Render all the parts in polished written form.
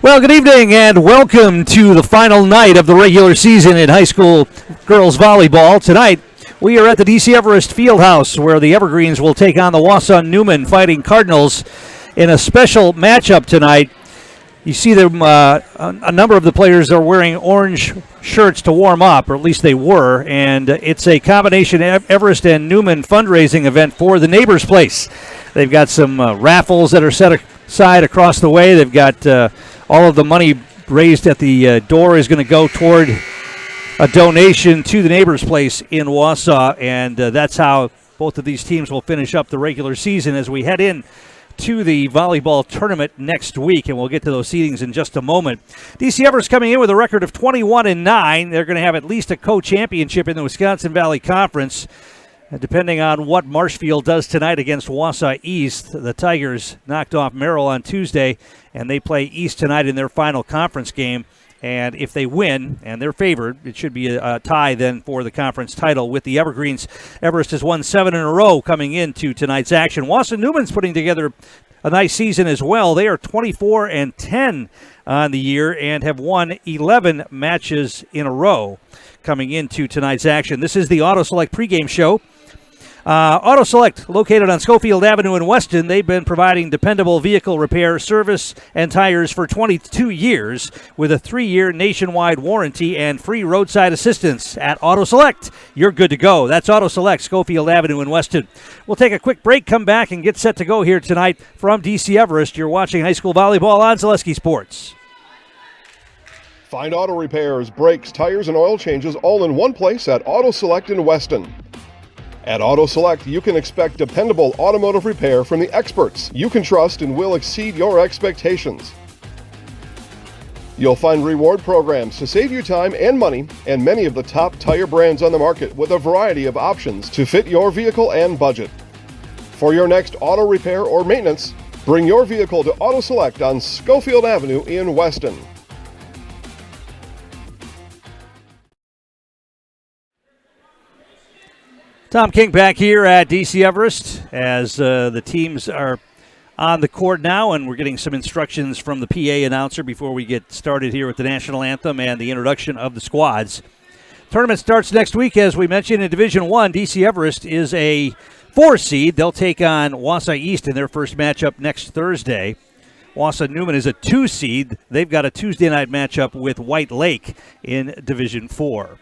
Well, good evening and welcome to the final night of the regular season in high school girls volleyball. Tonight, we are at the DC Everest Fieldhouse where the Evergreens will take on the WIAA Newman Fighting Cardinals in a special matchup tonight. You see them, a number of the players are wearing orange shirts to warm up, or at least they were, and it's a combination Everest and Newman fundraising event for the Neighbors Place. They've got some raffles that are set aside across the way. They've got all of the money raised at the door is going to go toward a donation to the Neighbors Place in Wausau, and that's how both of these teams will finish up the regular season as we head in to the volleyball tournament next week, and we'll get to those seedings in just a moment. DC Everest coming in with a record of 21-9. They're going to have at least a co-championship in the Wisconsin Valley Conference. Depending on what Marshfield does tonight against Wausau East, the Tigers knocked off Merrill on Tuesday, and they play East tonight in their final conference game. And if they win, and they're favored, it should be a tie then for the conference title with the Evergreens. Everest has won 7 in a row coming into tonight's action. WIAA Newman's putting together a nice season as well. They are 24-10 on the year and have won 11 matches in a row coming into tonight's action. This is the Auto Select pregame show. Auto Select, located on Schofield Avenue in Weston, they've been providing dependable vehicle repair, service, and tires for 22 years with a 3-year nationwide warranty and free roadside assistance. At Auto Select, you're good to go. That's Auto Select, Schofield Avenue in Weston. We'll take a quick break, come back, and get set to go here tonight from DC Everest. You're watching high school volleyball on Zaleski Sports. Find auto repairs, brakes, tires, and oil changes all in one place at Auto Select in Weston. At Auto Select, you can expect dependable automotive repair from the experts you can trust and will exceed your expectations. You'll find reward programs to save you time and money, and many of the top tire brands on the market with a variety of options to fit your vehicle and budget. For your next auto repair or maintenance, bring your vehicle to Auto Select on Schofield Avenue in Weston. Tom King back here at DC Everest as the teams are on the court now, and we're getting some instructions from the PA announcer before we get started here with the national anthem and the introduction of the squads. Tournament starts next week, as we mentioned, in Division I. DC Everest is a 4 seed. They'll take on Wausau East in their first matchup next Thursday. WIAA Newman is a 2 seed. They've got a Tuesday night matchup with White Lake in Division 4.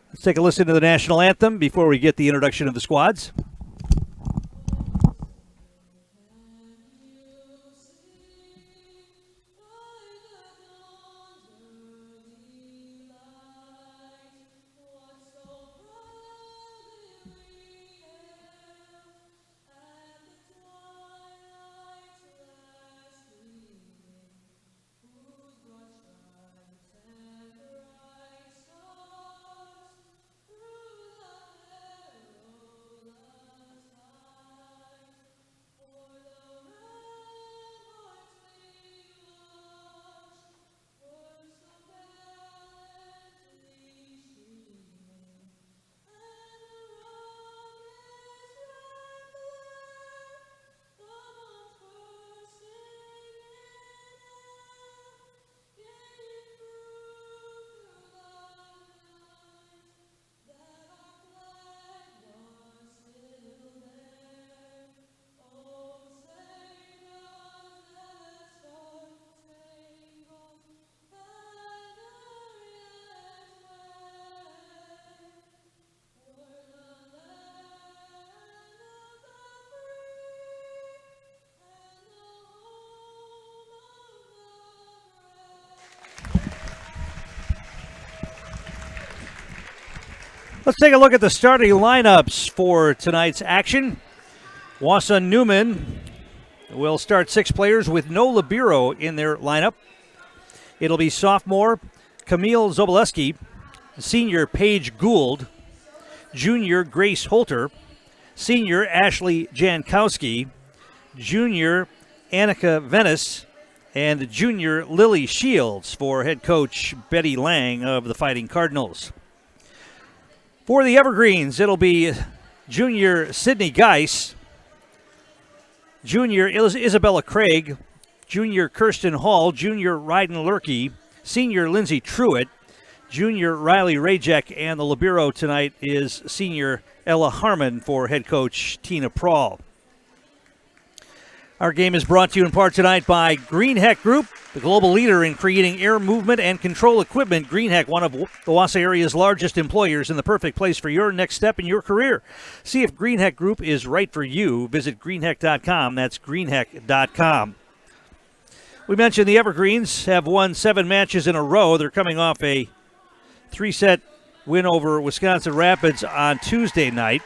Let's take a listen to the national anthem before we get the introduction of the squads. Let's take a look at the starting lineups for tonight's action. WIAA Newman will start 6 players with no libero in their lineup. It'll be sophomore Camille Zoboleski, senior Paige Gould, junior Grace Holter, senior Ashley Jankowski, junior Annika Venice, and junior Lily Shields for head coach Betty Lang of the Fighting Cardinals. For the Evergreens, it'll be junior Sydney Geis, junior Isabella Craig, Junior Kirsten Hall, Junior Ryden Lurkey, Senior Lindsey Truitt, Junior Riley Rajek, and the libero tonight is Senior Ella Harmon for head coach Tina Prahl. Our game is brought to you in part tonight by Greenheck Group, the global leader in creating air movement and control equipment. Greenheck, one of the Wausau area's largest employers, and the perfect place for your next step in your career. See if Greenheck Group is right for you. Visit greenheck.com. That's greenheck.com. We mentioned the Evergreens have won 7 matches in a row. They're coming off a 3-set win over Wisconsin Rapids on Tuesday night.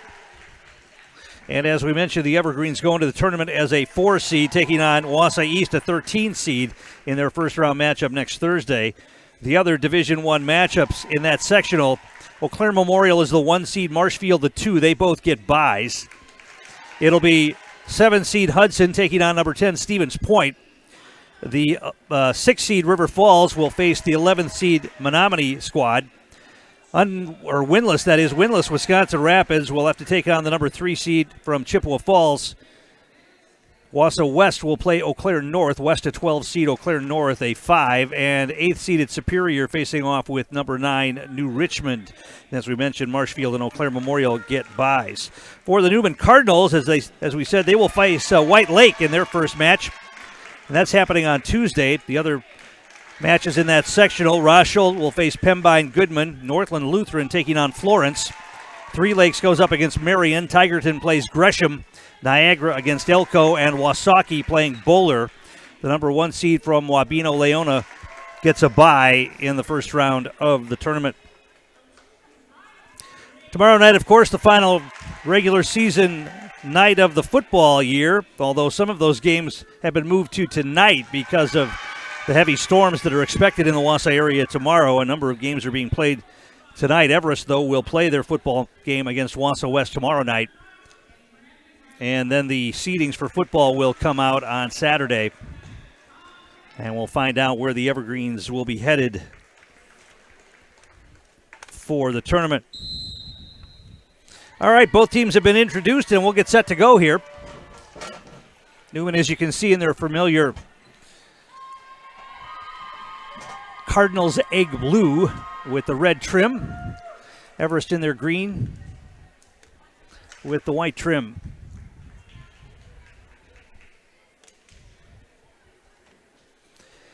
And as we mentioned, the Evergreens go into the tournament as a 4 seed, taking on Wausau East, a 13 seed, in their first-round matchup next Thursday. The other Division I matchups in that sectional, Eau Claire Memorial is the 1 seed, Marshfield the 2. They both get byes. It'll be 7 seed Hudson taking on number 10 Stevens Point. The 6 seed River Falls will face the 11th seed Menominee squad. Winless Wisconsin Rapids will have to take on the number 3 seed from Chippewa Falls. Wausau West will play Eau Claire North. West a 12 seed, Eau Claire North a 5, and 8th seeded Superior facing off with number 9 New Richmond. And as we mentioned, Marshfield and Eau Claire Memorial get byes. For the Newman Cardinals, as we said, they will face White Lake in their first match, and that's happening on Tuesday. The other matches in that sectional, Rochelle will face Pembine Goodman, Northland Lutheran taking on Florence. Three Lakes goes up against Marion, Tigerton plays Gresham, Niagara against Elko, and Wasaki playing Bowler. The number 1 seed from Wabeno Leona gets a bye in the first round of the tournament. Tomorrow night, of course, the final regular season night of the football year, although some of those games have been moved to tonight because of the heavy storms that are expected in the Wausau area tomorrow. A number of games are being played tonight. Everest, though, will play their football game against Wausau West tomorrow night. And then the seedings for football will come out on Saturday. And we'll find out where the Evergreens will be headed for the tournament. All right, both teams have been introduced, and we'll get set to go here. Newman, as you can see in their familiar Cardinals egg blue with the red trim. Everest in their green with the white trim.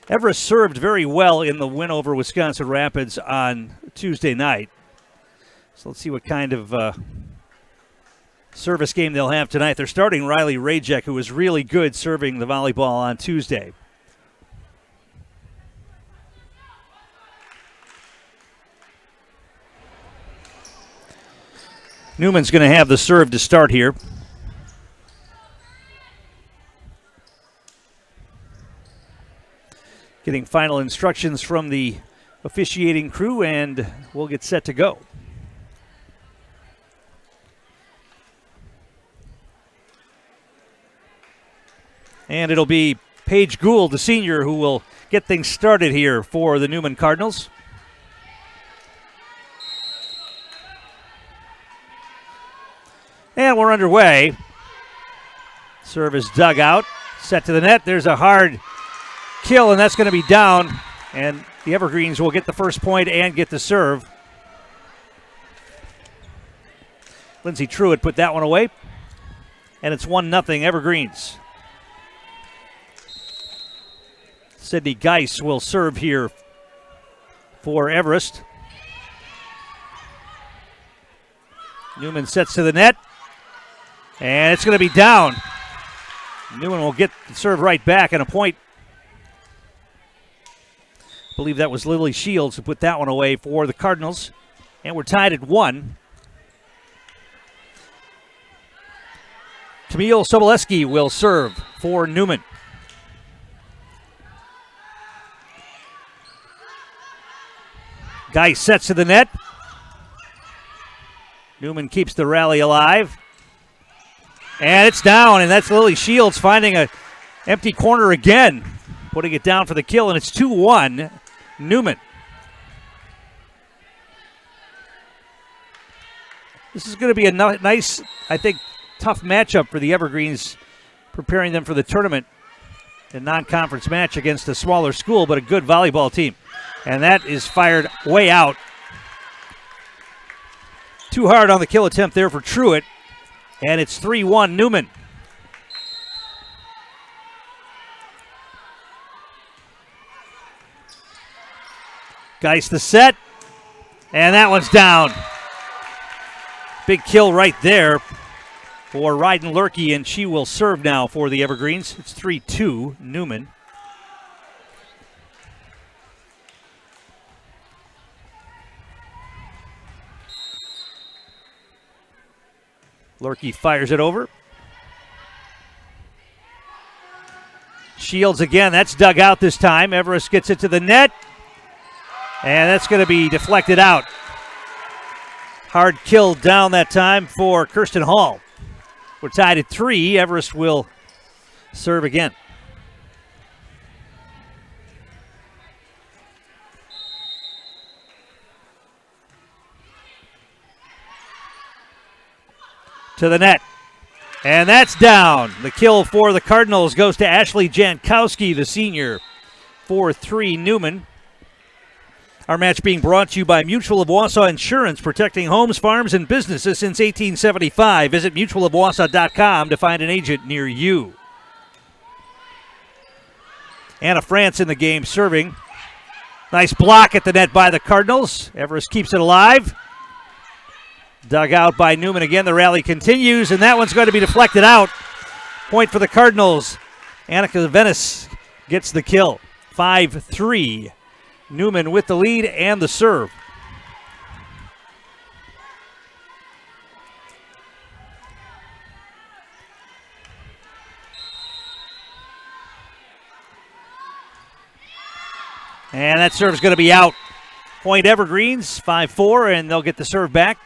Everest served very well in the win over Wisconsin Rapids on Tuesday night. So let's see what kind of service game they'll have tonight. They're starting Riley Rajek, who was really good serving the volleyball on Tuesday. Newman's going to have the serve to start here. Getting final instructions from the officiating crew, and we'll get set to go. And it'll be Paige Gould, the senior, who will get things started here for the Newman Cardinals. And we're underway. Serve is dug out. Set to the net. There's a hard kill, and that's going to be down. And the Evergreens will get the first point and get the serve. Lindsey Truitt put that one away. And it's 1-0 Evergreens. Sydney Geis will serve here for Everest. Newman sets to the net. And it's going to be down. Newman will get the serve right back and a point. I believe that was Lily Shields who put that one away for the Cardinals. And we're tied at 1. Camille Soboleski will serve for Newman. Guy sets to the net. Newman keeps the rally alive. And it's down, and that's Lily Shields finding an empty corner again, putting it down for the kill, and it's 2-1 Newman. This is going to be a nice, I think, tough matchup for the Evergreens, preparing them for the tournament. a non-conference match against a smaller school, but a good volleyball team. And that is fired way out. Too hard on the kill attempt there for Truitt. And it's 3-1 Newman. Geist the set. And that one's down. Big kill right there for Ryden Lurkey, and she will serve now for the Evergreens. It's 3-2 Newman. Lurkey fires it over. Shields again. That's dug out this time. Everest gets it to the net. And that's going to be deflected out. Hard kill down that time for Kirsten Hall. We're tied at 3. Everest will serve again. To the net. And that's down. The kill for the Cardinals goes to Ashley Jankowski, the senior. 4-3 Newman. Our match being brought to you by Mutual of Wausau Insurance, protecting homes, farms, and businesses since 1875. Visit mutualofwausau.com to find an agent near you. Anna France in the game serving. Nice block at the net by the Cardinals. Everest keeps it alive. Dug out by Newman again. The rally continues, and that one's going to be deflected out. Point for the Cardinals. Annika Venice gets the kill. 5-3. Newman with the lead and the serve. And that serve is going to be out. Point Evergreens, 5-4, and they'll get the serve back.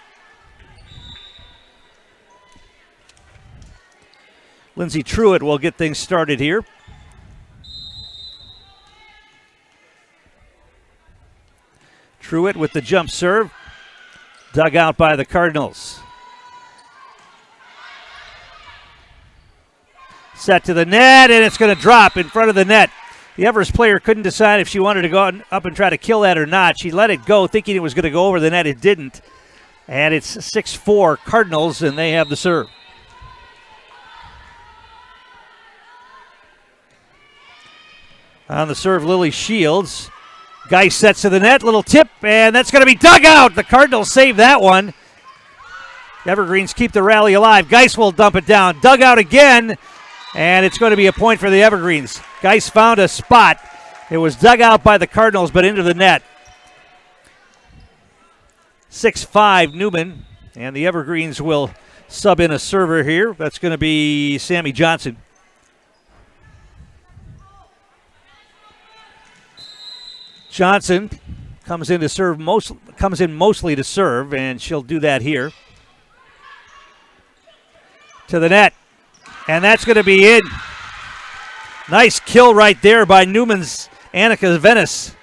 Lindsay Truitt will get things started here. Truitt with the jump serve. Dug out by the Cardinals. Set to the net, and it's going to drop in front of the net. The Everest player couldn't decide if she wanted to go up and try to kill that or not. She let it go, thinking it was going to go over the net. It didn't. And it's 6-4 Cardinals, and they have the serve. On the serve, Lily Shields. Geist sets to the net, little tip, and that's going to be dug out. The Cardinals save that one. Evergreens keep the rally alive. Geist will dump it down. Dug out again, and it's going to be a point for the Evergreens. Geist found a spot. It was dug out by the Cardinals, but into the net. 6-5 Newman, and the Evergreens will sub in a server here. That's going to be Sammy Johnson. Johnson comes in mostly to serve, and she'll do that here. To the net, and that's going to be in. Nice kill right there by Newman's Annika Venice,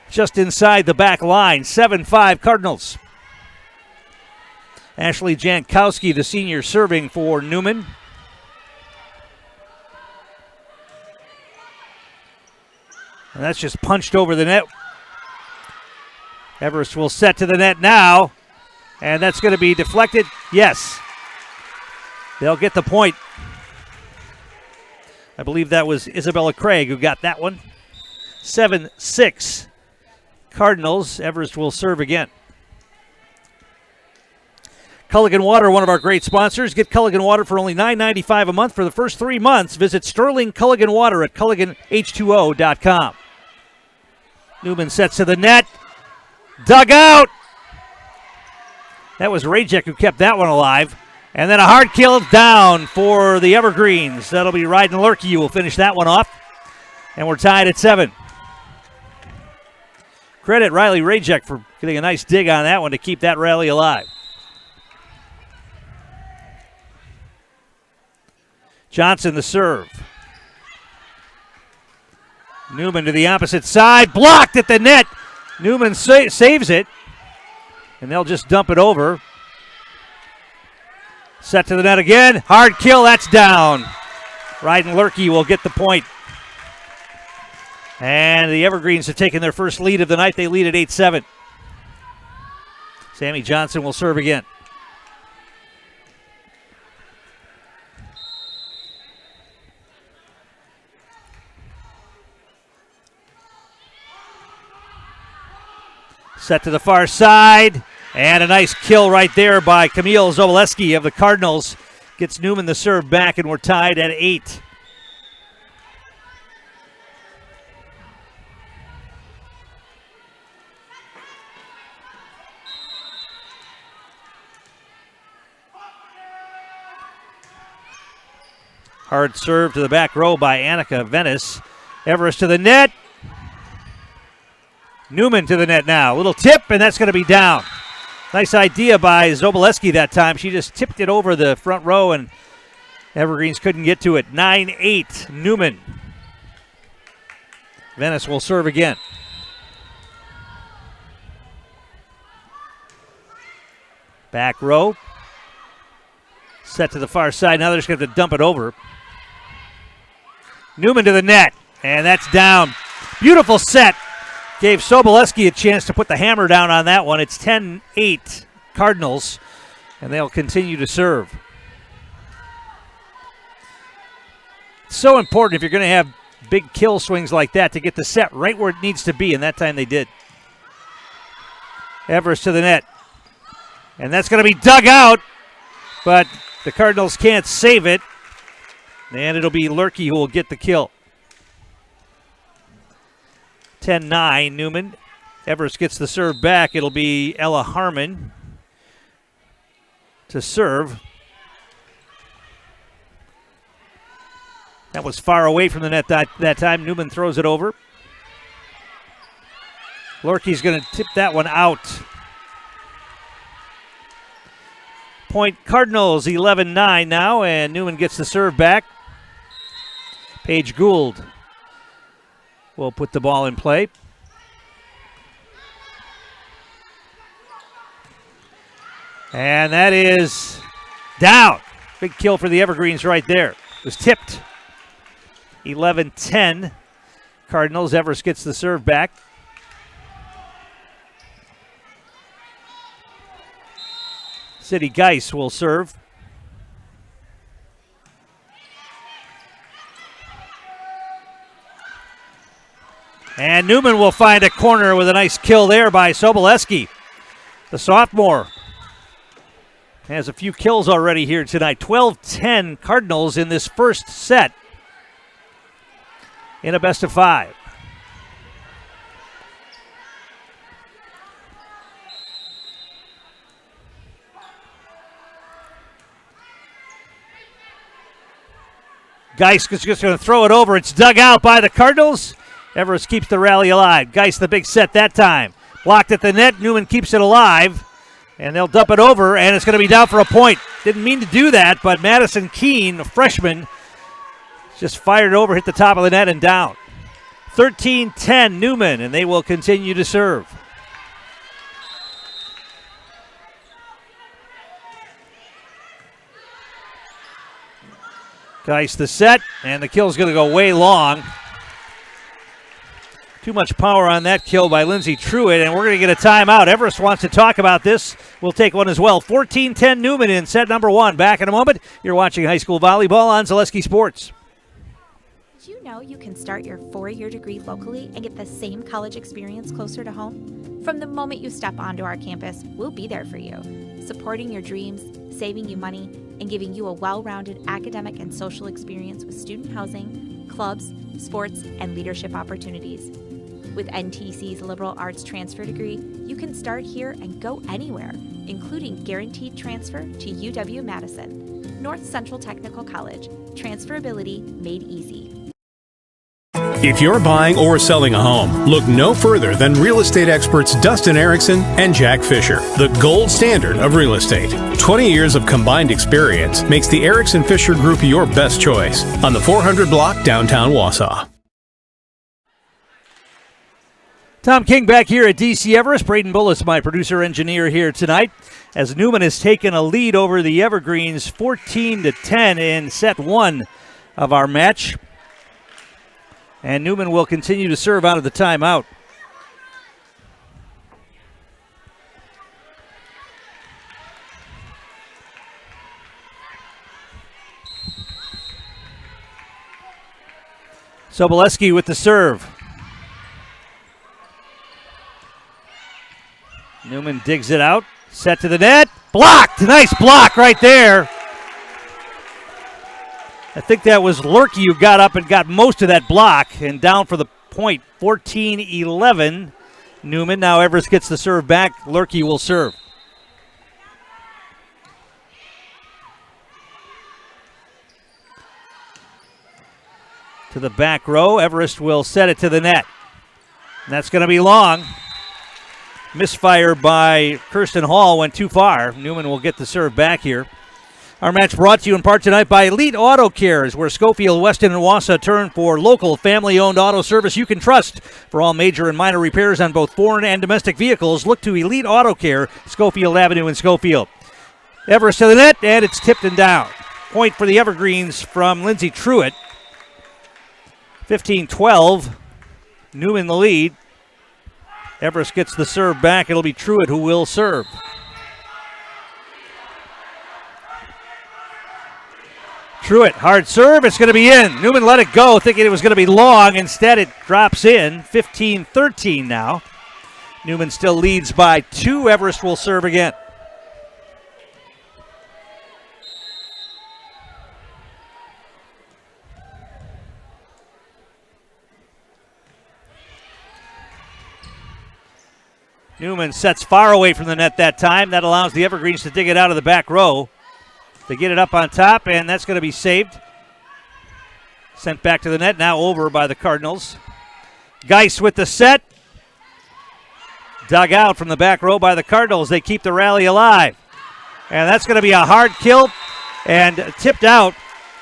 just inside the back line. 7-5 Cardinals. Ashley Jankowski, the senior, serving for Newman. And that's just punched over the net. Everest will set to the net now. And that's going to be deflected. Yes. They'll get the point. I believe that was Isabella Craig who got that one. 7-6 Cardinals. Everest will serve again. Culligan Water, one of our great sponsors. Get Culligan Water for only $9.95 a month for the first 3 months. Visit Sterling Culligan Water at CulliganH2O.com. Newman sets to the net. Dug out. That was Rajek who kept that one alive. And then a hard kill down for the Evergreens. That'll be Ryden Lurkey who will finish that one off. And we're tied at 7. Credit Riley Rajek for getting a nice dig on that one to keep that rally alive. Johnson the serve. Newman to the opposite side. Blocked at the net. Newman saves it. And they'll just dump it over. Set to the net again. Hard kill. That's down. Ryden Lurkey will get the point. And the Evergreens have taken their first lead of the night. They lead at 8-7. Sammy Johnson will serve again. Set to the far side. And a nice kill right there by Camille Zoboleski of the Cardinals. Gets Newman the serve back, and we're tied at 8. Hard serve to the back row by Annika Venice. Everest to the net. Newman to the net now. Little tip, and that's going to be down. Nice idea by Zoboleski that time. She just tipped it over the front row, and Evergreens couldn't get to it. 9-8, Newman. Venice will serve again. Back row. Set to the far side. Now they're just going to have to dump it over. Newman to the net, and that's down. Beautiful set. Gave Soboleski a chance to put the hammer down on that one. It's 10-8 Cardinals, and they'll continue to serve. It's so important if you're going to have big kill swings like that to get the set right where it needs to be, and that time they did. Everest to the net. And that's going to be dug out, but the Cardinals can't save it, and it'll be Lurkey who will get the kill. 10-9, Newman. Everest gets the serve back. It'll be Ella Harmon to serve. That was far away from the net that time. Newman throws it over. Lurkey's going to tip that one out. Point Cardinals, 11-9 now, and Newman gets the serve back. Paige Gould will put the ball in play. And that is down. Big kill for the Evergreens right there. It was tipped. 11-10. Cardinals. Everest gets the serve back. City Geis will serve. And Newman will find a corner with a nice kill there by Soboleski. The sophomore has a few kills already here tonight. 12-10 Cardinals in this first set in a best of 5. Geis is just going to throw it over. It's dug out by the Cardinals. Everest keeps the rally alive. Geis the big set that time. Blocked at the net. Newman keeps it alive. And they'll dump it over, and it's going to be down for a point. Didn't mean to do that, but Madison Keene, a freshman, just fired it over, hit the top of the net, and down. 13-10 Newman, and they will continue to serve. Geis the set, and the kill's going to go way long. Too much power on that kill by Lindsay Truitt, and we're going to get a timeout. Everest wants to talk about this. We'll take one as well. 14-10 Newman in set number 1. Back in a moment. You're watching high school volleyball on Zaleski Sports. Did you know you can start your 4-year degree locally and get the same college experience closer to home? From the moment you step onto our campus, we'll be there for you, supporting your dreams, saving you money, and giving you a well-rounded academic and social experience with student housing, clubs, sports, and leadership opportunities. With NTC's liberal arts transfer degree, you can start here and go anywhere, including guaranteed transfer to UW-Madison, North Central Technical College. Transferability made easy. If you're buying or selling a home, look no further than real estate experts Dustin Erickson and Jack Fisher, the gold standard of real estate. 20 years of combined experience makes the Erickson Fisher Group your best choice on the 400 block downtown Wausau. Tom King back here at DC Everest. Braden Bullis, my producer-engineer here tonight, as Newman has taken a lead over the Evergreens 14-10 in set 1 of our match. And Newman will continue to serve out of the timeout. Soboleski with the serve. Newman digs it out. Set to the net. Blocked. Nice block right there. I think that was Lurkey who got up and got most of that block and down for the point. 14-11. Newman. Now Everest gets the serve back. Lurkey will serve. To the back row. Everest will set it to the net. And that's going to be long. Misfire by Kirsten Hall went too far. Newman will get the serve back here. Our match brought to you in part tonight by Elite Auto Cares, where Schofield, Weston, and Wausau turn for local, family-owned auto service you can trust. For all major and minor repairs on both foreign and domestic vehicles, look to Elite Auto Care, Schofield Avenue in Schofield. Everest to the net, and it's tipped and down. Point for the Evergreens from Lindsay Truitt. 15-12. Newman the lead. Everest gets the serve back. It'll be Truitt who will serve. Truitt, hard serve. It's going to be in. Newman let it go, thinking it was going to be long. Instead, it drops in. 15-13 now. Newman still leads by 2. Everest will serve again. Newman sets far away from the net that time. That allows the Evergreens to dig it out of the back row. They get it up on top, and that's going to be saved. Sent back to the net, now over by the Cardinals. Geis with the set. Dug out from the back row by the Cardinals. They keep the rally alive. And that's going to be a hard kill and tipped out.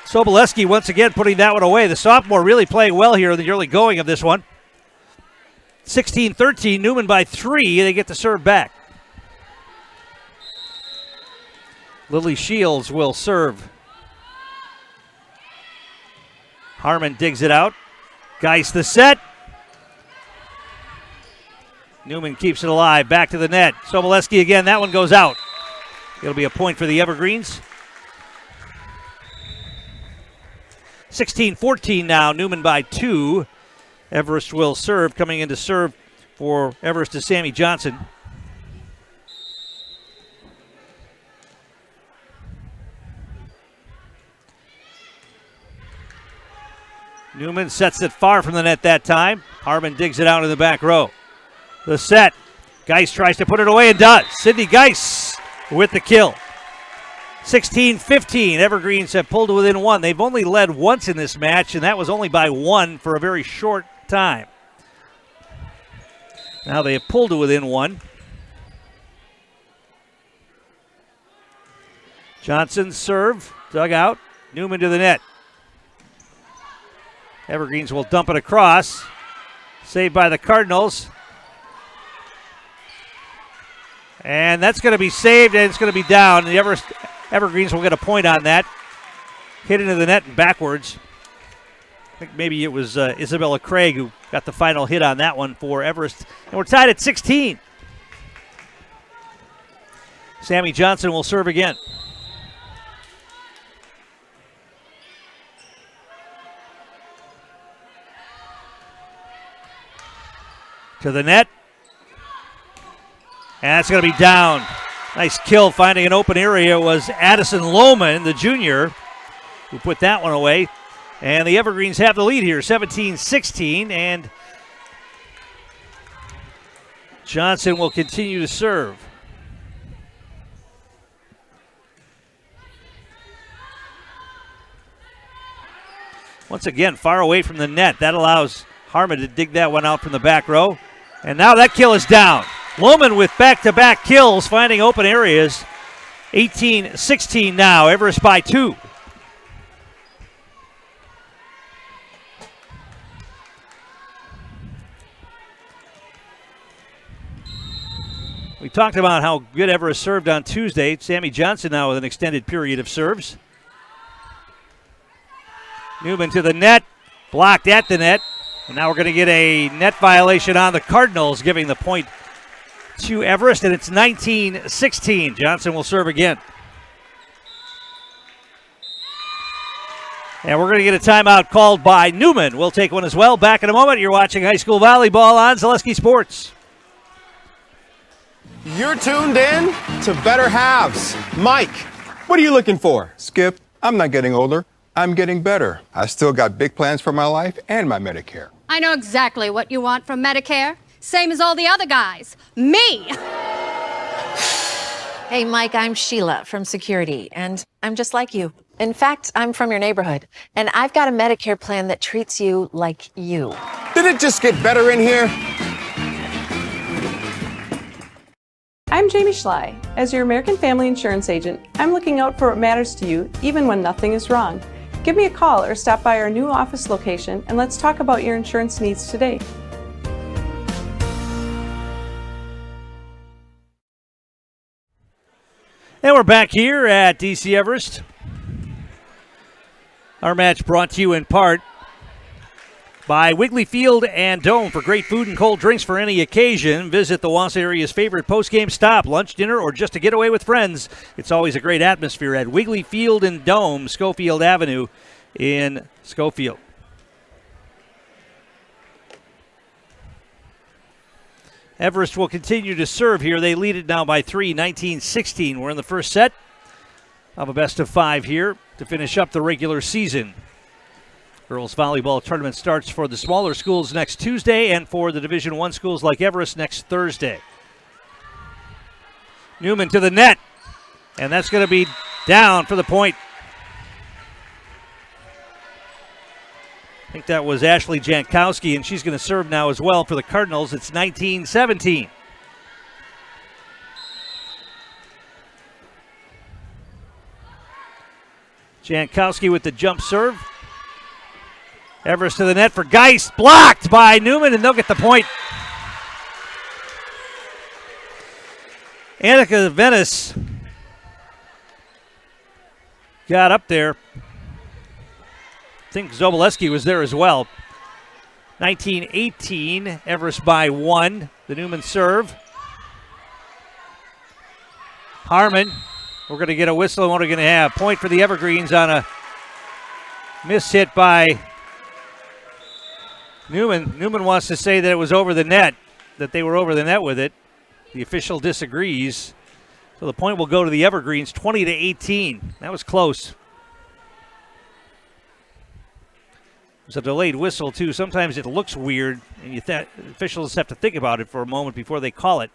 Soboleski once again putting that one away. The sophomore really playing well here in the early going of this one. 16-13, Newman by 3. They get the serve back. Lily Shields will serve. Harmon digs it out. Geis the set. Newman keeps it alive. Back to the net. Soboleski again. That one goes out. It'll be a point for the Evergreens. 16-14 now. Newman by 2. Everest will serve. Coming in to serve for Everest is Sammy Johnson. Newman sets it far from the net that time. Harmon digs it out in the back row. The set. Geis tries to put it away and does. Sydney Geis with the kill. 16-15. Evergreens have pulled to within 1. They've only led once in this match, and that was only by 1 for a very short time. Now they have pulled to within 1. Johnson serve. Dug out. Newman to the net. Evergreens will dump it across. Saved by the Cardinals. And that's going to be saved, and it's going to be down. The Evergreens will get a point on that. Hit into the net and backwards. I think maybe it was Isabella Craig who got the final hit on that one for Everest. And we're tied at 16. Sammy Johnson will serve again. To the net. And that's going to be down. Nice kill finding an open area was Addison Lohman, the junior, who put that one away. And the Evergreens have the lead here, 17-16. And Johnson will continue to serve. Once again, far away from the net. That allows Harmon to dig that one out from the back row. And now that kill is down. Lohman with back-to-back kills, finding open areas. 18-16 now. Everest by 2. We talked about how good Everest served on Tuesday. Sammy Johnson now with an extended period of serves. Newman to the net. Blocked at the net. And now we're going to get a net violation on the Cardinals, giving the point to Everest, and it's 19-16. Johnson will serve again. And we're going to get a timeout called by Newman. We'll take one as well. Back in a moment. You're watching high school volleyball on Zaleski Sports. You're tuned in to Better Halves. Mike, what are you looking for? Skip, I'm not getting older. I'm getting better. I still got big plans for my life and my Medicare. I know exactly what you want from Medicare. Same as all the other guys. Me! Hey, Mike, I'm Sheila from Security, and I'm just like you. In fact, I'm from your neighborhood, and I've got a Medicare plan that treats you like you. Did it just get better in here? I'm Jamie Schley. As your American Family Insurance agent, I'm looking out for what matters to you, even when nothing is wrong. Give me a call or stop by our new office location, and let's talk about your insurance needs today. And we're back here at DC Everest. Our match brought to you in part by Wiggly Field and Dome. For great food and cold drinks for any occasion, visit the Wausau area's favorite post-game stop, lunch, dinner, or just to get away with friends. It's always a great atmosphere at Wiggly Field and Dome, Schofield Avenue in Schofield. Everest will continue to serve here. They lead it now by 3, 19-16. We're in the first set of a best-of-5 here to finish up the regular season. Girls volleyball tournament starts for the smaller schools next Tuesday and for the Division I schools like Everest next Thursday. Newman to the net, and that's going to be down for the point. I think that was Ashley Jankowski, and she's going to serve now as well for the Cardinals. It's 19-17. Jankowski with the jump serve. Everest to the net for Geist. Blocked by Newman, and they'll get the point. Annika Venice got up there. I think Zoboleski was there as well. 19-18, Everest by 1. The Newman serve. Harmon, we're going to get a whistle, and what are we going to have? Point for the Evergreens on a miss hit by Newman. Newman wants to say that it was over the net, that they were over the net with it. The official disagrees. So the point will go to the Evergreens, 20-18. That was close. It was a delayed whistle, too. Sometimes it looks weird, and officials have to think about it for a moment before they call it.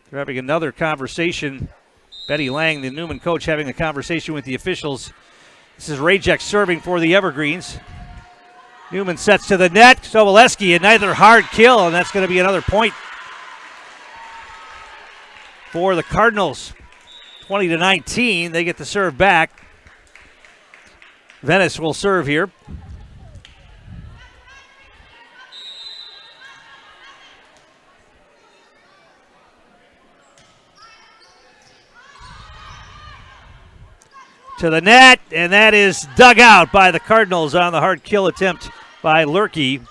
They're having another conversation. Betty Lang, the Newman coach, having a conversation with the officials. This is Rajek serving for the Evergreens. Newman sets to the net. Soboleski, another hard kill, and that's going to be another point for the Cardinals. 20-19, they get the serve back. Venice will serve here. To the net, and that is dug out by the Cardinals on the hard kill attempt by Lurkey.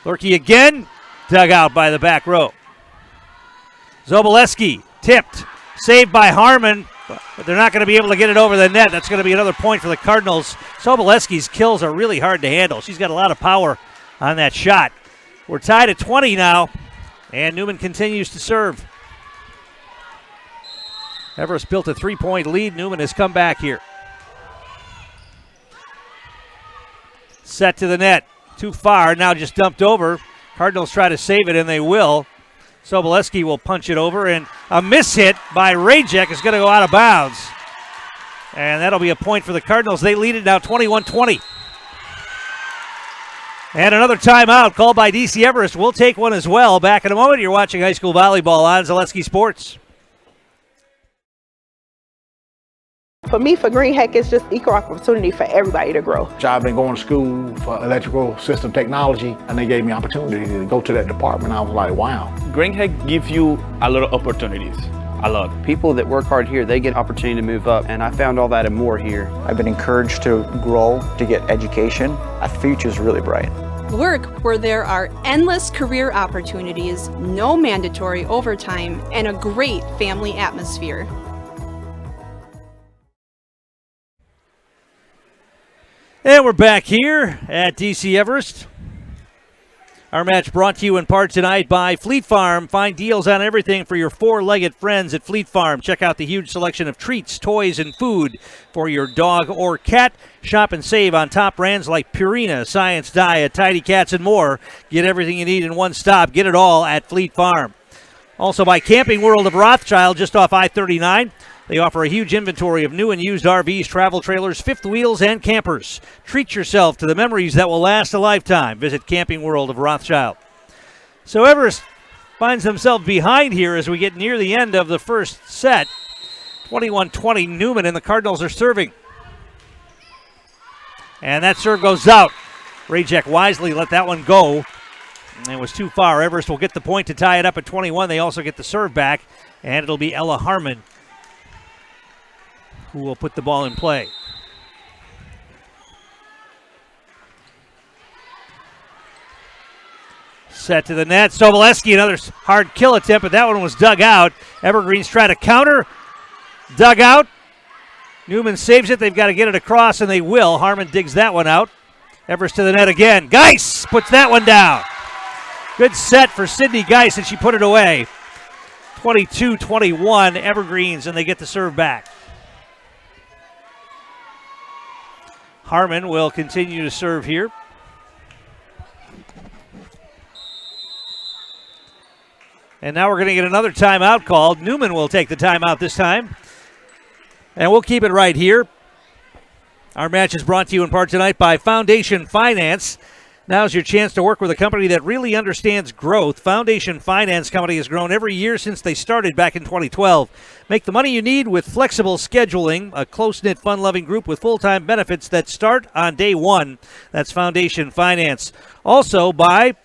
Lurkey again, dug out by the back row. Zoboleski tipped, saved by Harmon, but they're not going to be able to get it over the net. That's going to be another point for the Cardinals. Soboleski's kills are really hard to handle. She's got a lot of power on that shot. We're tied at 20 now, and Newman continues to serve. Everest built a 3-point lead. Newman has come back here. Set to the net. Too far, now just dumped over. Cardinals try to save it, and they will. Soboleski will punch it over, and a miss hit by Rajek is going to go out of bounds. And that'll be a point for the Cardinals. They lead it now 21-20. And another timeout called by DC Everest. We'll take one as well. Back in a moment. You're watching high school volleyball on Zaleski Sports. For me, for Green Heck, it's just equal opportunity for everybody to grow. I've been going to school for electrical system technology, and they gave me opportunity to go to that department. I was like, wow. Green Heck gives you a lot of opportunities. I love it. People that work hard here, they get opportunity to move up, and I found all that and more here. I've been encouraged to grow, to get education. Our future is really bright. Work where there are endless career opportunities, no mandatory overtime, and a great family atmosphere. And we're back here at DC Everest. Our match brought to you in part tonight by Fleet Farm. Find deals on everything for your four-legged friends at Fleet Farm. Check out the huge selection of treats, toys, and food for your dog or cat. Shop and save on top brands like Purina, Science Diet, Tidy Cats, and more. Get everything you need in one stop. Get it all at Fleet Farm. Also by Camping World of Rothschild, just off I-39. They offer a huge inventory of new and used RVs, travel trailers, fifth wheels, and campers. Treat yourself to the memories that will last a lifetime. Visit Camping World of Rothschild. So Everest finds themselves behind here as we get near the end of the first set. 21-20 Newman, and the Cardinals are serving. And that serve goes out. Rajek wisely let that one go. And it was too far. Everest will get the point to tie it up at 21. They also get the serve back, and it'll be Ella Harmon who will put the ball in play. Set to the net. Soboleski, another hard kill attempt, but that one was dug out. Evergreens try to counter. Dug out. Newman saves it. They've got to get it across, and they will. Harmon digs that one out. Everest to the net again. Geis puts that one down. Good set for Sydney Geis, and she put it away. 22-21 Evergreens, and they get the serve back. Harmon will continue to serve here. And now we're going to get another timeout called. Newman will take the timeout this time. And we'll keep it right here. Our match is brought to you in part tonight by Foundation Finance. Now's your chance to work with a company that really understands growth. Foundation Finance Company has grown every year since they started back in 2012. Make the money you need with flexible scheduling, a close-knit, fun-loving group with full-time benefits that start on day one. That's Foundation Finance. Also by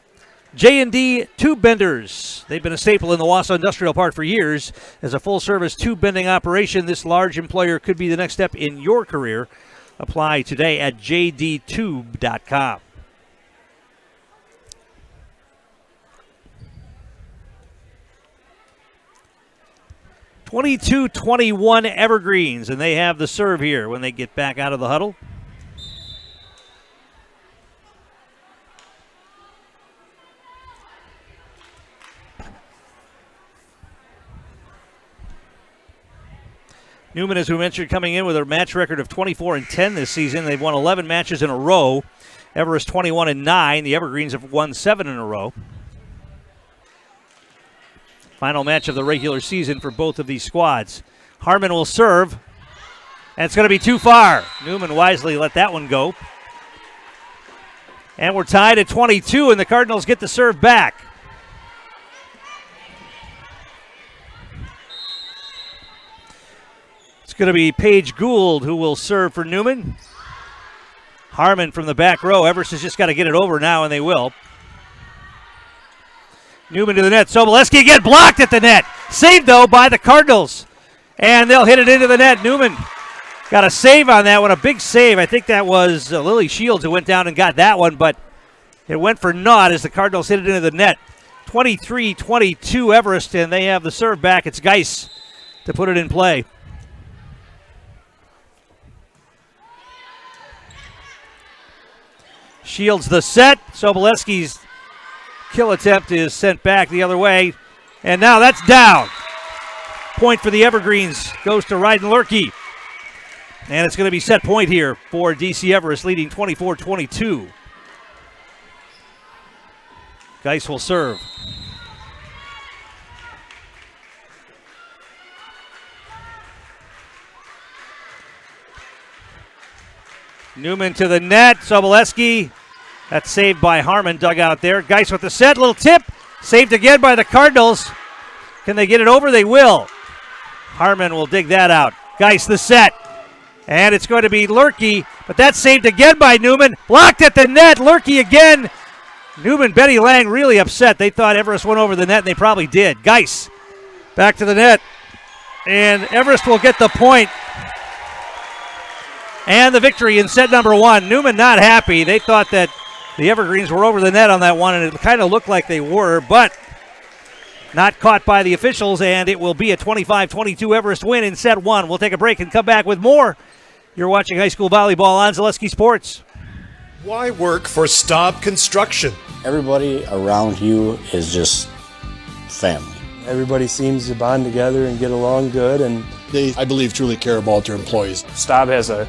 J&D Tube Benders. They've been a staple in the Wausau Industrial Park for years. As a full-service tube bending operation, this large employer could be the next step in your career. Apply today at jdtube.com. 22-21 Evergreens, and they have the serve here when they get back out of the huddle. Newman, as we mentioned, coming in with a match record of 24-10 this season. They've won 11 matches in a row. Everest 21-9. The Evergreens have won 7 in a row. Final match of the regular season for both of these squads. Harmon will serve, and it's going to be too far. Newman wisely let that one go. And we're tied at 22, and the Cardinals get the serve back. It's going to be Paige Gould who will serve for Newman. Harmon from the back row. Everest has just got to get it over now, and they will. Newman to the net. Soboleski again blocked at the net. Saved, though, by the Cardinals. And they'll hit it into the net. Newman got a save on that one, a big save. I think that was Lily Shields who went down and got that one, but it went for naught as the Cardinals hit it into the net. 23-22 Everest, and they have the serve back. It's Geis to put it in play. Shields the set. Soboleski's kill attempt is sent back the other way. And now that's down. Point for the Evergreens goes to Ryden Lurkey. And it's going to be set point here for DC Everest, leading 24-22. Geis will serve. Newman to the net. Soboleski. That's saved by Harmon, dug out there. Geis with the set, little tip. Saved again by the Cardinals. Can they get it over? They will. Harmon will dig that out. Geis the set. And it's going to be Lurkey, but that's saved again by Newman. Blocked at the net. Lurkey again. Newman, Betty Lang really upset. They thought Everest went over the net, and they probably did. Geis back to the net. And Everest will get the point. And the victory in set number one. Newman not happy. They thought that the Evergreens were over the net on that one, and it kind of looked like they were, but not caught by the officials, and it will be a 25-22 Everest win in set one. We'll take a break and come back with more. You're watching high school volleyball on Zaleski Sports. Why work for Staub Construction? Everybody around you is just family. Everybody seems to bond together and get along good, and They, I believe, truly care about their employees. Staub has a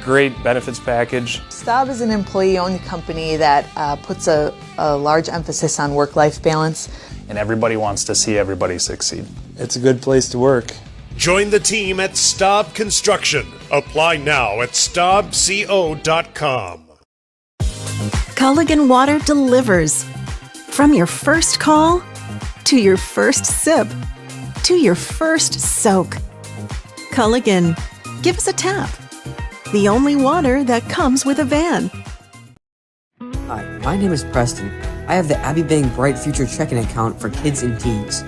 great benefits package. Staub is an employee-owned company that puts a large emphasis on work-life balance. And everybody wants to see everybody succeed. It's a good place to work. Join the team at Staub Construction. Apply now at staubco.com. Culligan Water delivers. From your first call, to your first sip, to your first soak. Culligan, give us a tap. The only water that comes with a van. Hi, my name is Preston. I have the Abbey Bank Bright Future checking account for kids and teens.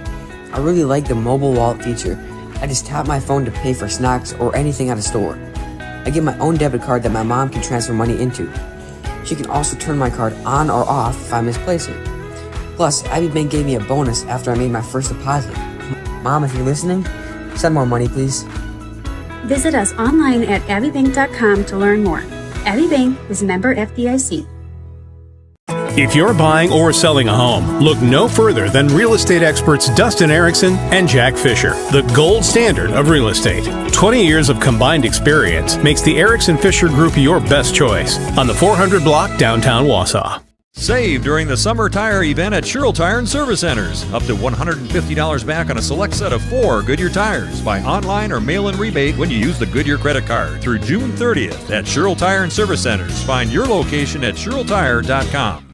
I really like the mobile wallet feature. I just tap my phone to pay for snacks or anything at a store. I get my own debit card that my mom can transfer money into. She can also turn my card on or off if I misplace it. Plus, Abbey Bank gave me a bonus after I made my first deposit. Mom, if you're listening, send more money, please. Visit us online at abbeybank.com to learn more. Abbey Bank is a member FDIC. If you're buying or selling a home, look no further than real estate experts Dustin Erickson and Jack Fisher, the gold standard of real estate. 20 years of combined experience makes the Erickson Fisher Group your best choice on the 400 block downtown Wausau. Save during the summer tire event at Sherrill Tire and Service Centers. Up to $150 back on a select set of 4 Goodyear tires. Buy online or mail-in rebate when you use the Goodyear credit card through June 30th at Sherrill Tire and Service Centers. Find your location at SherrillTire.com.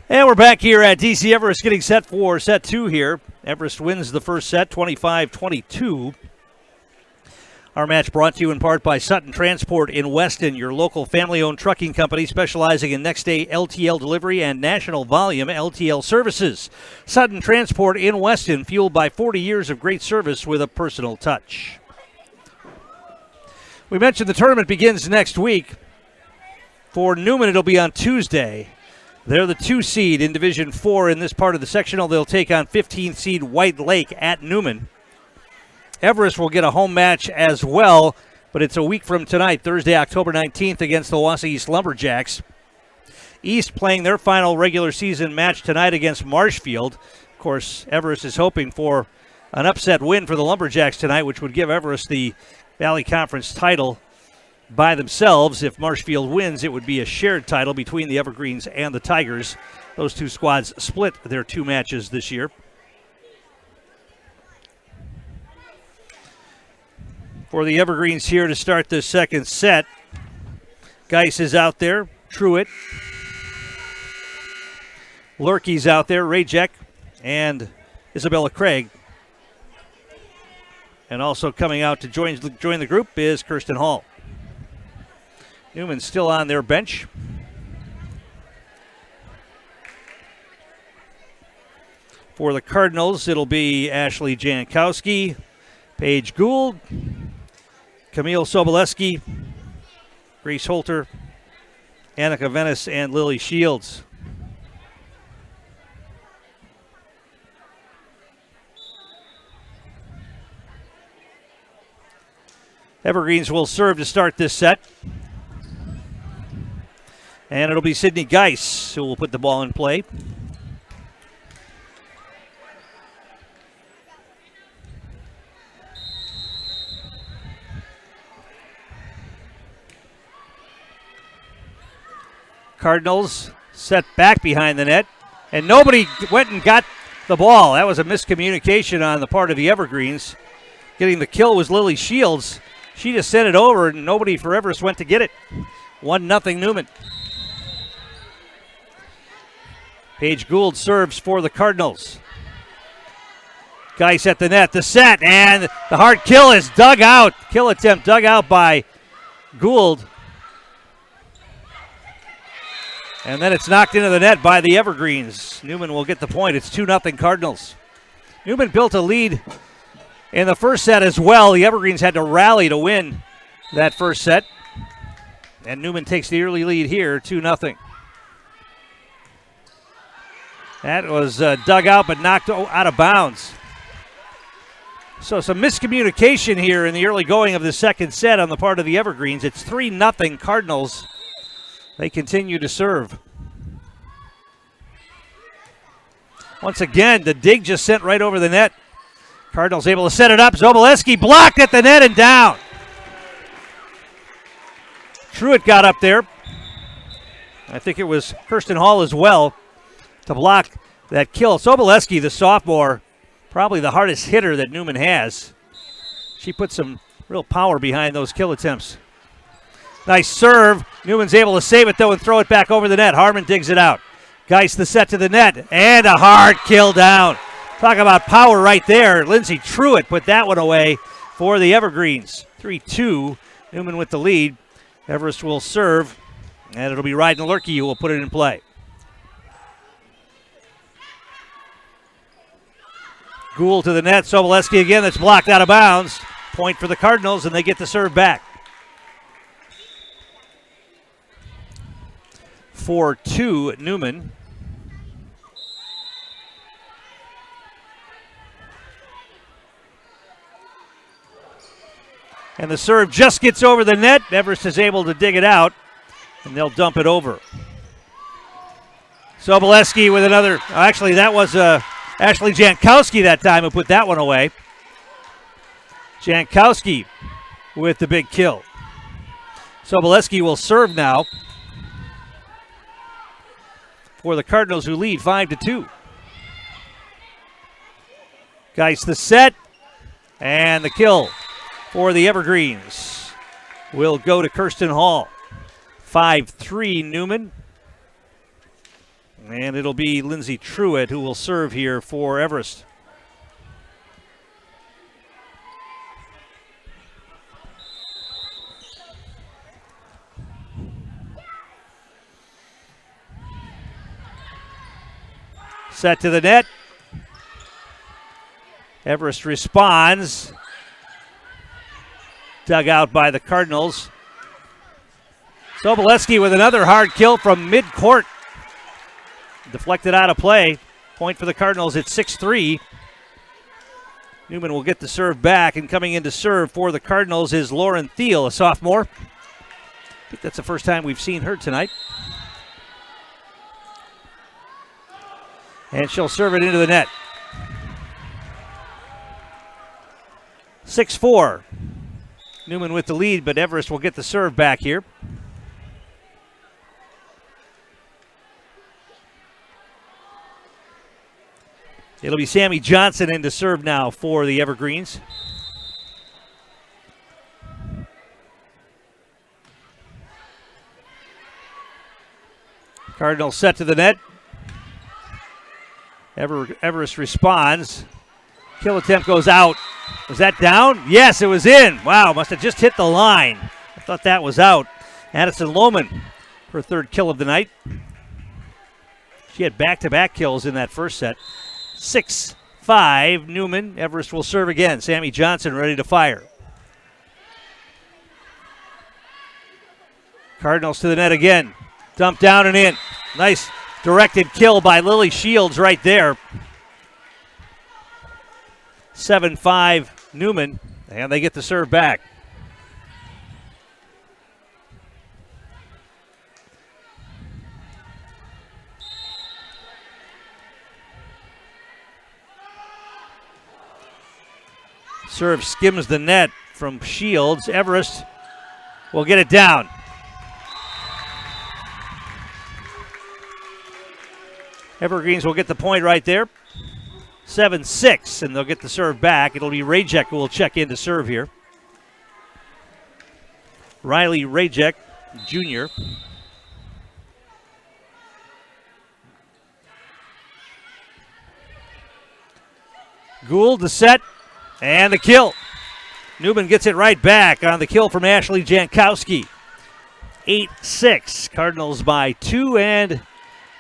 And we're back here at DC Everest getting set for set two here. Everest wins the first set, 25-22. Our match brought to you in part by Sutton Transport in Weston, your local family-owned trucking company specializing in next-day LTL delivery and national volume LTL services. Sutton Transport in Weston, fueled by 40 years of great service with a personal touch. We mentioned the tournament begins next week. For Newman, it'll be on Tuesday. They're the 2 seed in Division 4 in this part of the sectional. They'll take on 15th seed White Lake at Newman. Everest will get a home match as well, but it's a week from tonight, Thursday, October 19th, against the Wausau East Lumberjacks. East playing their final regular season match tonight against Marshfield. Of course, Everest is hoping for an upset win for the Lumberjacks tonight, which would give Everest the Valley Conference title by themselves. If Marshfield wins, it would be a shared title between the Evergreens and the Tigers. Those two squads split their 2 matches this year. For the Evergreens here to start the second set, Geis is out there, Truitt, Lurkey's out there, Rajek, and Isabella Craig. And also coming out to join the group is Kirsten Hall. Newman's still on their bench. For the Cardinals, it'll be Ashley Jankowski, Paige Gould, Camille Soboleski, Grace Holter, Annika Venice, and Lily Shields. Evergreens will serve to start this set. And it'll be Sydney Geis who will put the ball in play. Cardinals set back behind the net, and nobody went and got the ball. That was a miscommunication on the part of the Evergreens. Getting the kill was Lily Shields. She just sent it over, and nobody for Everest went to get it. 1-0 Newman. Paige Gould serves for the Cardinals. Geis at the net, the set, and the hard kill is dug out. Kill attempt dug out by Gould. And then it's knocked into the net by the Evergreens. Newman will get the point. It's 2-0 Cardinals. Newman built a lead in the first set as well. The Evergreens had to rally to win that first set. And Newman takes the early lead here, 2-0. That was dug out but knocked out of bounds. So some miscommunication here in the early going of the second set on the part of the Evergreens. It's 3-0 Cardinals. They continue to serve. Once again, the dig just sent right over the net. Cardinals able to set it up. Zoboleski blocked at the net and down. Truitt got up there. I think it was Kirsten Hall as well to block that kill. Soboleski, the sophomore, probably the hardest hitter that Newman has. She put some real power behind those kill attempts. Nice serve. Newman's able to save it, though, and throw it back over the net. Harmon digs it out. Geist the set to the net, and a hard kill down. Talk about power right there. Lindsay Truitt put that one away for the Evergreens. 3-2, Newman with the lead. Everest will serve, and it'll be Ryden Lurkey who will put it in play. Gould to the net. Soboleski again. That's blocked out of bounds. Point for the Cardinals, and they get the serve back. 4-2 Newman. And the serve just gets over the net. Everest is able to dig it out, and they'll dump it over. Soboleski with another. Actually, that was Ashley Jankowski that time who put that one away. Jankowski with the big kill. Soboleski will serve now for the Cardinals, who lead 5-2. Geist the set, and the kill for the Evergreens will go to Kirsten Hall. 5-3 Newman. And it'll be Lindsay Truitt who will serve here for Everest. Set to the net. Everest responds. Dug out by the Cardinals. Soboleski with another hard kill from mid-court. Deflected out of play. Point for the Cardinals at 6-3. Newman will get the serve back, and coming in to serve for the Cardinals is Lauren Thiel, a sophomore. I think that's the first time we've seen her tonight. And she'll serve it into the net. 6-4. Newman with the lead, but Everest will get the serve back here. It'll be Sammy Johnson in to serve now for the Evergreens. Cardinals set to the net. Everest responds. Kill attempt goes out. Was that down? Yes, it was in. Wow, must have just hit the line. I thought that was out. Addison Lohman, her third kill of the night. She had back-to-back kills in that first set. 6-5 Newman. Everest will serve again. Sammy Johnson ready to fire. Cardinals to the net again. Dump down and in. Nice directed kill by Lily Shields right there. 7-5 Newman, and they get the serve back. Serve skims the net from Shields. Everest will get it down. Evergreens will get the point right there. 7-6, and they'll get the serve back. It'll be Rajek who will check in to serve here. Riley Rajek, Jr. Gould the set, and the kill. Newman gets it right back on the kill from Ashley Jankowski. 8-6, Cardinals by 2, and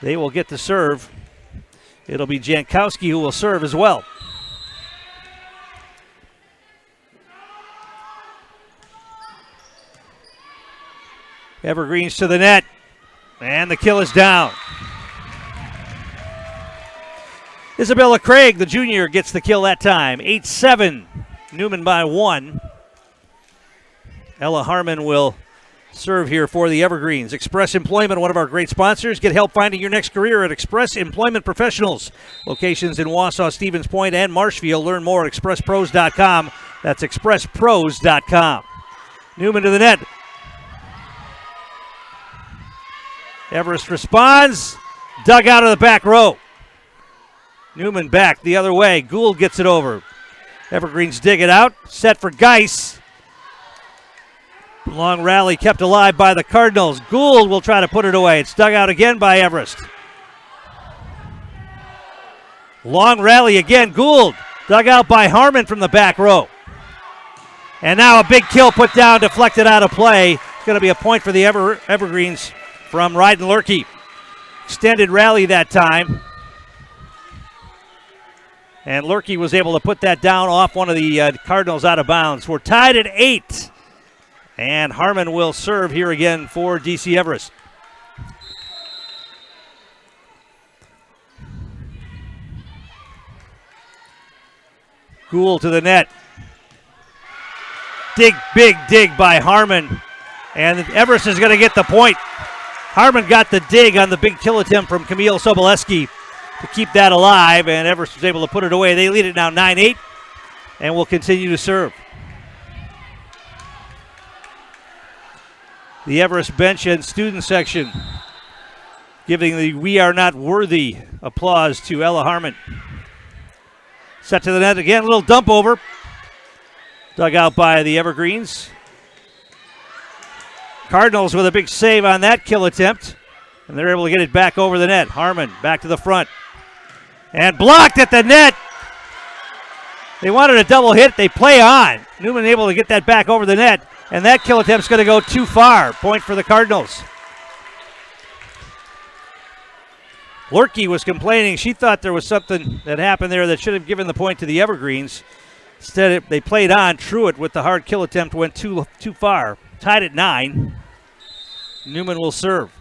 they will get the serve. It'll be Jankowski who will serve as well. Evergreens to the net. And the kill is down. Isabella Craig, the junior, gets the kill that time. 8-7. Newman by 1. Ella Harmon will serve here for the Evergreens. Express Employment, one of our great sponsors. Get help finding your next career at Express Employment Professionals. Locations in Wausau, Stevens Point, and Marshfield. Learn more at expresspros.com. That's expresspros.com. Newman to the net. Everest responds. Dug out of the back row. Newman back the other way. Gould gets it over. Evergreens dig it out. Set for Geis. Long rally kept alive by the Cardinals. Gould will try to put it away. It's dug out again by Everest. Long rally again. Gould dug out by Harmon from the back row. And now a big kill put down, deflected out of play. It's going to be a point for the Evergreens from Ryden Lurkey. Extended rally that time. And Lurkey was able to put that down off one of the Cardinals out of bounds. We're tied at 8. And Harmon will serve here again for DC Everest. Gould to the net. Big dig by Harmon. And Everest is going to get the point. Harmon got the dig on the big kill attempt from Camille Soboleski to keep that alive, and Everest was able to put it away. They lead it now 9-8 and will continue to serve. The Everest bench and student section giving the "We Are Not Worthy" applause to Ella Harmon. Set to the net again, a little dump over. Dug out by the Evergreens. Cardinals with a big save on that kill attempt, and they're able to get it back over the net. Harmon back to the front. And blocked at the net. They wanted a double hit. They play on. Newman able to get that back over the net. And that kill attempt's going to go too far. Point for the Cardinals. Lurkey was complaining. She thought there was something that happened there that should have given the point to the Evergreens. Instead, they played on. Truitt with the hard kill attempt went too far. Tied at 9. Newman will serve.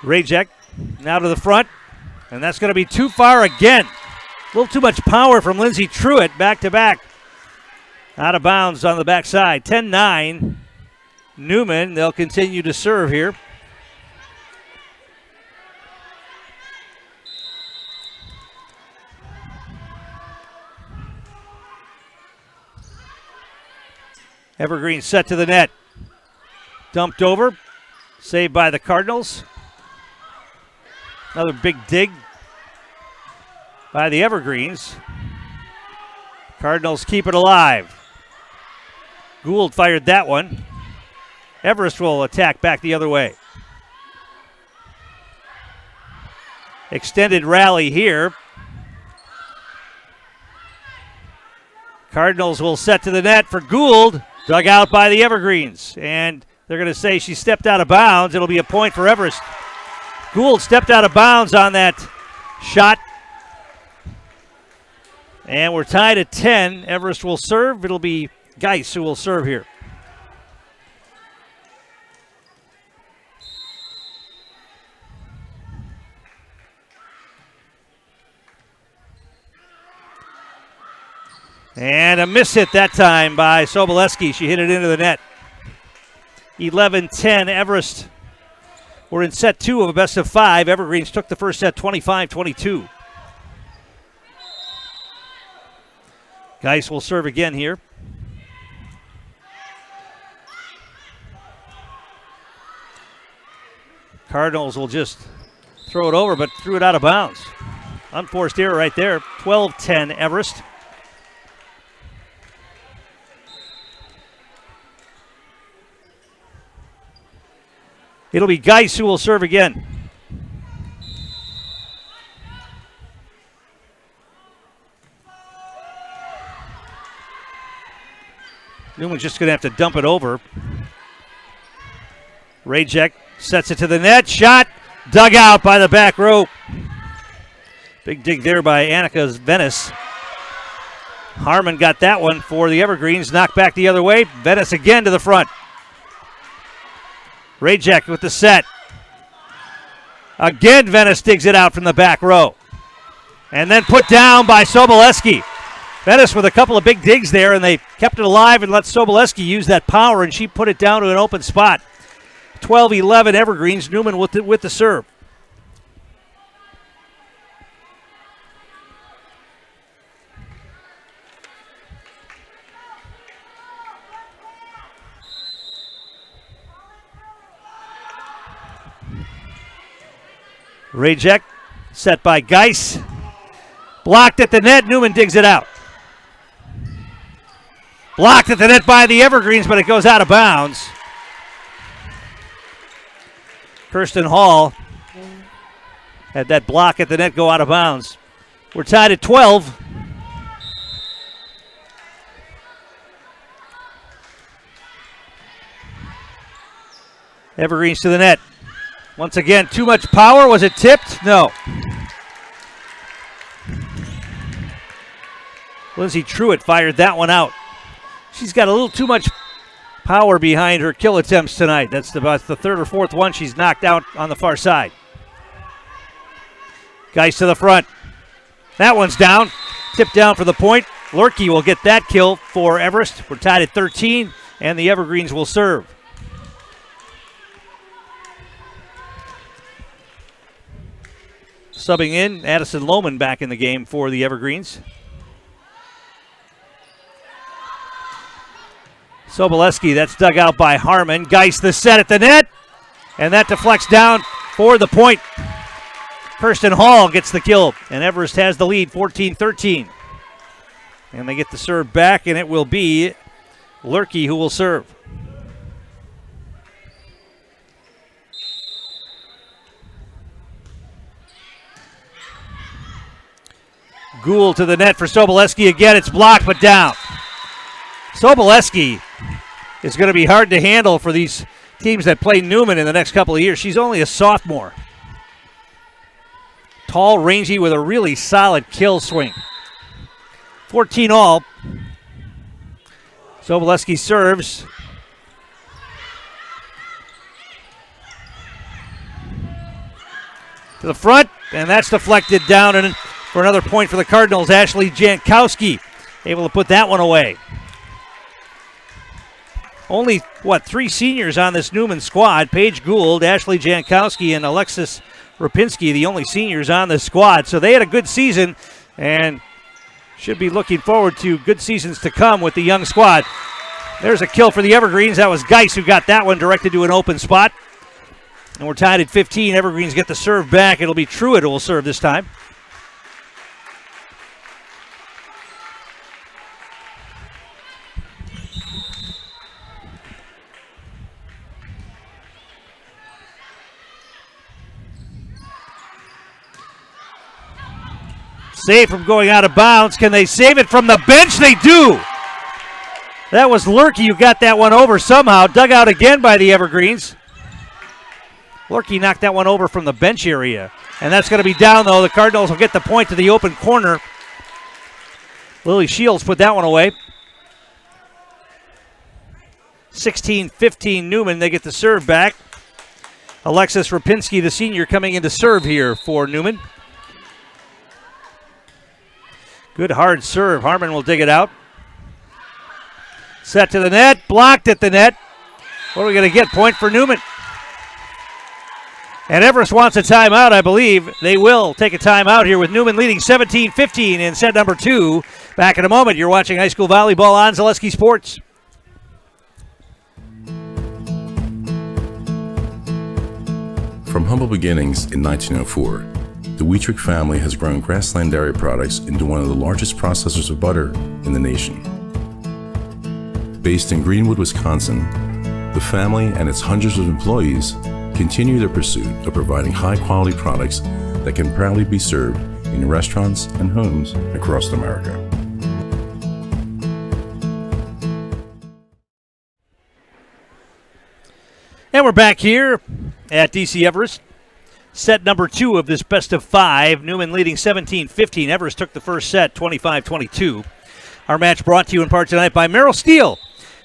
Rajek now to the front. And that's going to be too far again. A little too much power from Lindsay Truitt back to back. Out of bounds on the backside. 10-9. Newman, they'll continue to serve here. Evergreen set to the net. Dumped over. Saved by the Cardinals. Another big dig by the Evergreens. Cardinals keep it alive. Gould fired that one. Everest will attack back the other way. Extended rally here. Cardinals will set to the net for Gould. Dug out by the Evergreens. And they're going to say she stepped out of bounds. It'll be a point for Everest. Gould stepped out of bounds on that shot. And we're tied at 10. Everest will serve. It'll be Geis who will serve here. And a miss hit that time by Soboleski. She hit it into the net. 11-10 Everest. We're in set 2 of a best of 5. Evergreens took the first set 25-22. Geis will serve again here. Cardinals will just throw it over, but threw it out of bounds. Unforced error right there. 12-10 Everest. It'll be Geis who will serve again. Newman's just going to have to dump it over. Rajek sets it to the net. Shot dug out by the back rope. Big dig there by Annika Venice. Harmon got that one for the Evergreens. Knocked back the other way. Venice again to the front. Rajek with the set. Again, Venice digs it out from the back row. And then put down by Soboleski. Venice with a couple of big digs there, and they kept it alive and let Soboleski use that power, and she put it down to an open spot. 12-11 Evergreens. Newman with the serve. Rajek, set by Geis. Blocked at the net. Newman digs it out. Blocked at the net by the Evergreens, but it goes out of bounds. Kirsten Hall had that block at the net go out of bounds. We're tied at 12. Evergreens to the net. Once again, too much power. Was it tipped? No. Lindsay Truitt fired that one out. She's got a little too much power behind her kill attempts tonight. That's about the third or fourth one she's knocked out on the far side. Geis to the front. That one's down. Tipped down for the point. Lurkey will get that kill for Everest. We're tied at 13, and the Evergreens will serve. Subbing in, Addison Lohman back in the game for the Evergreens. Soboleski, that's dug out by Harmon. Geis the set at the net, and that deflects down for the point. Kirsten Hall gets the kill, and Everest has the lead, 14-13. And they get the serve back, and it will be Lurkey who will serve. Gould to the net for Soboleski again. It's blocked, but down. Soboleski is going to be hard to handle for these teams that play Newman in the next couple of years. She's only a sophomore. Tall, rangy, with a really solid kill swing. 14 all. Soboleski serves. To the front, and that's deflected down, and for another point for the Cardinals, Ashley Jankowski able to put that one away. Only, three seniors on this Newman squad. Paige Gould, Ashley Jankowski, and Alexis Rapinski, the only seniors on this squad. So they had a good season and should be looking forward to good seasons to come with the young squad. There's a kill for the Evergreens. That was Geis who got that one directed to an open spot. And we're tied at 15. Evergreens get the serve back. It'll be Truitt who will serve this time. Save from going out of bounds. Can they save it from the bench? They do. That was Lurkey who got that one over somehow. Dug out again by the Evergreens. Lurkey knocked that one over from the bench area. And that's going to be down, though. The Cardinals will get the point to the open corner. Lily Shields put that one away. 16-15 Newman. They get the serve back. Alexis Rapinski, the senior, coming in to serve here for Newman. Good hard serve. Harmon will dig it out. Set to the net. Blocked at the net. What are we going to get? Point for Newman. And Everest wants a timeout, I believe. They will take a timeout here with Newman leading 17-15 in set number 2. Back in a moment. You're watching high school volleyball on Zaleski Sports. From humble beginnings in 1904, the Wheatrick family has grown Grassland Dairy Products into one of the largest processors of butter in the nation. Based in Greenwood, Wisconsin, the family and its hundreds of employees continue their pursuit of providing high-quality products that can proudly be served in restaurants and homes across America. And we're back here at DC Everest. Set number 2 of this best of 5. Newman leading 17-15. Everest took the first set, 25-22. Our match brought to you in part tonight by Merrill Steel.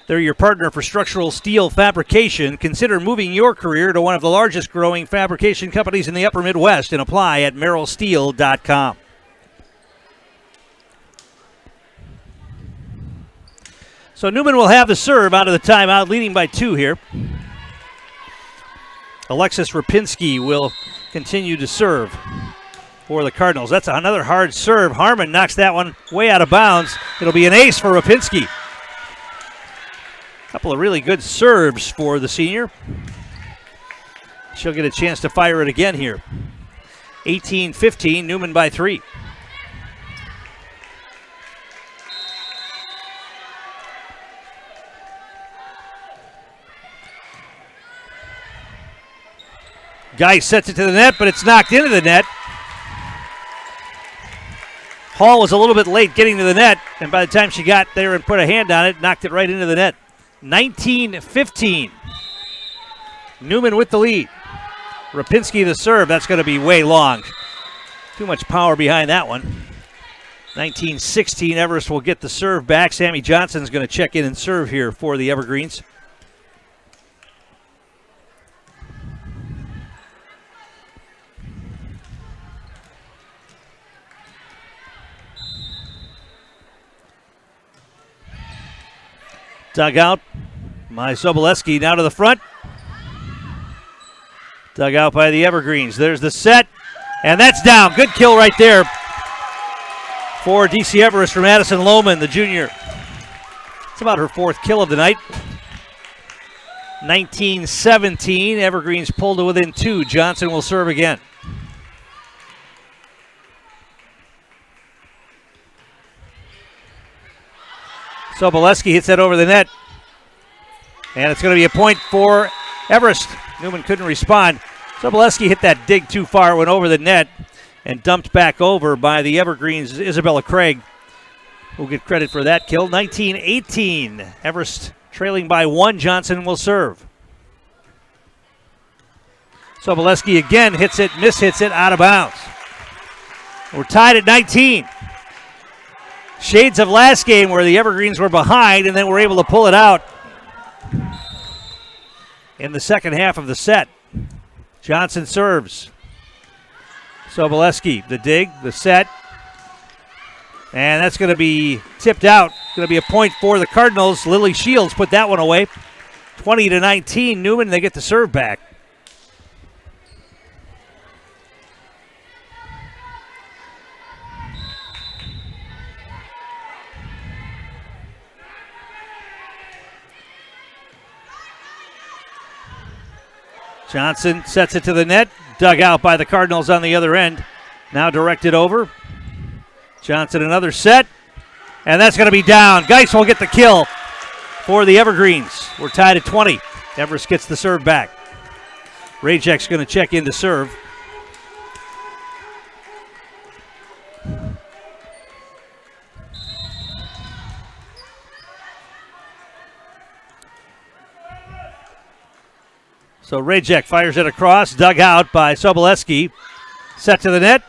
They're your partner for structural steel fabrication. Consider moving your career to one of the largest growing fabrication companies in the upper Midwest and apply at merrillsteel.com. So Newman will have the serve out of the timeout, leading by 2 here. Alexis Rapinski will continue to serve for the Cardinals. That's another hard serve. Harmon knocks that one way out of bounds. It'll be an ace for Rapinski. Couple of really good serves for the senior. She'll get a chance to fire it again here. 18-15, Newman by 3. Guy sets it to the net, but it's knocked into the net. Hall was a little bit late getting to the net, and by the time she got there and put a hand on it, knocked it right into the net. 19-15. Newman with the lead. Rapinski the serve. That's going to be way long. Too much power behind that one. 19-16. Everest will get the serve back. Sammy Johnson's going to check in and serve here for the Evergreens. Dug out by Soboleski, now to the front. Dug out by the Evergreens. There's the set, and that's down. Good kill right there for DC Everest from Addison Lohman, the junior. It's about her 4th kill of the night. 19-17, Evergreens pulled to within 2. Johnson will serve again. Soboleski hits that over the net. And it's going to be a point for Everest. Newman couldn't respond. Soboleski hit that dig too far, went over the net, and dumped back over by the Evergreens' Isabella Craig. We'll get credit for that kill. 19-18. Everest trailing by 1. Johnson will serve. Soboleski again hits it, mishits it, out of bounds. We're tied at 19. Shades of last game where the Evergreens were behind and then were able to pull it out in the second half of the set. Johnson serves. Soboleski, the dig, the set. And that's going to be tipped out. Going to be a point for the Cardinals. Lily Shields put that one away. 20-19, Newman, they get the serve back. Johnson sets it to the net. Dug out by the Cardinals on the other end. Now directed over. Johnson another set. And that's going to be down. Geis will get the kill for the Evergreens. We're tied at 20. Everest gets the serve back. Rajek's going to check in to serve. So Rajek fires it across, dug out by Soboleski. Set to the net.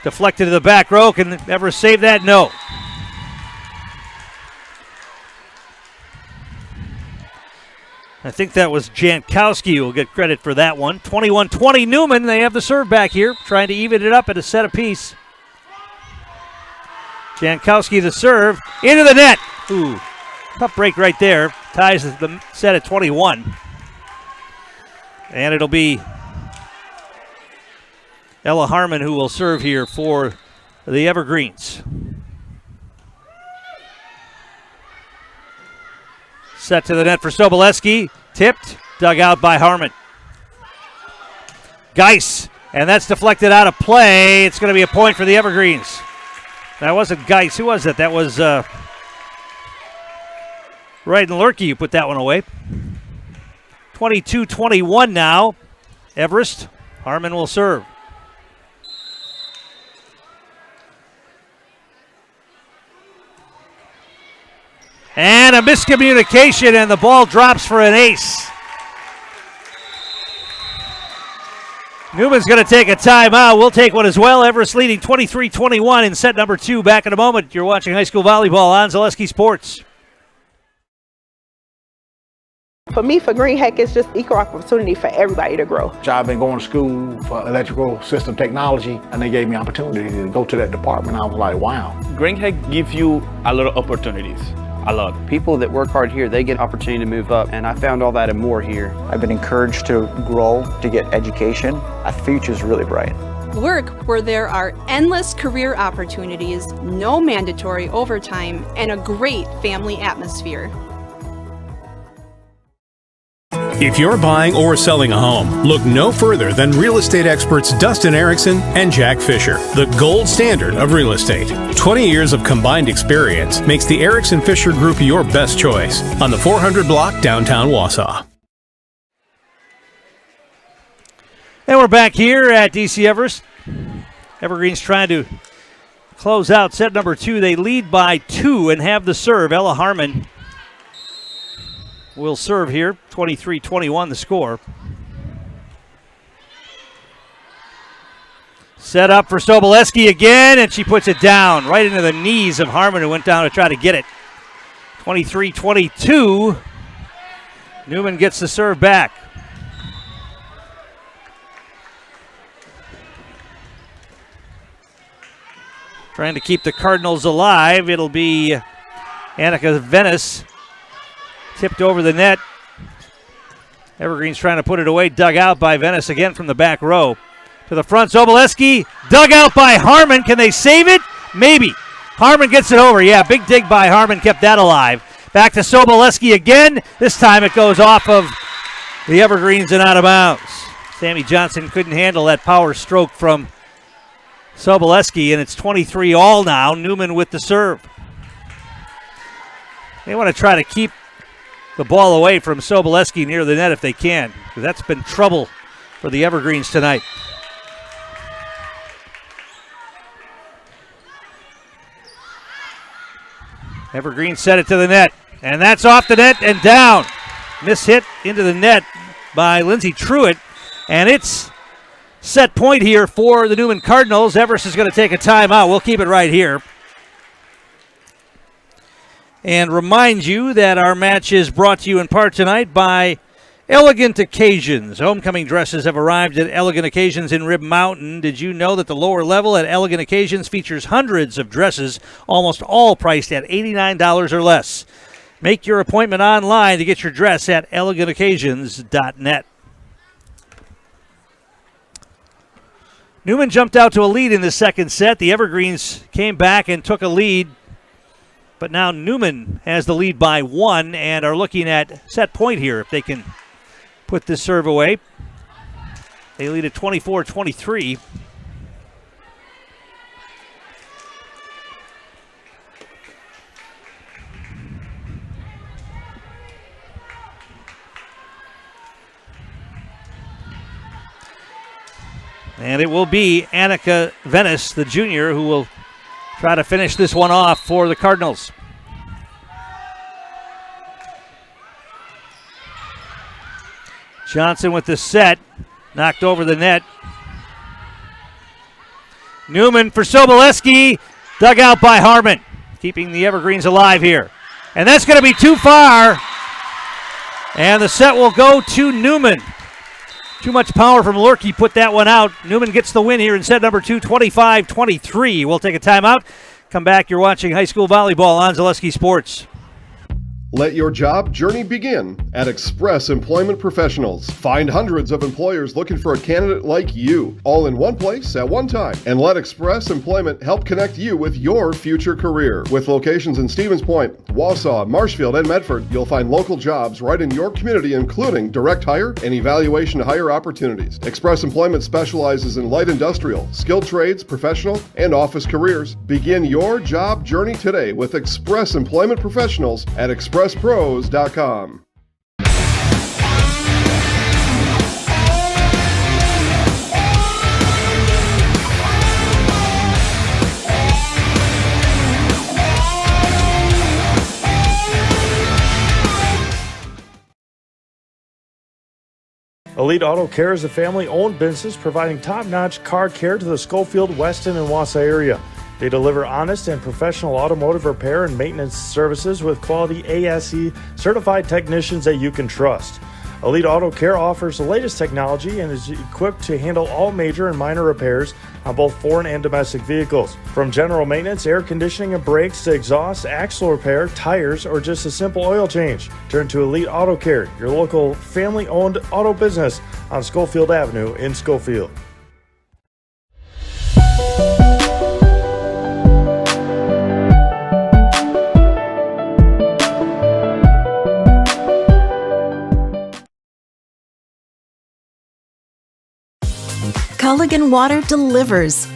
Deflected to the back row. Can Everest save that? No. I think that was Jankowski who will get credit for that one. 21-20 Newman. They have the serve back here, trying to even it up at a set apiece. Jankowski the serve. Into the net. Ooh, tough break right there. Ties the set at 21. And it'll be Ella Harmon who will serve here for the Evergreens. Set to the net for Soboleski. Tipped, dug out by Harmon. Geis, and that's deflected out of play. It's going to be a point for the Evergreens. That wasn't Geis. Who was that? That was Ryden Lurkey who put that one away. 22-21 now. Everest. Harmon will serve. And a miscommunication, and the ball drops for an ace. Newman's going to take a timeout. We'll take one as well. Everest leading 23-21 in set number 2. Back in a moment. You're watching high school volleyball on Zaleski Sports. For me, for Green Heck, it's just equal opportunity for everybody to grow. I've been going to school for electrical system technology, and they gave me opportunity to go to that department. I was like, wow. Green Heck gives you a lot of opportunities. A lot. People that work hard here, they get opportunity to move up, and I found all that and more here. I've been encouraged to grow, to get education. Our future's really bright. Work where there are endless career opportunities, no mandatory overtime, and a great family atmosphere. If you're buying or selling a home, look no further than real estate experts Dustin Erickson and Jack Fisher, the gold standard of real estate. 20 years of combined experience makes the Erickson Fisher Group your best choice on the 400 block downtown Wausau. And we're back here at DC Everest. Evergreen's trying to close out set number 2. They lead by 2 and have the serve. Ella Harmon will serve here. 23-21 the score. Set up for Soboleski again, and she puts it down right into the knees of Harmon, who went down to try to get it. 23-22. Newman gets the serve back. Trying to keep the Cardinals alive. It'll be Annika Venice. Tipped over the net. Evergreen's trying to put it away. Dug out by Venice again from the back row. To the front, Soboleski. Dug out by Harmon. Can they save it? Maybe. Harmon gets it over. Yeah, big dig by Harmon kept that alive. Back to Soboleski again. This time it goes off of the Evergreens and out of bounds. Sammy Johnson couldn't handle that power stroke from Soboleski, and it's 23 all now. Newman with the serve. They want to try to keep the ball away from Soboleski near the net if they can, because that's been trouble for the Evergreens tonight. Evergreen set it to the net, and that's off the net and down. Miss hit into the net by Lindsay Truitt, and it's set point here for the Newman Cardinals. Everest is going to take a timeout. We'll keep it right here. And remind you that our match is brought to you in part tonight by Elegant Occasions. Homecoming dresses have arrived at Elegant Occasions in Rib Mountain. Did you know that the lower level at Elegant Occasions features hundreds of dresses, almost all priced at $89 or less? Make your appointment online to get your dress at elegantoccasions.net. Newman jumped out to a lead in the second set. The Evergreens came back and took a lead. But now Newman has the lead by 1 and are looking at set point here if they can put this serve away. They lead at 24-23. And it will be Annika Venice, the junior, who will try to finish this one off for the Cardinals. Johnson with the set. Knocked over the net. Newman for Soboleski. Dug out by Harmon. Keeping the Evergreens alive here. And that's going to be too far. And the set will go to Newman. Too much power from Lorky, put that one out. Newman gets the win here in set number 2, 25-23. We'll take a timeout. Come back. You're watching high school volleyball on Zaleski Sports. Let your job journey begin at Express Employment Professionals. Find hundreds of employers looking for a candidate like you, all in one place at one time. And let Express Employment help connect you with your future career. With locations in Stevens Point, Wausau, Marshfield, and Medford, you'll find local jobs right in your community, including direct hire and evaluation to hire opportunities. Express Employment specializes in light industrial, skilled trades, professional, and office careers. Begin your job journey today with Express Employment Professionals at expresspros.com. Elite Auto Care is a family-owned business providing top-notch car care to the Schofield, Weston, and Wausau area. They deliver honest and professional automotive repair and maintenance services with quality ASE certified technicians that you can trust. Elite Auto Care offers the latest technology and is equipped to handle all major and minor repairs on both foreign and domestic vehicles. From general maintenance, air conditioning and brakes to exhaust, axle repair, tires, or just a simple oil change. Turn to Elite Auto Care, your local family-owned auto business on Schofield Avenue in Schofield. Culligan Water delivers.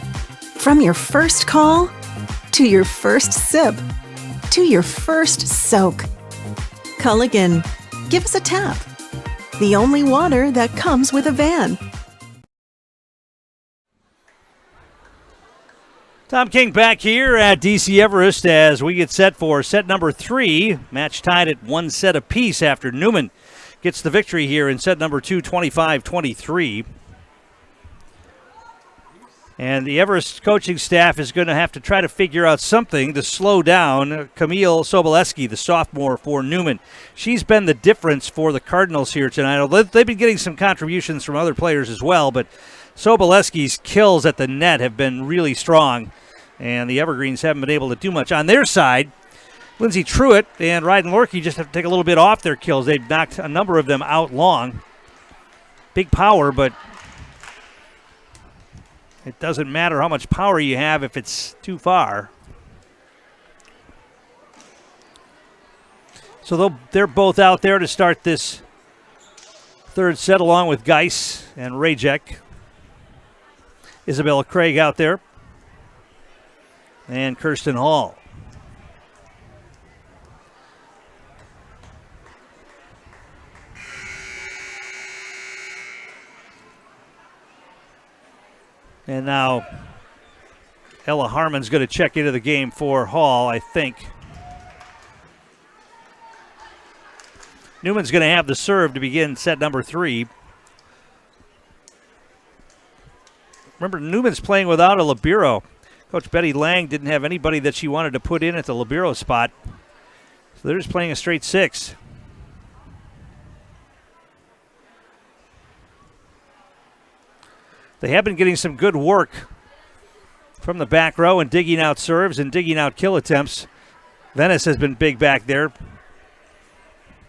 From your first call, to your first sip, to your first soak. Culligan, give us a tap. The only water that comes with a van. Tom King back here at DC Everest as we get set for set number 3. Match tied at 1 set apiece after Newman gets the victory here in set number 2, 25-23. And the Everest coaching staff is going to have to try to figure out something to slow down Camille Soboleski, the sophomore for Newman. She's been the difference for the Cardinals here tonight. They've been getting some contributions from other players as well, but Soboleski's kills at the net have been really strong, and the Evergreens haven't been able to do much. On their side, Lindsay Truitt and Ryden Lorkie just have to take a little bit off their kills. They've knocked a number of them out long. Big power, but it doesn't matter how much power you have if it's too far. So they're both out there to start this third set along with Geis and Rajek. Isabella Craig out there. And Kirsten Hall. And now Ella Harmon's going to check into the game for Hall, I think. Newman's going to have the serve to begin set number 3. Remember, Newman's playing without a libero. Coach Betty Lang didn't have anybody that she wanted to put in at the libero spot. So they're just playing a straight 6. They have been getting some good work from the back row and digging out serves and digging out kill attempts. Venice has been big back there.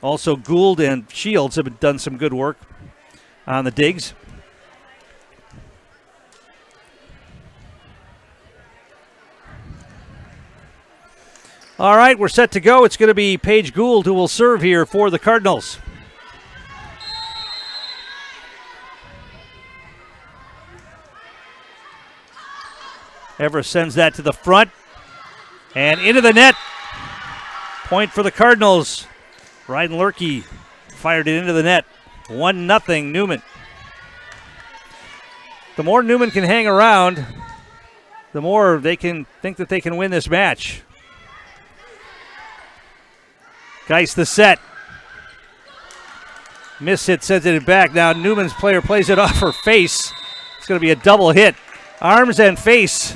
Also, Gould and Shields have done some good work on the digs. All right, we're set to go. It's going to be Paige Gould who will serve here for the Cardinals. Everest sends that to the front and into the net. Point for the Cardinals. Ryden Lurkey fired it into the net. 1-0 Newman. The more Newman can hang around, the more they can think that they can win this match. Geis the set. Miss hit, sends it back. Now Newman's player plays it off her face. It's going to be a double hit. Arms and face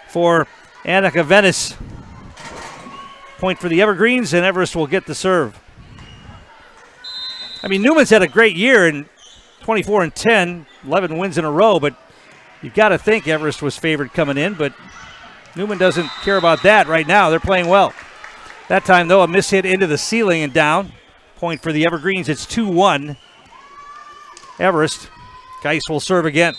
for Annika Venice. Point for the Evergreens, and Everest will get the serve. I mean, Newman's had a great year in 24-10, 11 wins in a row, but you've got to think Everest was favored coming in, but Newman doesn't care about that right now. They're playing well. That time, though, a miss hit into the ceiling and down. Point for the Evergreens. It's 2-1. Everest. Geis will serve again.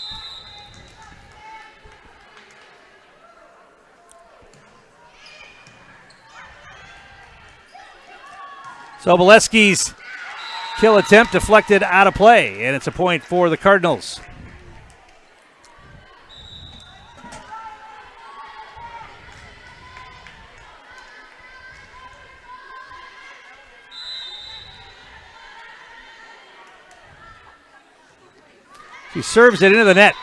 Soboleski's kill attempt deflected out of play, and it's a point for the Cardinals. He serves it into the net.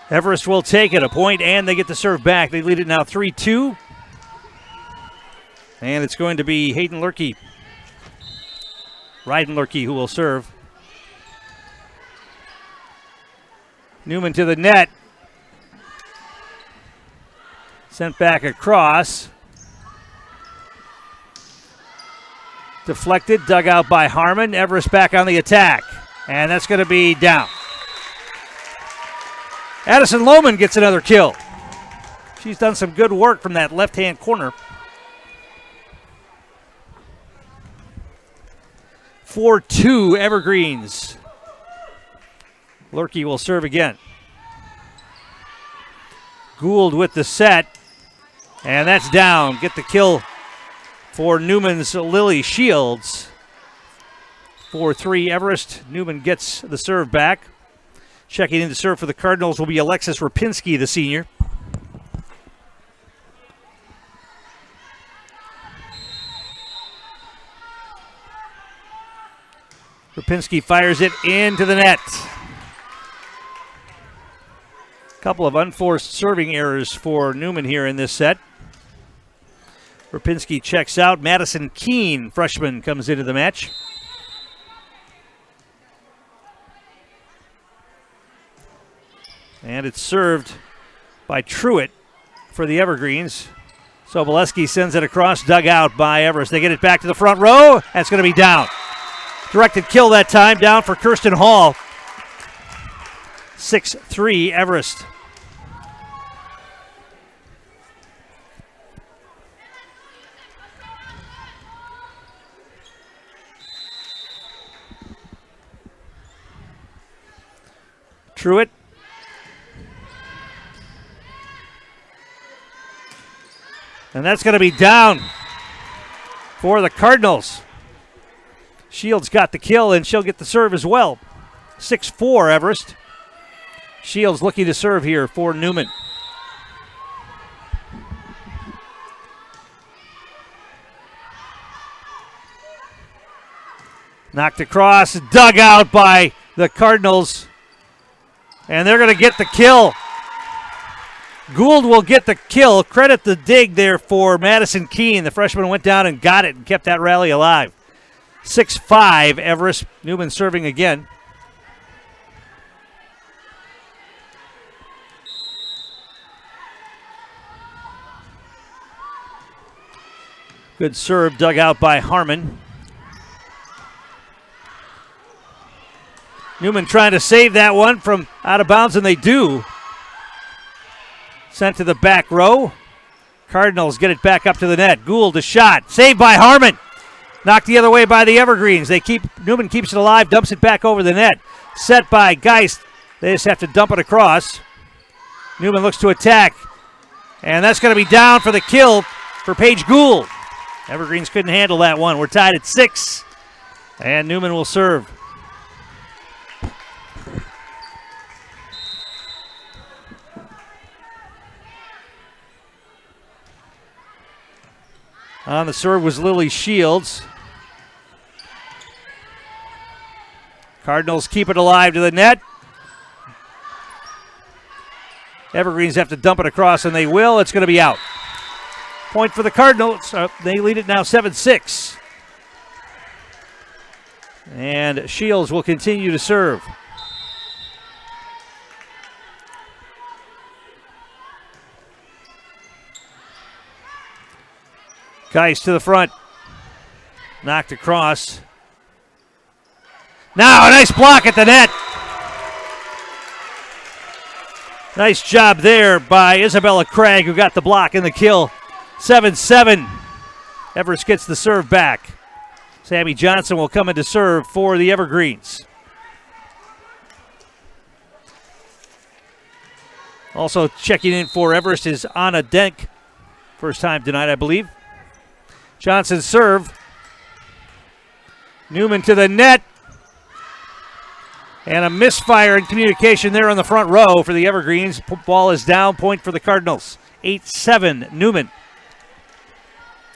Everest will take it, a point, and they get the serve back. They lead it now 3-2. And it's going to be Hayden Lurkey Reidenlerke who will serve. Newman to the net. Sent back across. Deflected, dug out by Harmon. Everest back on the attack. And that's going to be down. Addison Lohman gets another kill. She's done some good work from that left-hand corner. 4-2 Evergreens. Lerke will serve again. Gould with the set. And that's down. Get the kill for Newman's Lily Shields. 4-3 Everest. Newman gets the serve back. Checking in to serve for the Cardinals will be Alexis Rapinski, the senior. Rapinski fires it into the net. Couple of unforced serving errors for Newman here in this set. Rapinski checks out. Madison Keene, freshman, comes into the match. And it's served by Truitt for the Evergreens. Sobolewski sends it across, dug out by Everest. They get it back to the front row. That's going to be down. Directed kill that time, down for Kirsten Hall. 6-3 Everest. Truitt. And that's going to be down for the Cardinals. Shields got the kill, and she'll get the serve as well. 6-4 Everest. Shields looking to serve here for Newman. Knocked across, dug out by the Cardinals. And they're going to get the kill. Gould will get the kill. Credit the dig there for Madison Keene. The freshman went down and got it and kept that rally alive. 6-5 Everest. Newman serving again. Good serve dug out by Harmon. Newman trying to save that one from out of bounds, and they do. Sent to the back row. Cardinals get it back up to the net. Gould, a shot. Saved by Harmon. Knocked the other way by the Evergreens. Newman keeps it alive, dumps it back over the net. Set by Geist. They just have to dump it across. Newman looks to attack. And that's going to be down for the kill for Paige Gould. Evergreens couldn't handle that one. We're tied at 6. And Newman will serve. On the serve was Lily Shields. Cardinals keep it alive to the net. Evergreens have to dump it across, and they will. It's going to be out. Point for the Cardinals. They lead it now 7-6. And Shields will continue to serve. Geist to the front. Knocked across. Now a nice block at the net. Nice job there by Isabella Craig, who got the block and the kill. 7-7. Everest gets the serve back. Sammy Johnson will come in to serve for the Evergreens. Also checking in for Everest is Anna Denk. First time tonight, I believe. Johnson serve. Newman to the net. And a misfire in communication there on the front row for the Evergreens. Ball is down. Point for the Cardinals. 8-7 Newman.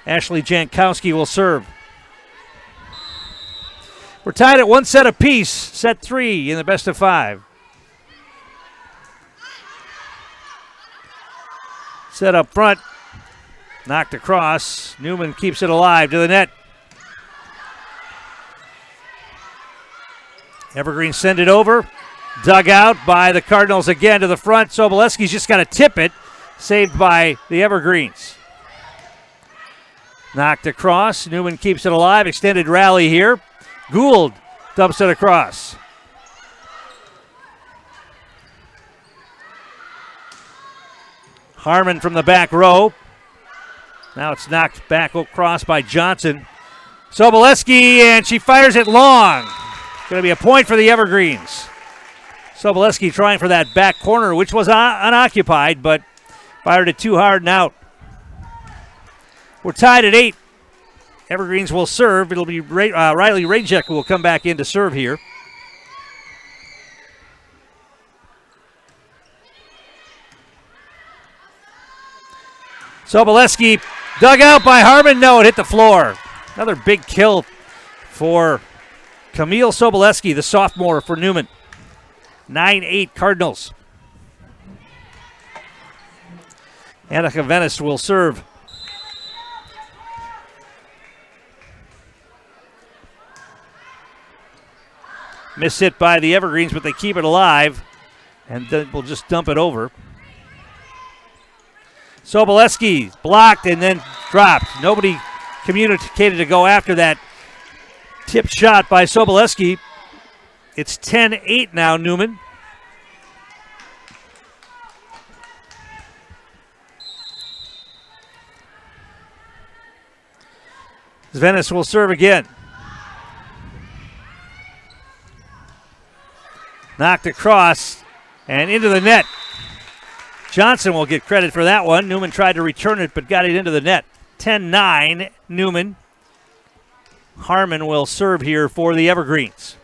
Ashley Jankowski will serve. We're tied at 1 set apiece. Set 3 in the best of 5. Set up front. Knocked across. Newman keeps it alive to the net. Evergreen send it over. Dug out by the Cardinals again to the front. Sobolewski's just got to tip it. Saved by the Evergreens. Knocked across. Newman keeps it alive. Extended rally here. Gould dumps it across. Harmon from the back row. Now it's knocked back across by Johnson. Sobolewski, and she fires it long. Going to be a point for the Evergreens. Sobolewski trying for that back corner, which was unoccupied, but fired it too hard and out. We're tied at 8. Evergreens will serve. It'll be Riley Rajek who will come back in to serve here. Sobolewski dug out by Harmon. No, it hit the floor. Another big kill for Camille Sobolewski, the sophomore for Newman. 9-8 Cardinals. Annika Venice will serve. Missed hit by the Evergreens, but they keep it alive. And then we'll just dump it over. Sobolewski blocked and then dropped. Nobody communicated to go after that tipped shot by Sobolewski. It's 10-8 now, Newman. Venice will serve again. Knocked across and into the net. Johnson will get credit for that one. Newman tried to return it but got it into the net. 10-9 Newman. Harmon will serve here for the Evergreens.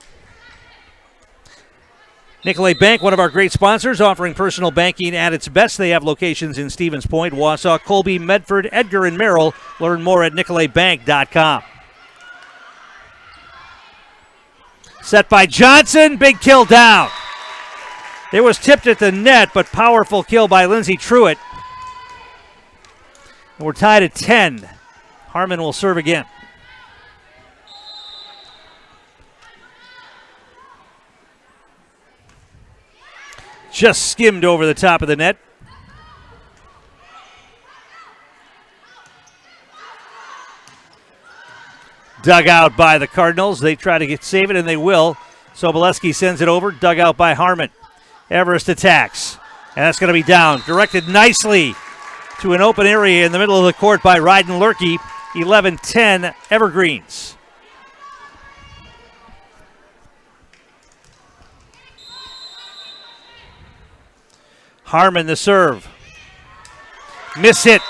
Nicolay Bank, one of our great sponsors, offering personal banking at its best. They have locations in Stevens Point, Wausau, Colby, Medford, Edgar, and Merrill. Learn more at nicolaybank.com. Set by Johnson. Big kill down. It was tipped at the net, but powerful kill by Lindsay Truitt. And we're tied at 10. Harmon will serve again. Just skimmed over the top of the net. Dug out by the Cardinals. They try to save it, and they will. Sobolewski sends it over. Dug out by Harmon. Everest attacks. And that's going to be down. Directed nicely to an open area in the middle of the court by Ryden Lurkey. 11-10 Evergreens. Harmon the serve. Miss hit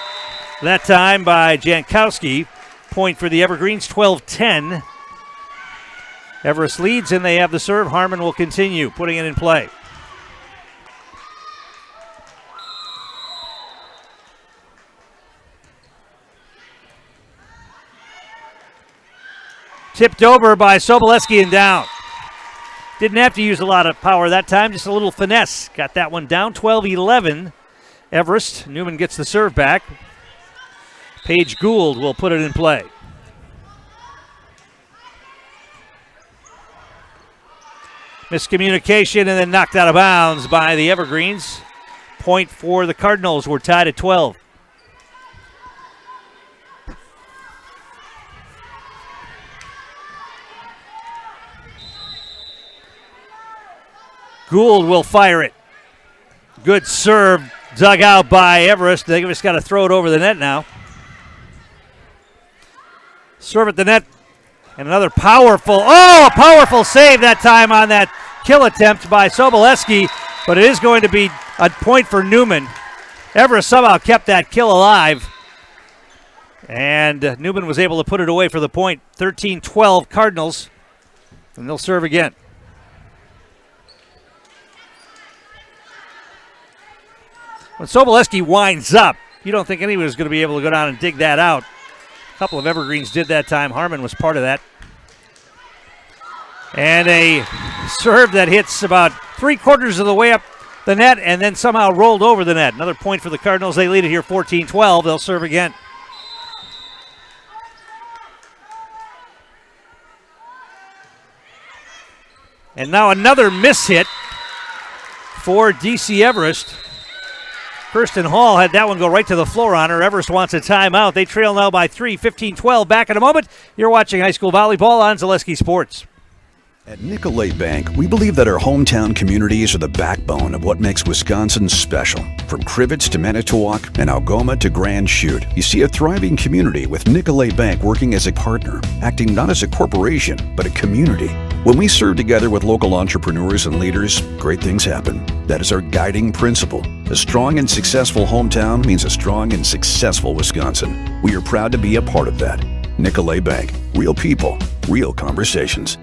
that time by Jankowski. Point for the Evergreens, 12-10. Everest leads and they have the serve. Harmon will continue putting it in play. Tipped over by Sobolewski and down. Didn't have to use a lot of power that time, just a little finesse. Got that one down, 12-11. Everest. Newman gets the serve back. Paige Gould will put it in play. Miscommunication and then knocked out of bounds by the Evergreens. Point for the Cardinals. We're tied at 12. Gould will fire it. Good serve, dug out by Everest. They just got to throw it over the net now. Serve at the net, and another powerful save that time on that kill attempt by Sobolewski, but it is going to be a point for Newman. Everest somehow kept that kill alive, and Newman was able to put it away for the point. 13-12 Cardinals, and they'll serve again. When Sobolewski winds up, you don't think anyone was going to be able to go down and dig that out. A couple of Evergreens did that time. Harmon was part of that. And a serve that hits about 3/4 of the way up the net and then somehow rolled over the net. Another point for the Cardinals. They lead it here 14-12. They'll serve again. And now another miss hit for DC Everest. Kirsten Hall had that one go right to the floor on her. Everest wants a timeout. They trail now by 3, 15-12. Back in a moment. You're watching high school volleyball on Zaleski Sports. At Nicolay Bank, we believe that our hometown communities are the backbone of what makes Wisconsin special. From Crivets to Manitowoc and Algoma to Grand Chute, you see a thriving community with Nicolay Bank working as a partner, acting not as a corporation, but a community. When we serve together with local entrepreneurs and leaders, great things happen. That is our guiding principle. A strong and successful hometown means a strong and successful Wisconsin. We are proud to be a part of that. Nicolay Bank. Real people, real conversations.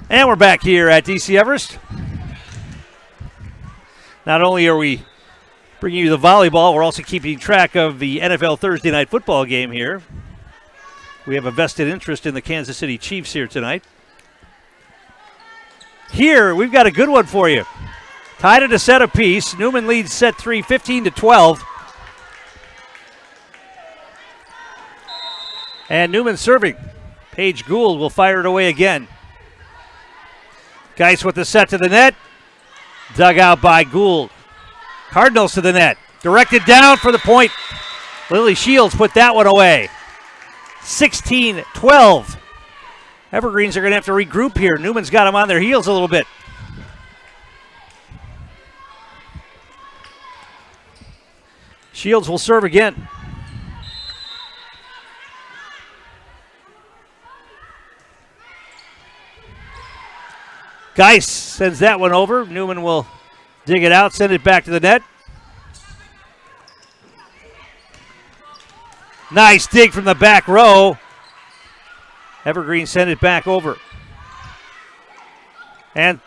And we're back here at DC Everest. Not only are we bringing you the volleyball, we're also keeping track of the NFL Thursday night football game here. We have a vested interest in the Kansas City Chiefs here tonight. Here, we've got a good one for you. Tied at a set apiece. Newman leads set 3, 15-12. And Newman serving. Paige Gould will fire it away again. Geis with the set to the net. Dug out by Gould. Cardinals to the net. Directed down for the point. Lily Shields put that one away. 16-12. Evergreens are going to have to regroup here. Newman's got them on their heels a little bit. Shields will serve again. Geis sends that one over. Newman will dig it out, send it back to the net. Nice dig from the back row. Evergreen send it back over. And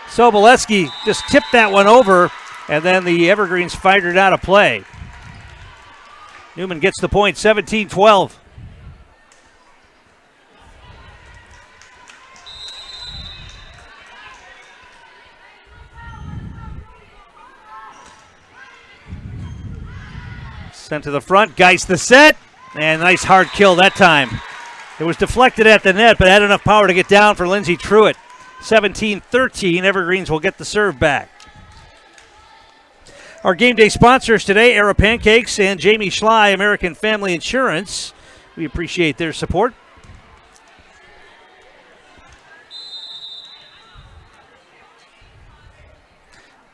Soboleski just tipped that one over, and then the Evergreens fired it out of play. Newman gets the point, 17-12. Sent to the front, Geis the set, and nice hard kill that time. It was deflected at the net, but had enough power to get down for Lindsey Truitt. 17-13, Evergreens will get the serve back. Our game day sponsors today, Era Pancakes and Jamie Schley, American Family Insurance. We appreciate their support.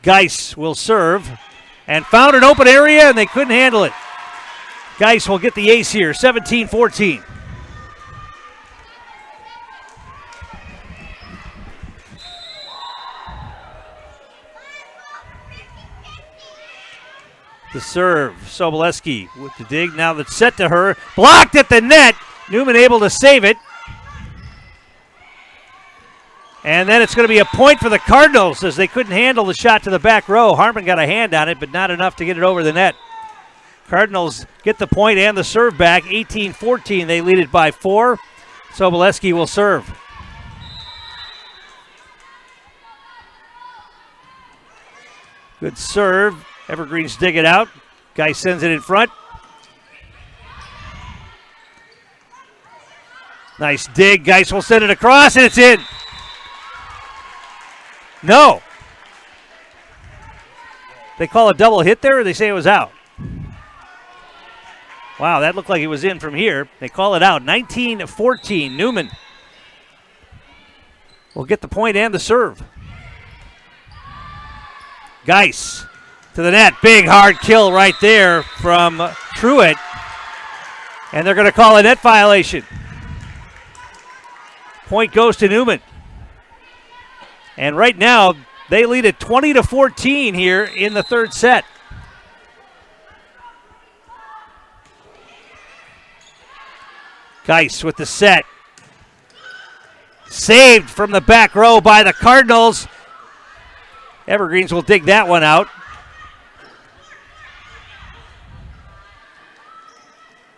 Geis will serve and found an open area, and they couldn't handle it. Geis will get the ace here, 17-14. The serve, Soboleski with the dig. Now that's set to her. Blocked at the net. Newman able to save it. And then it's going to be a point for the Cardinals as they couldn't handle the shot to the back row. Harmon got a hand on it, but not enough to get it over the net. Cardinals get the point and the serve back. 18-14. They lead it by 4. Soboleski will serve. Good serve. Evergreens dig it out. Guy sends it in front. Nice dig. Geis will send it across, and it's in. No. They call a double hit there, or they say it was out? Wow, that looked like it was in from here. They call it out. 19-14. Newman will get the point and the serve. Geis to the net. Big hard kill right there from Truitt. And they're going to call a net violation. Point goes to Newman. And right now, they lead at 20-14 here in the third set. Geis with the set. Saved from the back row by the Cardinals. Evergreens will dig that one out.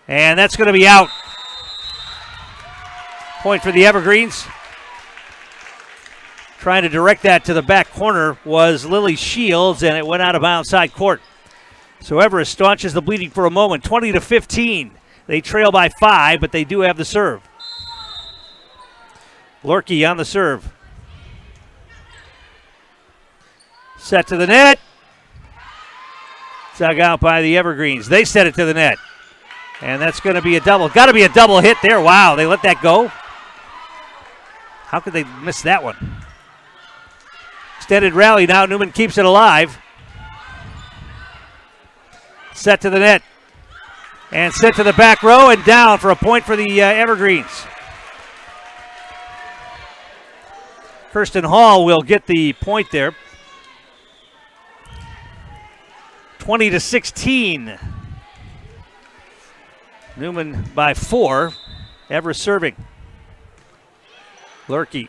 And that's going to be out. Point for the Evergreens. Trying to direct that to the back corner was Lily Shields, and it went out of bounds side court. So Everest staunches the bleeding for a moment, 20-15. They trail by 5, but they do have the serve. Lorkey on the serve. Set to the net. Dug out by the Evergreens. They set it to the net. And that's going to be a double. Got to be a double hit there. Wow, they let that go. How could they miss that one? Extended rally now. Newman keeps it alive. Set to the net. And set to the back row and down for a point for the Evergreens. Kirsten Hall will get the point there. 20-16. Newman by 4. Everest serving. Lurkey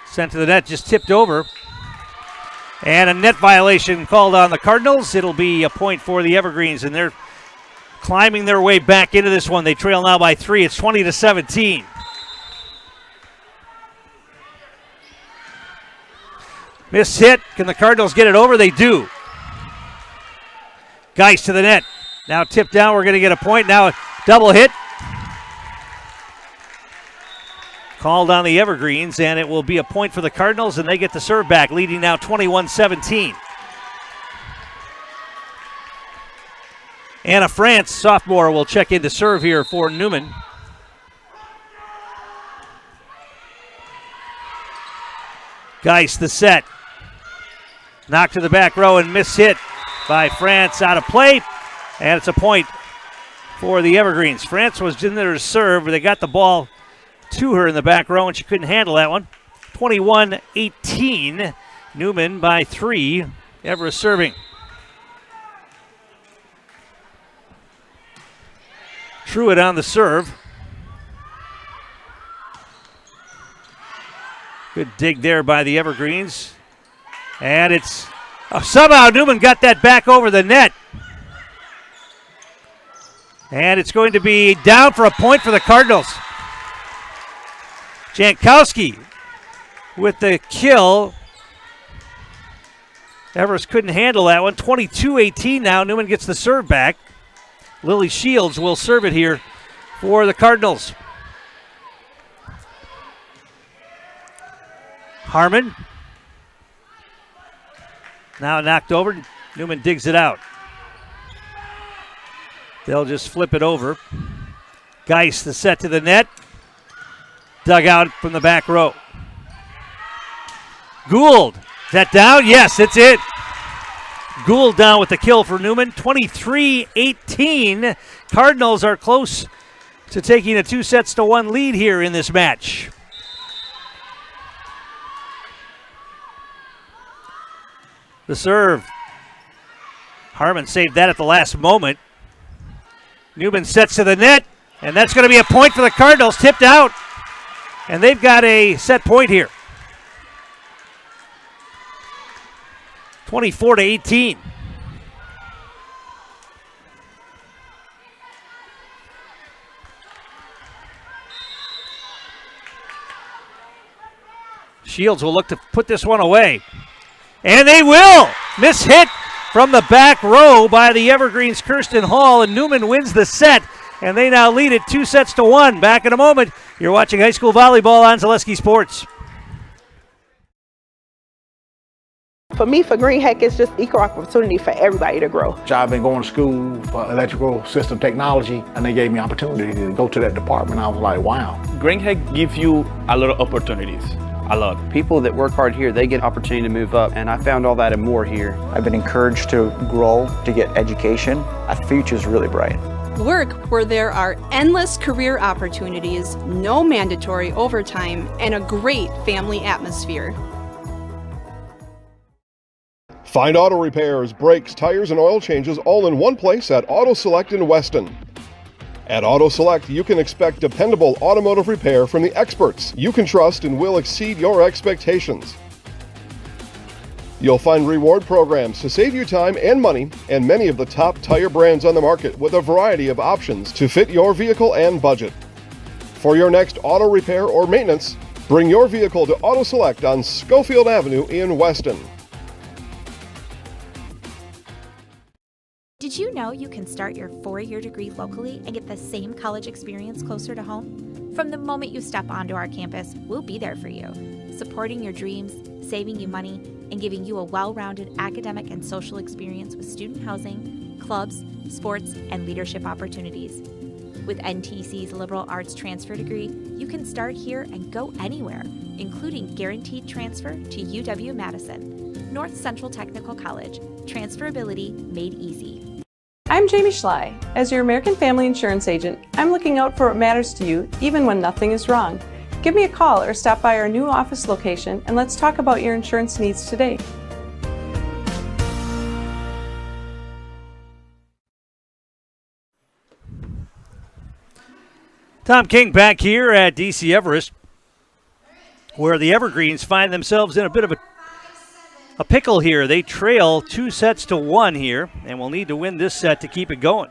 sent to the net, just tipped over. And a net violation called on the Cardinals. It'll be a point for the Evergreens, and they're climbing their way back into this one. They trail now by 3. It's 20-17. Miss hit. Can the Cardinals get it over? They do. Geist to the net. Now tipped down. We're going to get a point. Now a double hit. Called on the Evergreens, and it will be a point for the Cardinals, and they get the serve back, leading now 21-17. Anna France, sophomore, will check in to serve here for Newman. Geist the set. Knocked to the back row and miss hit by France, out of play, and it's a point for the Evergreens. France was in there to serve, but they got the ball to her in the back row, and she couldn't handle that one. 21-18, Newman by 3, Everest serving. Truitt on the serve. Good dig there by the Evergreens. And it's somehow Newman got that back over the net. And it's going to be down for a point for the Cardinals. Jankowski with the kill. Everest couldn't handle that one. 22-18 now. Newman gets the serve back. Lily Shields will serve it here for the Cardinals. Harmon. Now knocked over. Newman digs it out. They'll just flip it over. Geist the set to the net. Dug out from the back row. Gould. Is that down? Yes, it's it. Gould down with the kill for Newman. 23-18. Cardinals are close to taking a 2-1 lead here in this match. The serve. Harmon saved that at the last moment. Newman sets to the net, and that's going to be a point for the Cardinals. Tipped out, and they've got a set point here. 24-18. Shields will look to put this one away. And they will! Miss hit from the back row by the Evergreens' Kirsten Hall, and Newman wins the set, and they now lead it 2-1. Back in a moment. You're watching high school volleyball on Zaleski Sports. For me, for Green Heck, it's just equal opportunity for everybody to grow. I've been going to school for electrical system technology, and they gave me opportunity to go to that department. I was like, wow. Green Heck gives you a lot of opportunities. A lot. People that work hard here, they get opportunity to move up, and I found all that and more here. I've been encouraged to grow, to get education. Our future's really bright. Work where there are endless career opportunities, no mandatory overtime, and a great family atmosphere. Find auto repairs, brakes, tires, and oil changes all in one place at Auto Select in Weston. At Auto Select, you can expect dependable automotive repair from the experts you can trust and will exceed your expectations. You'll find reward programs to save you time and money, and many of the top tire brands on the market with a variety of options to fit your vehicle and budget. For your next auto repair or maintenance, bring your vehicle to Auto Select on Schofield Avenue in Weston. you know you can start your 4-year degree locally and get the same college experience closer to home? From the moment you step onto our campus, we'll be there for you, supporting your dreams, saving you money, and giving you a well-rounded academic and social experience with student housing, clubs, sports, and leadership opportunities. With NTC's liberal arts transfer degree, you can start here and go anywhere, including guaranteed transfer to UW-Madison, North Central Technical College. Transferability made easy. I'm Jamie Schley. As your American Family Insurance agent, I'm looking out for what matters to you, even when nothing is wrong. Give me a call or stop by our new office location and let's talk about your insurance needs today. Tom King back here at DC Everest, where the Evergreens find themselves in a bit of a pickle here. They trail 2-1 here, and will need to win this set to keep it going.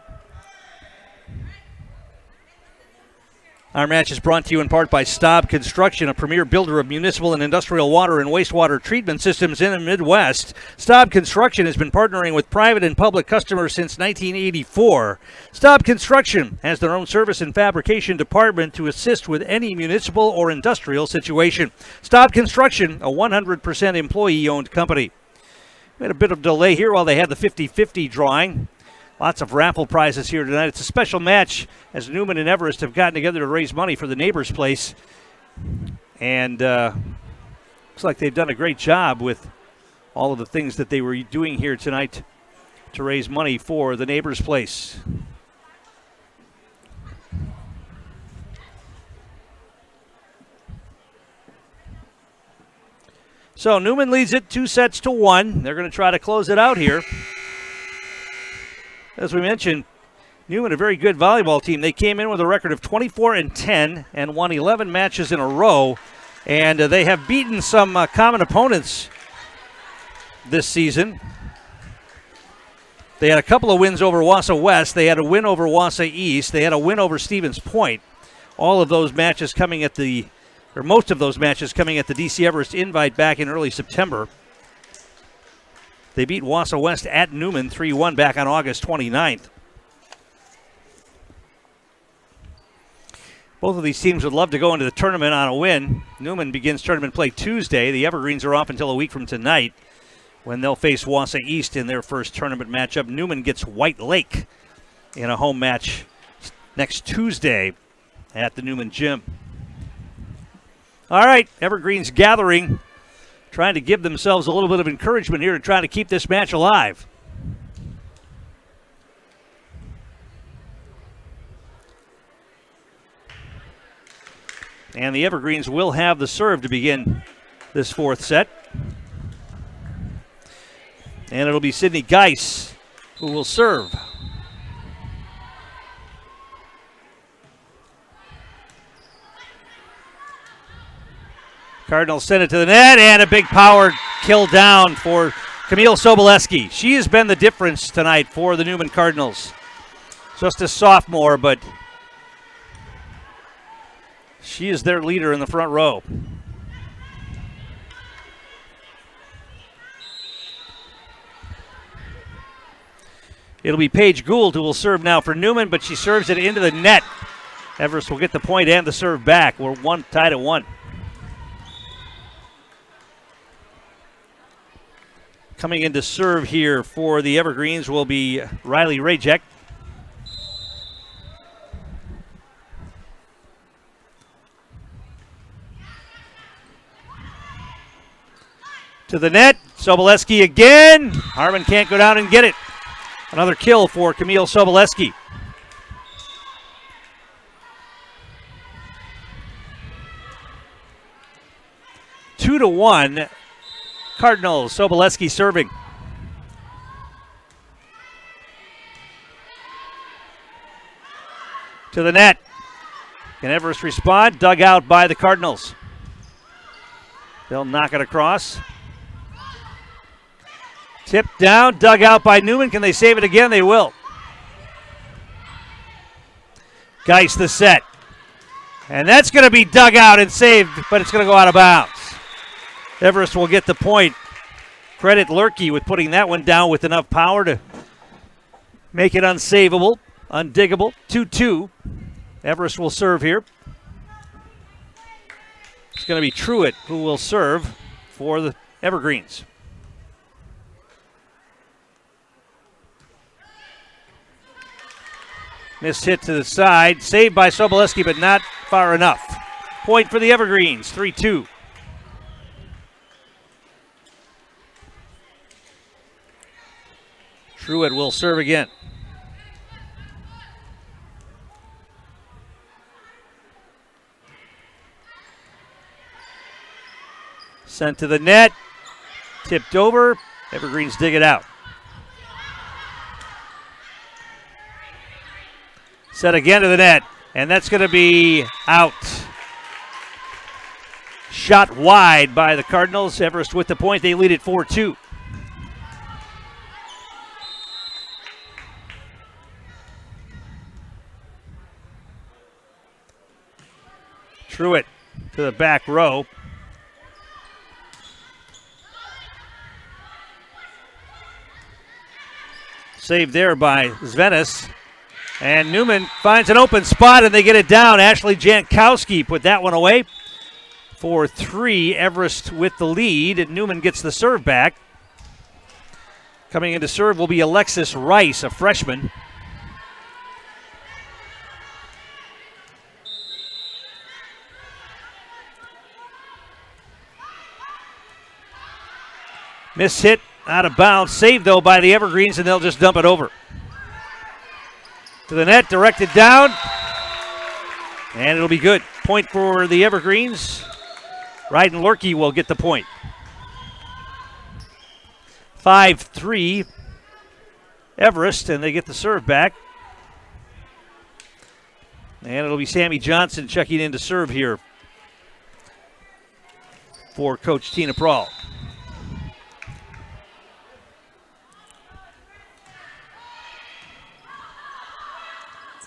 Our match is brought to you in part by Staub Construction, a premier builder of municipal and industrial water and wastewater treatment systems in the Midwest. Staub Construction has been partnering with private and public customers since 1984. Staub Construction has their own service and fabrication department to assist with any municipal or industrial situation. Staub Construction, a 100% employee-owned company. We had a bit of delay here while they had the 50-50 drawing. Lots of raffle prizes here tonight. It's a special match as Newman and Everest have gotten together to raise money for the neighbor's place. And looks like they've done a great job with all of the things that they were doing here tonight to raise money for the neighbor's place. So Newman leads it 2-1. They're going to try to close it out here. As we mentioned, Newman, a very good volleyball team. They came in with a record of 24-10 and won 11 matches in a row. And they have beaten some common opponents this season. They had a couple of wins over Wausau West. They had a win over Wausau East. They had a win over Stevens Point. All of those matches coming at most of those matches coming at the DC Everest Invite back in early September. They beat Wausau West at Newman 3-1 back on August 29th. Both of these teams would love to go into the tournament on a win. Newman begins tournament play Tuesday. The Evergreens are off until a week from tonight when they'll face Wausau East in their first tournament matchup. Newman gets White Lake in a home match next Tuesday at the Newman Gym. All right, Evergreens gathering, trying to give themselves a little bit of encouragement here to try to keep this match alive. And the Evergreens will have the serve to begin this fourth set. And it'll be Sydney Geis who will serve. Cardinals send it to the net, and a big power kill down for Camille Soboleski. She has been the difference tonight for the Newman Cardinals. Just a sophomore, but she is their leader in the front row. It'll be Paige Gould who will serve now for Newman, but she serves it into the net. Everest will get the point and the serve back. We're tied at 1. Coming in to serve here for the Evergreens will be Riley Rajek. To the net, Soboleski again. Harmon can't go down and get it. Another kill for Camille Soboleski. Two to 1. Cardinals, Soboleski serving. To the net. Can Everest respond? Dug out by the Cardinals. They'll knock it across. Tipped down, dug out by Newman. Can they save it again? They will. Geis the set. And that's going to be dug out and saved, but it's going to go out of bounds. Everest will get the point. Credit Lurkey with putting that one down with enough power to make it unsavable, undiggable. 2-2. Everest will serve here. It's going to be Truitt who will serve for the Evergreens. Missed hit to the side. Saved by Sobolewski, but not far enough. Point for the Evergreens, 3-2. Truitt will serve again. Sent to the net. Tipped over. Evergreens dig it out. Set again to the net. And that's going to be out. Shot wide by the Cardinals. Everest with the point. They lead at 4-2. Truitt to the back row. Saved there by Zvenis. And Newman finds an open spot and they get it down. Ashley Jankowski put that one away. 4-3, Everest with the lead, and Newman gets the serve back. Coming in to serve will be Alexis Rice, a freshman. Miss hit out of bounds, saved though by the Evergreens, and they'll just dump it over. To the net, directed down, and it'll be good. Point for the Evergreens. Ryden Lurkey will get the point. 5-3, Everest, and they get the serve back. And it'll be Sammy Johnson checking in to serve here for Coach Tina Prahl.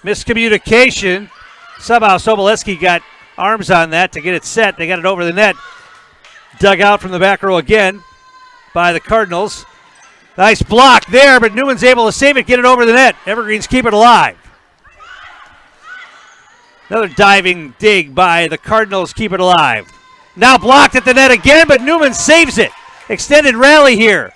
Miscommunication. Somehow Sobolewski got arms on that to get it set. They got it over the net. Dug out from the back row again by the Cardinals. Nice block there, but Newman's able to save it, get it over the net. Evergreens keep it alive. Another diving dig by the Cardinals, keep it alive. Now blocked at the net again, but Newman saves it. Extended rally here.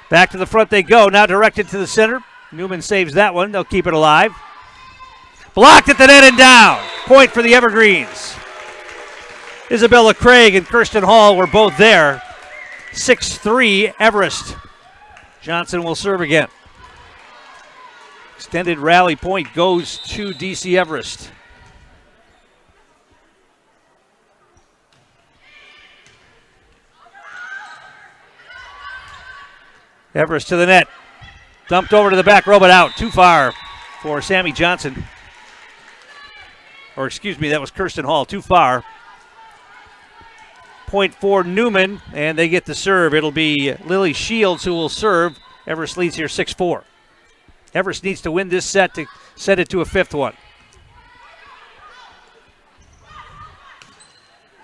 Back to the front they go, now directed to the center. Newman saves that one. They'll keep it alive. Blocked at the net and down. Point for the Evergreens. Isabella Craig and Kirsten Hall were both there. 6-3 Everest. Johnson will serve again. Extended rally point goes to DC Everest. Everest to the net. Dumped over to the back row, but out. Too far for Sammy Johnson. Or excuse me, that was Kirsten Hall. Too far. Point for Newman, and they get the serve. It'll be Lily Shields who will serve. Everest leads here 6-4. Everest needs to win this set to set it to a fifth one.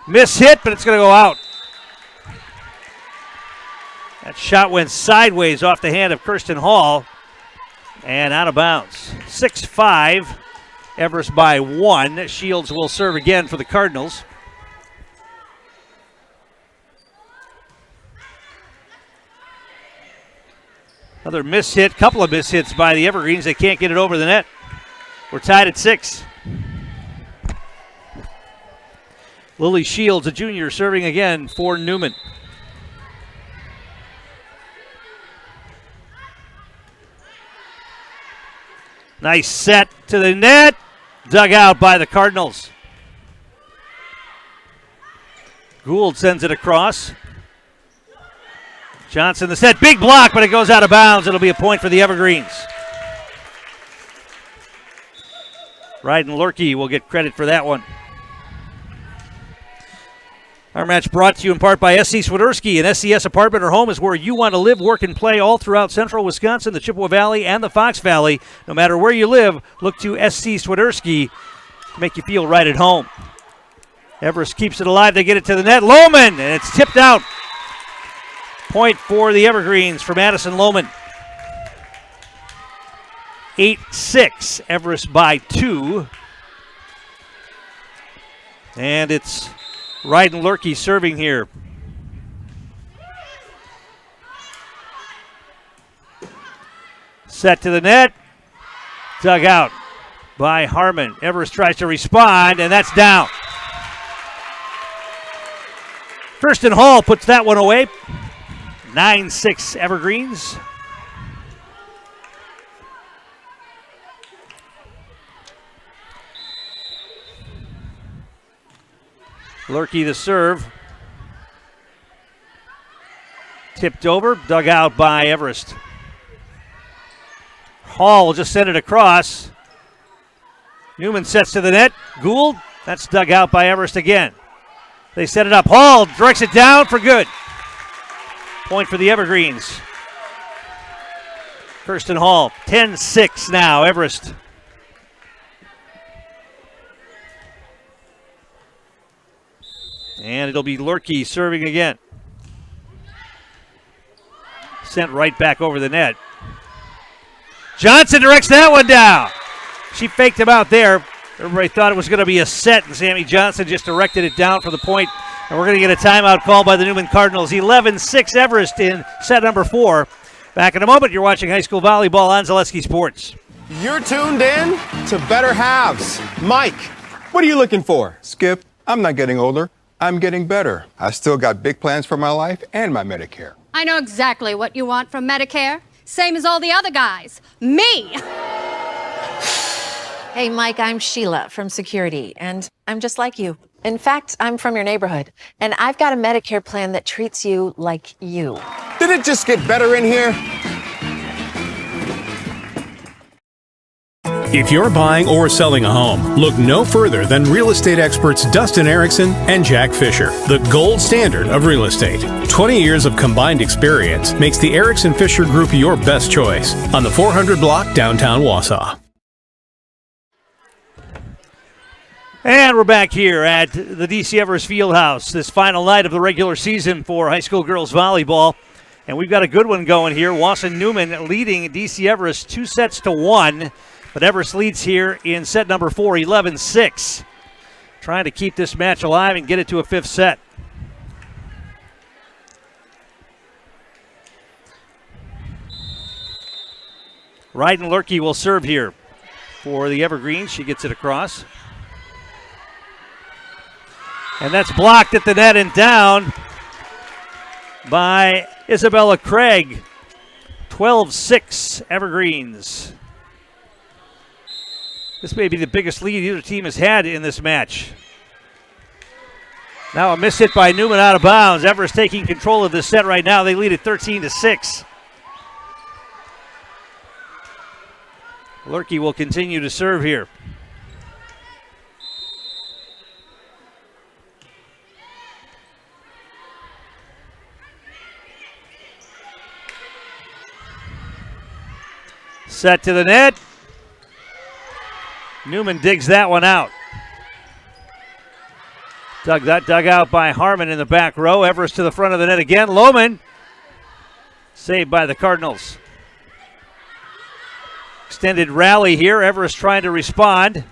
Miss hit, but it's going to go out. That shot went sideways off the hand of Kirsten Hall and out of bounds. 6-5, Everest by 1. Shields will serve again for the Cardinals. Another miss hit, couple of miss hits by the Evergreens. They can't get it over the net. We're tied at 6. Lily Shields, a junior, serving again for Newman. Nice set to the net. Dug out by the Cardinals. Gould sends it across. Johnson the set. Big block, but it goes out of bounds. It'll be a point for the Evergreens. Ryden Lurkey will get credit for that one. Our match brought to you in part by S.C. Swiderski. An SCS apartment or home is where you want to live, work, and play all throughout central Wisconsin, the Chippewa Valley, and the Fox Valley. No matter where you live, look to S.C. Swiderski to make you feel right at home. Everest keeps it alive. They get it to the net. Lohman, and it's tipped out. Point for the Evergreens for Madison Lohman. 8-6, Everest by 2. And it's Ryden Lurkey serving here. Set to the net. Dug out by Harmon. Everest tries to respond, and that's down. Kirsten Hall puts that one away. 9-6 Evergreens. Lurkey the serve. Tipped over, dug out by Everest. Hall will just send it across. Newman sets to the net. Gould, that's dug out by Everest again. They set it up. Hall directs it down for good. Point for the Evergreens. Kirsten Hall, 10-6 now, Everest. And it'll be Lurkey serving again. Sent right back over the net. Johnson directs that one down. She faked him out there. Everybody thought it was going to be a set, and Sammy Johnson just directed it down for the point. And we're going to get a timeout call by the Newman Cardinals. 11-6 Everest in set number 4. Back in a moment. You're watching high school volleyball on Zaleski Sports. You're tuned in to Better Halves. Mike, what are you looking for? Skip, I'm not getting older. I'm getting better. I still got big plans for my life and my Medicare. I know exactly what you want from Medicare. Same as all the other guys. Me! Hey, Mike, I'm Sheila from Security, and I'm just like you. In fact, I'm from your neighborhood, and I've got a Medicare plan that treats you like you. Did it just get better in here? If you're buying or selling a home, look no further than real estate experts Dustin Erickson and Jack Fisher, the gold standard of real estate. 20 years of combined experience makes the Erickson Fisher Group your best choice on the 400 block downtown Wausau. And we're back here at the DC Everest Fieldhouse, this final night of the regular season for high school girls volleyball. And we've got a good one going here. Wausau Newman leading DC Everest 2-1. But Everest leads here in set number 4, 11-6. Trying to keep this match alive and get it to a 5th set. Ryden Lurkey will serve here for the Evergreens. She gets it across. And that's blocked at the net and down by Isabella Craig. 12-6 Evergreens. This may be the biggest lead either team has had in this match. Now a miss hit by Newman out of bounds. Everest taking control of this set right now. They lead at 13-6. Lurkey will continue to serve here. Set to the net. Newman digs that one out. Dug out by Harmon in the back row. Everest to the front of the net again. Lohman saved by the Cardinals. Extended rally here. Everest trying to respond.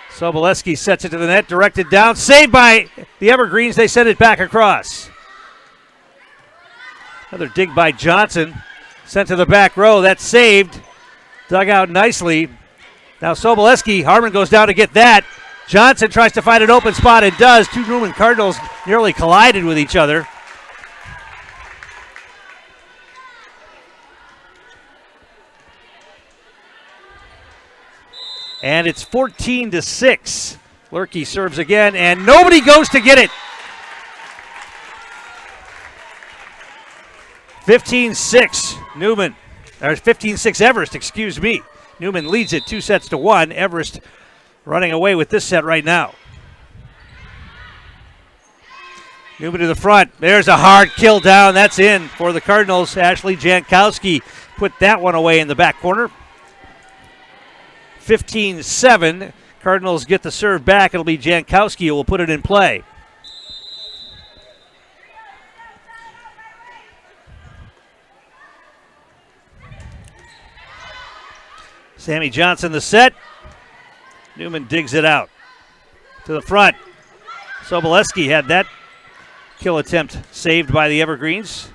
Soboleski sets it to the net, directed down. Saved by the Evergreens. They send it back across. Another dig by Johnson. Sent to the back row. That's saved. Dug out nicely. Now Soboleski, Harmon goes down to get that. Johnson tries to find an open spot and does. Two Newman Cardinals nearly collided with each other. And it's 14-6. Lurkey serves again, and nobody goes to get it. 15-6 Newman, or 15-6 Everest, excuse me. Newman leads it 2-1. Everest running away with this set right now. Newman to the front. There's a hard kill down. That's in for the Cardinals. Ashley Jankowski put that one away in the back corner. 15-7. Cardinals get the serve back. It'll be Jankowski who will put it in play. Sammy Johnson the set. Newman digs it out to the front. Soboleski had that kill attempt saved by the Evergreens.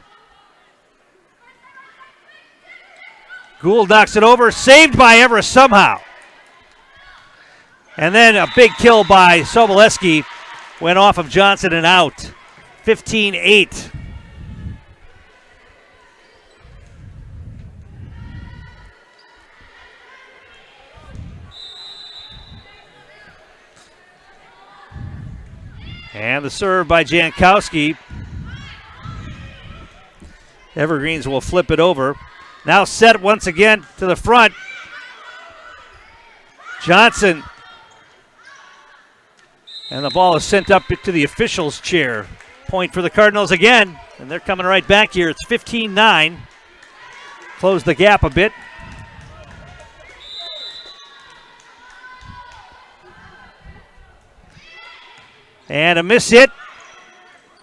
Gould knocks it over, saved by Everest somehow. And then a big kill by Soboleski went off of Johnson and out. 15-8. And the serve by Jankowski. Evergreens will flip it over. Now set once again to the front. Johnson. And the ball is sent up to the official's chair. Point for the Cardinals again. And they're coming right back here. It's 15-9. Close the gap a bit. And a miss hit.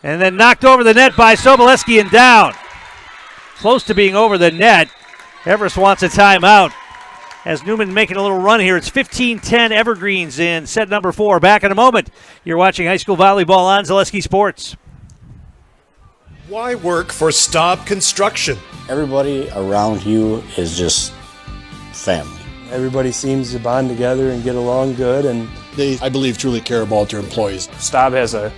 And then knocked over the net by Soboleski and down. Close to being over the net. Everest wants a timeout. As Newman making a little run here. It's 15-10 Evergreens in set number 4. Back in a moment. You're watching high school volleyball on Zaleski Sports. Why work for Staub Construction? Everybody around you is just family. Everybody seems to bond together and get along good, and they, I believe, truly care about their employees. Staub has a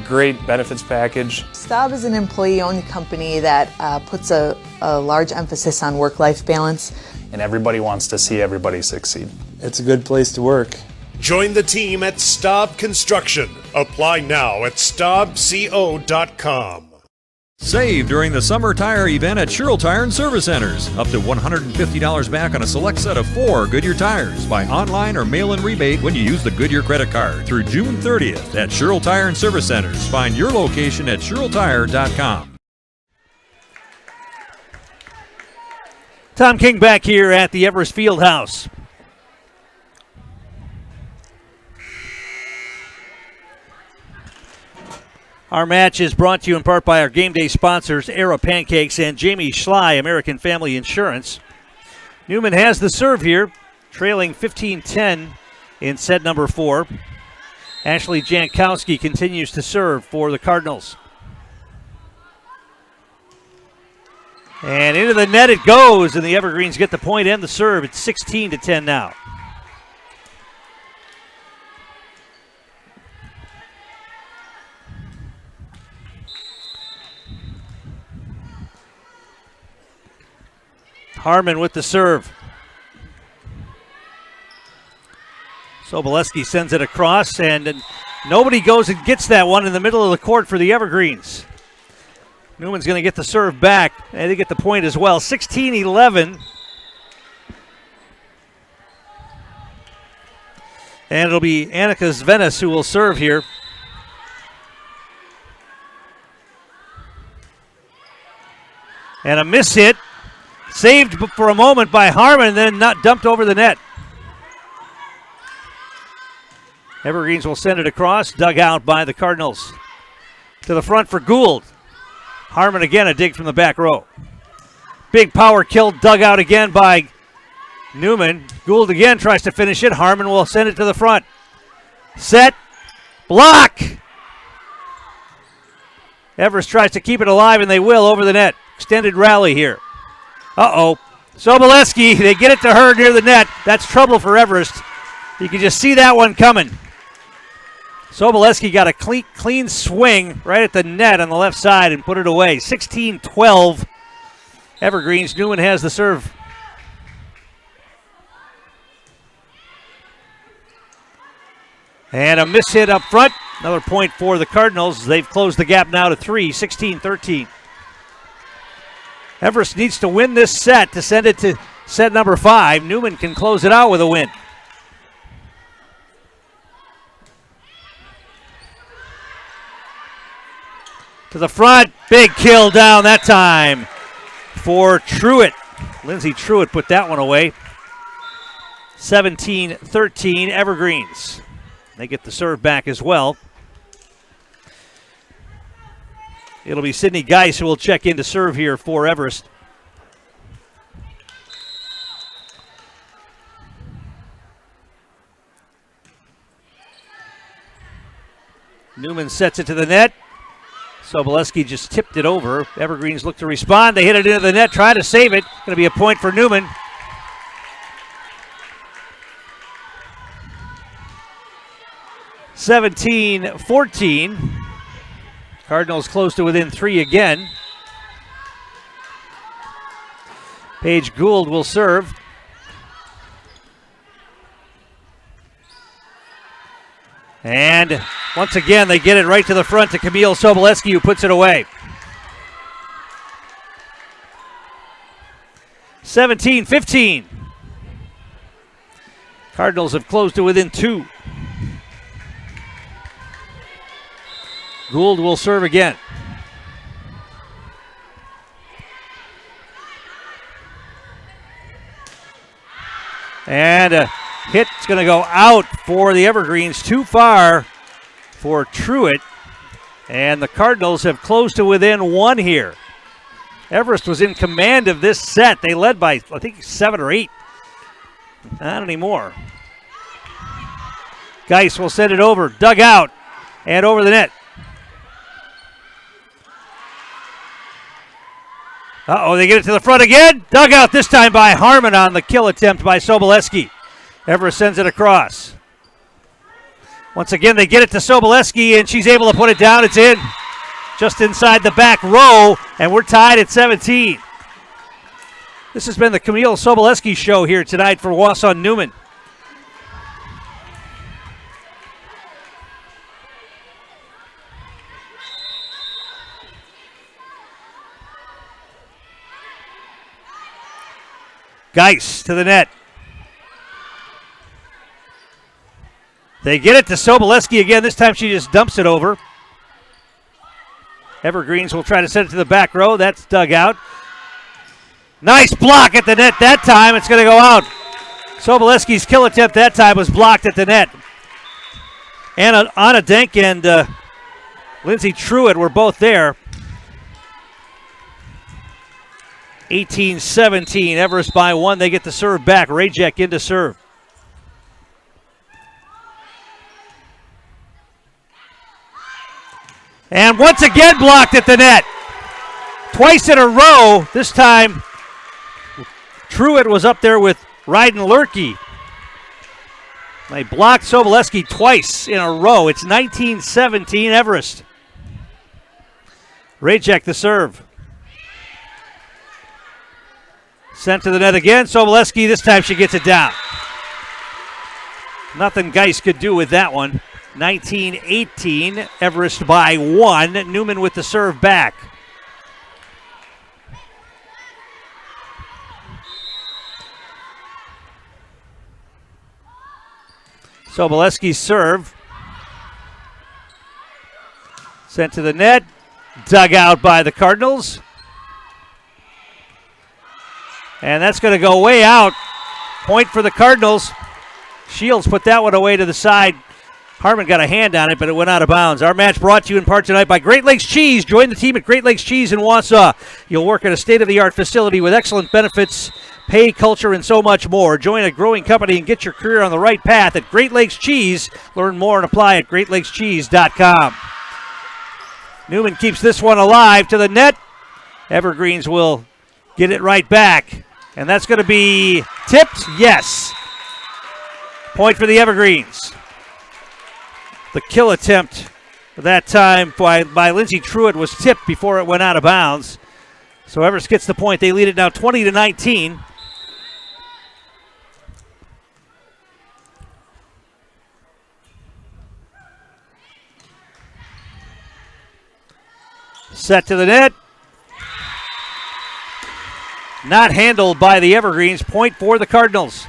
great benefits package. Staub is an employee-owned company that puts a large emphasis on work-life balance. And everybody wants to see everybody succeed. It's a good place to work. Join the team at Staub Construction. Apply now at staubco.com. Save during the summer tire event at Sherrill Tire and Service Centers. Up to $150 back on a select set of 4 Goodyear tires. Buy online or mail-in rebate when you use the Goodyear credit card through June 30th at Sherrill Tire and Service Centers. Find your location at SherrillTire.com. Tom King back here at the Everest Fieldhouse. Our match is brought to you in part by our game day sponsors, Era Pancakes and Jamie Schley, American Family Insurance. Newman has the serve here, trailing 15-10 in set number 4. Ashley Jankowski continues to serve for the Cardinals. And into the net it goes, and the Evergreens get the point and the serve. It's 16-10 now. Harmon with the serve. Soboleski sends it across, and nobody goes and gets that one in the middle of the court for the Evergreens. Newman's going to get the serve back, and they get the point as well. 16-11. And it'll be Annika Zvenis who will serve here. And a miss hit. Saved for a moment by Harmon, then not dumped over the net. Evergreens will send it across, dug out by the Cardinals. To the front for Gould. Harmon again, a dig from the back row. Big power kill, dug out again by Newman. Gould again tries to finish it. Harmon will send it to the front. Set. Block. Everest tries to keep it alive, and they will over the net. Extended rally here. Uh-oh. Soboleski, they get it to her near the net. That's trouble for Everest. You can just see that one coming. Soboleski got a clean swing right at the net on the left side and put it away. 16-12. Evergreens. Newman has the serve. And a miss hit up front. Another point for the Cardinals. They've closed the gap now to 3, 16-13. Everest needs to win this set to send it to set number 5. Newman can close it out with a win. To the front, big kill down that time for Truitt. Lindsey Truitt put that one away. 17-13 Evergreens. They get the serve back as well. It'll be Sydney Geis who will check in to serve here for Everest. Newman sets it to the net. Sobolewski just tipped it over. Evergreens look to respond. They hit it into the net, try to save it. Going to be a point for Newman. (17-14). Cardinals close to within 3 again. Paige Gould will serve. And once again, they get it right to the front to Camille Sobolewski, who puts it away. 17-15. Cardinals have closed to within 2. Gould will serve again. And a hit's going to go out for the Evergreens, too far for Truitt. And the Cardinals have closed to within 1 here. Everest was in command of this set. They led by, I think, 7 or 8. Not anymore. Geis will send it over, dug out, and over the net. They get it to the front again. Dug out this time by Harmon on the kill attempt by Sobolewski. Everest sends it across. Once again, they get it to Sobolewski, and she's able to put it down. It's in. Just inside the back row, and we're tied at 17. This has been the Camille Sobolewski show here tonight for Wausau Newman. Geis to the net. They get it to Sobolewski again. This time she just dumps it over. Evergreens will try to send it to the back row. That's dug out. Nice block at the net that time. It's going to go out. Sobolewski's kill attempt that time was blocked at the net. Anna Denk and Lindsay Truitt were both there. 18-17. Everest by 1. They get the serve back. Rajek in to serve. And once again blocked at the net. Twice in a row. This time, Truitt was up there with Ryden Lurkey. They blocked Sobolewski twice in a row. It's 19-17 Everest. Rajek the serve. Sent to the net again. Sobolewski, this time she gets it down. Nothing Geis could do with that one. 19-18, Everest by 1. Newman with the serve back. Sobolewski's serve. Sent to the net. Dug out by the Cardinals. And that's going to go way out. Point for the Cardinals. Shields put that one away to the side. Harmon got a hand on it, but it went out of bounds. Our match brought to you in part tonight by Great Lakes Cheese. Join the team at Great Lakes Cheese in Wausau. You'll work at a state-of-the-art facility with excellent benefits, pay, culture, and so much more. Join a growing company and get your career on the right path at Great Lakes Cheese. Learn more and apply at greatlakescheese.com. Newman keeps this one alive to the net. Evergreens will get it right back. And that's going to be tipped. Yes. Point for the Evergreens. The kill attempt that time by Lindsay Truitt was tipped before it went out of bounds. So Everest gets the point. They lead it now 20-19. Set to the net. Not handled by the Evergreens. Point for the Cardinals.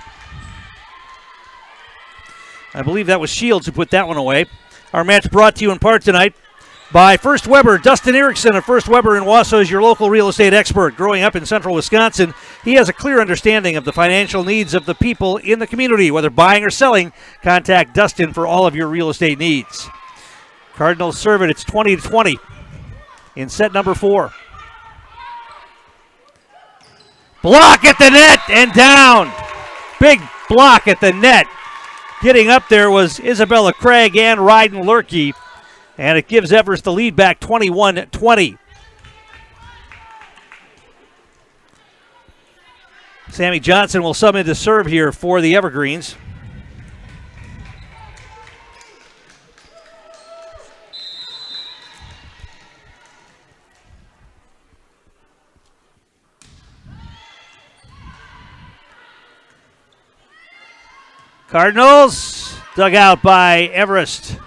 I believe that was Shields who put that one away. Our match brought to you in part tonight by First Weber. Dustin Erickson of First Weber in Wausau is your local real estate expert. Growing up in central Wisconsin, he has a clear understanding of the financial needs of the people in the community. Whether buying or selling, contact Dustin for all of your real estate needs. Cardinals serve it. It's 20-20 in set number 4. Block at the net and down. Big block at the net. Getting up there was Isabella Craig and Ryden Lurkey. And it gives Everest the lead back 21-20. Sammy Johnson will sub in to serve here for the Evergreens. Cardinals dug out by Everest.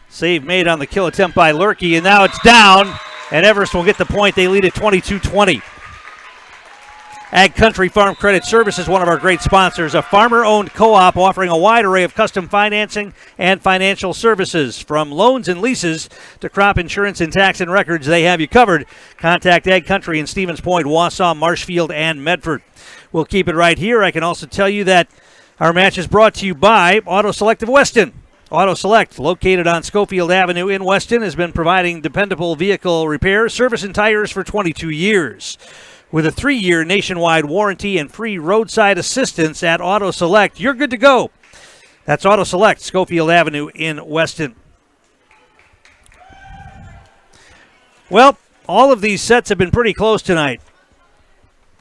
Save made on the kill attempt by Lurkey, and now it's down, and Everest will get the point. They lead at 22-20. Ag Country Farm Credit Service is one of our great sponsors, a farmer-owned co-op offering a wide array of custom financing and financial services. From loans and leases to crop insurance and tax and records, they have you covered. Contact Ag Country in Stevens Point, Wausau, Marshfield, and Medford. We'll keep it right here. I can also tell you that our match is brought to you by Auto Select of Weston. Auto Select, located on Schofield Avenue in Weston, has been providing dependable vehicle repair, service, and tires for 22 years. With a 3-year nationwide warranty and free roadside assistance at Auto Select, you're good to go. That's Auto Select, Schofield Avenue in Weston. Well, all of these sets have been pretty close tonight.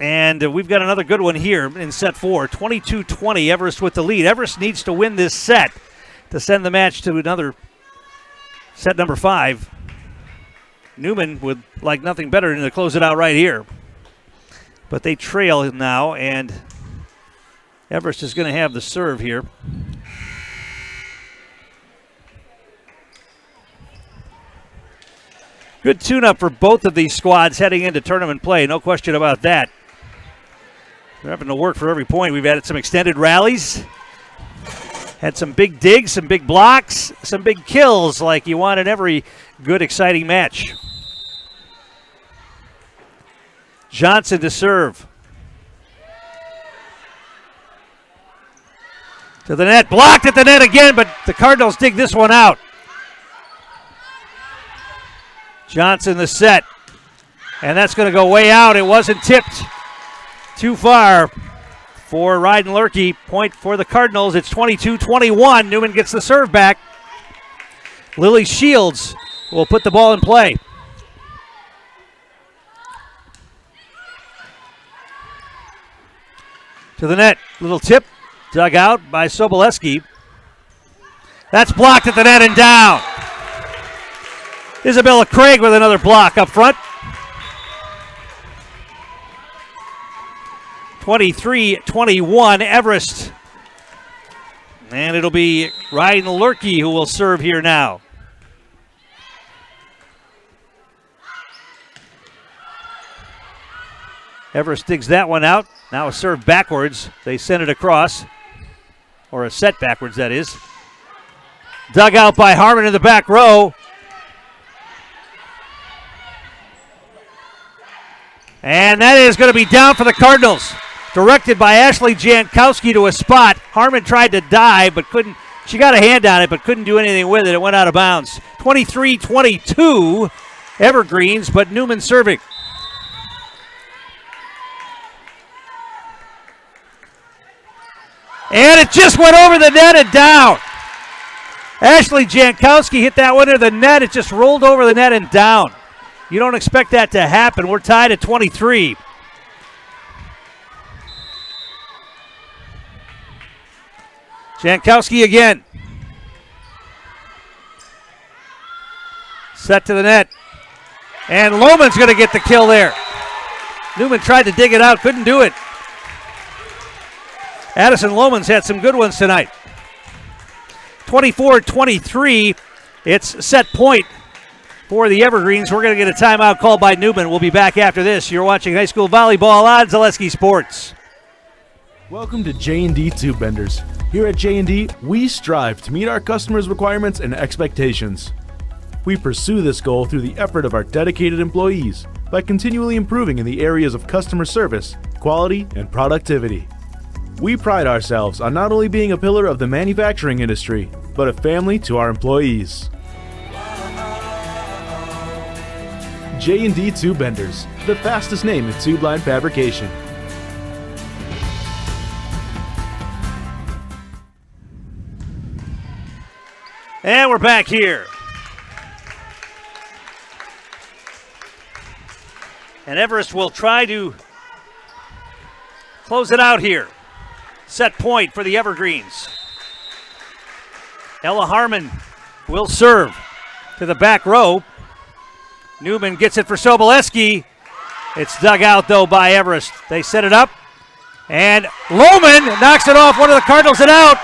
And we've got another good one here in set 4, 22-20, Everest with the lead. Everest needs to win this set to send the match to another set number 5. Newman would like nothing better than to close it out right here. But they trail now, and Everest is going to have the serve here. Good tune-up for both of these squads heading into tournament play, no question about that. They're having to work for every point. We've added some extended rallies, had some big digs, some big blocks, some big kills like you want in every good, exciting match. Johnson to serve. To the net, blocked at the net again, but the Cardinals dig this one out. Johnson the set, and that's going to go way out. It wasn't tipped too far for Ryden Lurkey. Point for the Cardinals. It's 22-21. Newman gets the serve back. Lily Shields will put the ball in play. To the net, little tip, dug out by Soboleski. That's blocked at the net and down. Isabella Craig with another block up front. 23-21, Everest. And it'll be Ryan Lurkey who will serve here now. Everest digs that one out. Now a serve backwards. They send it across. Or a set backwards, that is. Dug out by Harmon in the back row. And that is going to be down for the Cardinals. Directed by Ashley Jankowski to a spot. Harmon tried to dive, but couldn't. She got a hand on it, but couldn't do anything with it. It went out of bounds. 23-22, Evergreens, but Newman serving. And it just went over the net and down. Ashley Jankowski hit that one into the net. It just rolled over the net and down. You don't expect that to happen. We're tied at 23. Jankowski again. Set to the net. And Lohman's going to get the kill there. Newman tried to dig it out, couldn't do it. Addison Lohman's had some good ones tonight. 24-23. It's set point for the Evergreens. We're going to get a timeout called by Newman. We'll be back after this. You're watching high school volleyball on Zaleski Sports. Welcome to J&D Tube Benders. Here at J&D, we strive to meet our customers' requirements and expectations. We pursue this goal through the effort of our dedicated employees by continually improving in the areas of customer service, quality, and productivity. We pride ourselves on not only being a pillar of the manufacturing industry, but a family to our employees. J&D Tube Benders, the fastest name in tube line fabrication. And we're back here. And Everest will try to close it out here. Set point for the Evergreens. Ella Harmon will serve to the back row. Newman gets it for Soboleski. It's dug out, though, by Everest. They set it up. And Lohman knocks it off one of the Cardinals and out.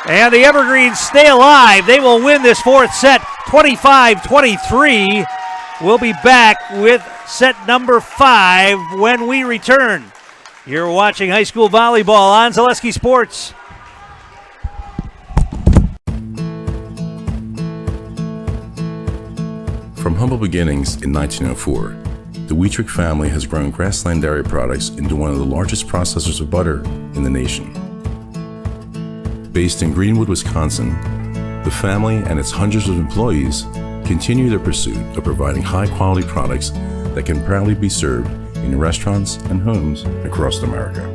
And the Evergreens stay alive. They will win this fourth set 25-23. We'll be back with set number 5 when we return. You're watching high school volleyball on Zaleski Sports. From humble beginnings in 1904, the Wheatrick family has grown Grassland Dairy Products into one of the largest processors of butter in the nation. Based in Greenwood, Wisconsin, the family and its hundreds of employees continue their pursuit of providing high-quality products that can proudly be served in restaurants and homes across America.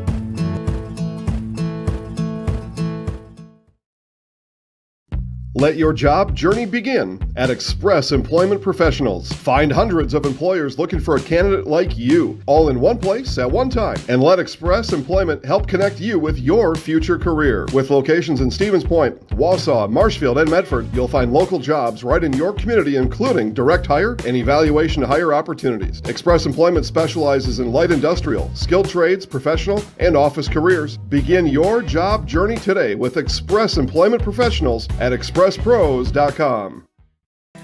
Let your job journey begin at Express Employment Professionals. Find hundreds of employers looking for a candidate like you, all in one place at one time. And let Express Employment help connect you with your future career. With locations in Stevens Point, Wausau, Marshfield, and Medford, you'll find local jobs right in your community, including direct hire and evaluation to hire opportunities. Express Employment specializes in light industrial, skilled trades, professional, and office careers. Begin your job journey today with Express Employment Professionals at expresspros.com.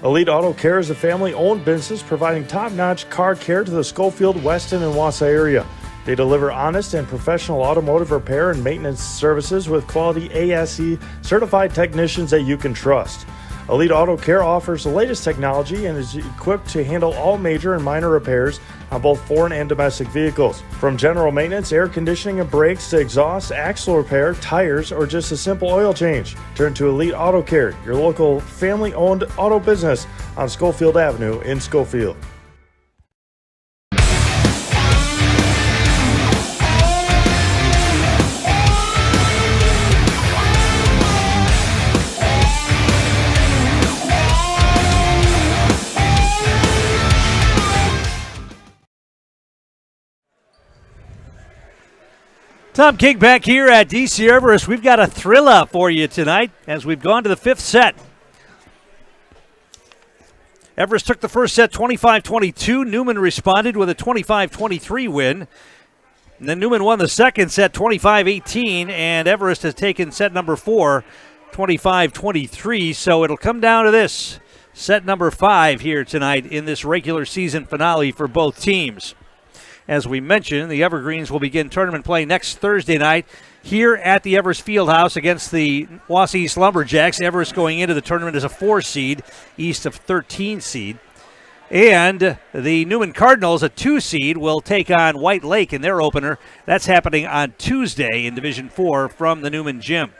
Elite Auto Care is a family-owned business providing top-notch car care to the Schofield, Weston, and Wausau area. They deliver honest and professional automotive repair and maintenance services with quality ASE certified technicians that you can trust. Elite Auto Care offers the latest technology and is equipped to handle all major and minor repairs on both foreign and domestic vehicles. From general maintenance, air conditioning and brakes to exhaust, axle repair, tires, or just a simple oil change. Turn to Elite Auto Care, your local family-owned auto business on Schofield Avenue in Schofield. Tom King back here at DC Everest. We've got a thriller for you tonight as we've gone to the 5th set. Everest took the first set 25-22. Newman responded with a 25-23 win. And then Newman won the second set 25-18, and Everest has taken set number 4, 25-23. So it'll come down to this, set number 5 here tonight in this regular season finale for both teams. As we mentioned, the Evergreens will begin tournament play next Thursday night here at the Everest Fieldhouse against the Wausau East Lumberjacks. Everest going into the tournament as a 4 seed, east of 13 seed. And the Newman Cardinals, a 2 seed, will take on White Lake in their opener. That's happening on Tuesday in Division 4 from the Newman Gym.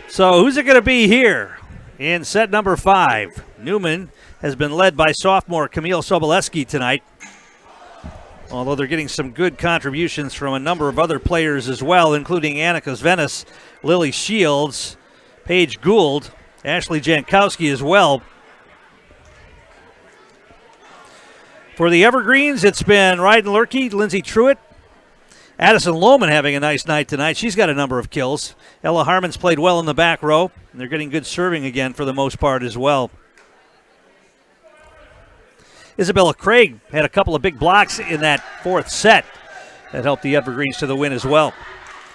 So who's it going to be here in set number 5? Newman has been led by sophomore Camille Soboleski tonight, although they're getting some good contributions from a number of other players as well, including Annika Svenis, Lily Shields, Paige Gould, Ashley Jankowski as well. For the Evergreens, it's been Ryden Lurkey, Lindsay Truitt, Addison Lohman having a nice night tonight. She's got a number of kills. Ella Harmon's played well in the back row, and they're getting good serving again for the most part as well. Isabella Craig had a couple of big blocks in that 4th set that helped the Evergreens to the win as well.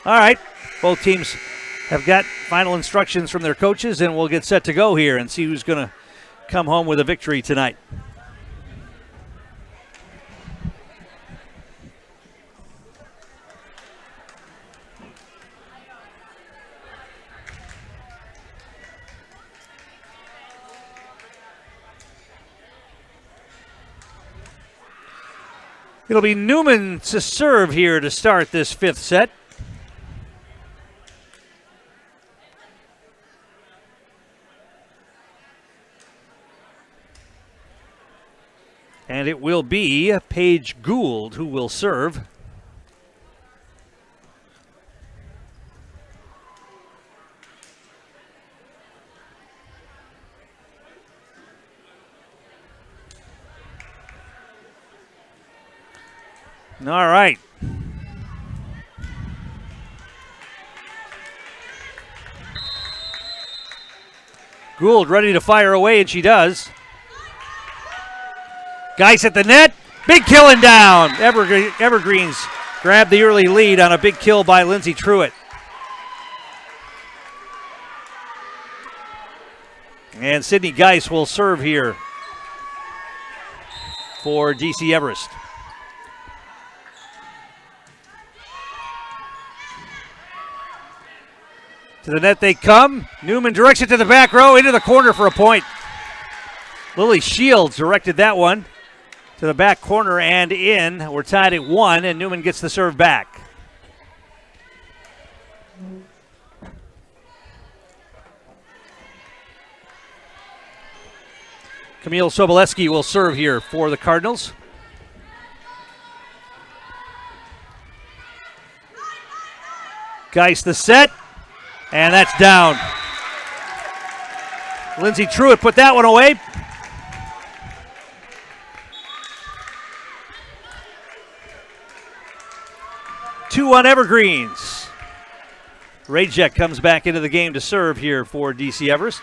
All right, both teams have got final instructions from their coaches, and we'll get set to go here and see who's going to come home with a victory tonight. It'll be Newman to serve here to start this 5th set. And it will be Paige Gould who will serve. All right. Gould ready to fire away, and she does. Geis at the net. Big kill and down. Evergreens grab the early lead on a big kill by Lindsay Truitt. And Sydney Geis will serve here for DC Everest. To the net they come. Newman directs it to the back row, into the corner for a point. Lily Shields directed that one to the back corner and in. We're tied at 1, and Newman gets the serve back. Camille Soboleski will serve here for the Cardinals. Geis the set, and that's down. Lindsay Truitt put that one away. Two on Evergreens. Rajek comes back into the game to serve here for DC Everest.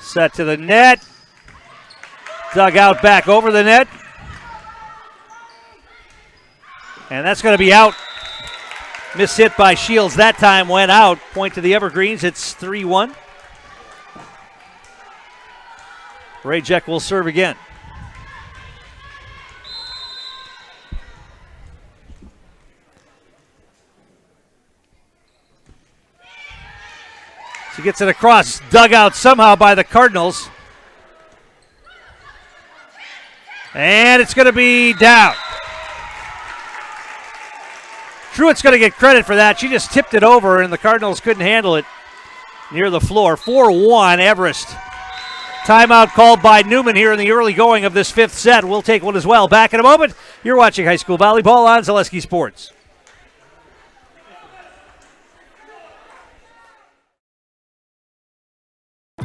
Set to the net. Dug out back over the net. And that's going to be out. Missed hit by Shields that time, went out. Point to the Evergreens. It's 3-1. Rajek will serve again. She gets it across, dug out somehow by the Cardinals. And it's going to be down. Truitt's going to get credit for that. She just tipped it over, and the Cardinals couldn't handle it near the floor. 4-1 Everest. Timeout called by Newman here in the early going of this fifth set. We'll take one as well. Back in a moment. You're watching high school volleyball on Zaleski Sports.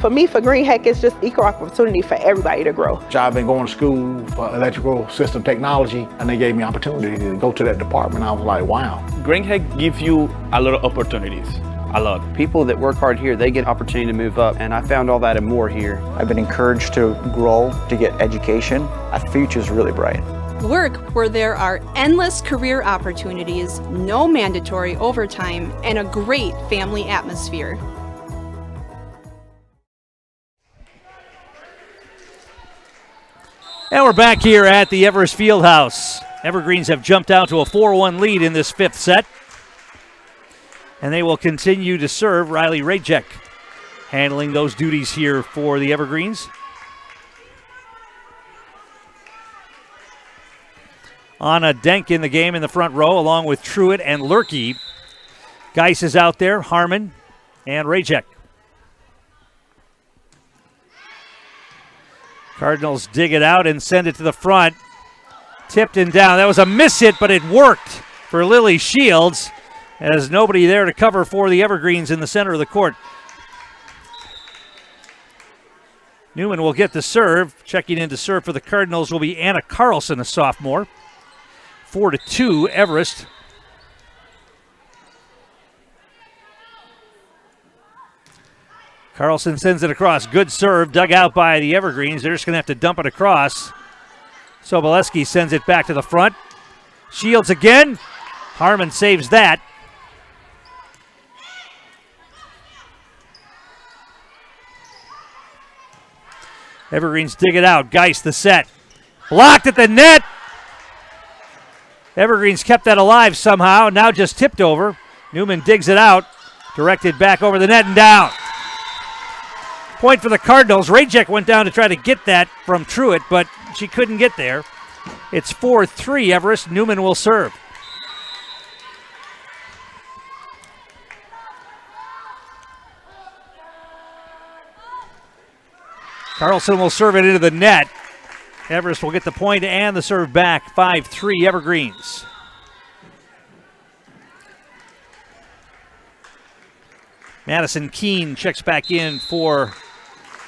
For me, for Green Heck, it's just equal opportunity for everybody to grow. I've been going to school for electrical system technology, and they gave me opportunity to go to that department. I was like, wow. Green Heck gives you a lot of opportunities. A lot. People that work hard here, they get opportunity to move up, and I found all that and more here. I've been encouraged to grow, to get education. Our future's really bright. Work where there are endless career opportunities, no mandatory overtime, and a great family atmosphere. And we're back here at the Everest Fieldhouse. Evergreens have jumped out to a 4-1 lead in this fifth set. And they will continue to serve. Riley Rajek handling those duties here for the Evergreens. Anna Denk in the game in the front row, along with Truitt and Lurkey. Geis is out there, Harmon and Rajek. Cardinals dig it out and send it to the front. Tipped and down. That was a miss hit, but it worked for Lily Shields. As nobody there to cover for the Evergreens in the center of the court. Newman will get the serve. Checking in to serve for the Cardinals will be Anna Carlson, a sophomore. 4-2 Everest. Carlson sends it across. Good serve. Dug out by the Evergreens. They're just going to have to dump it across. Soboleski sends it back to the front. Shields again. Harmon saves that. Evergreens dig it out. Geis the set. Blocked at the net. Evergreens kept that alive somehow. Now just tipped over. Newman digs it out. Directed back over the net and down. Point for the Cardinals. Rajek went down to try to get that from Truitt, but she couldn't get there. It's 4-3 Everest. Newman will serve. Carlson will serve it into the net. Everest will get the point and the serve back. 5-3 Evergreens. Madison Keene checks back in for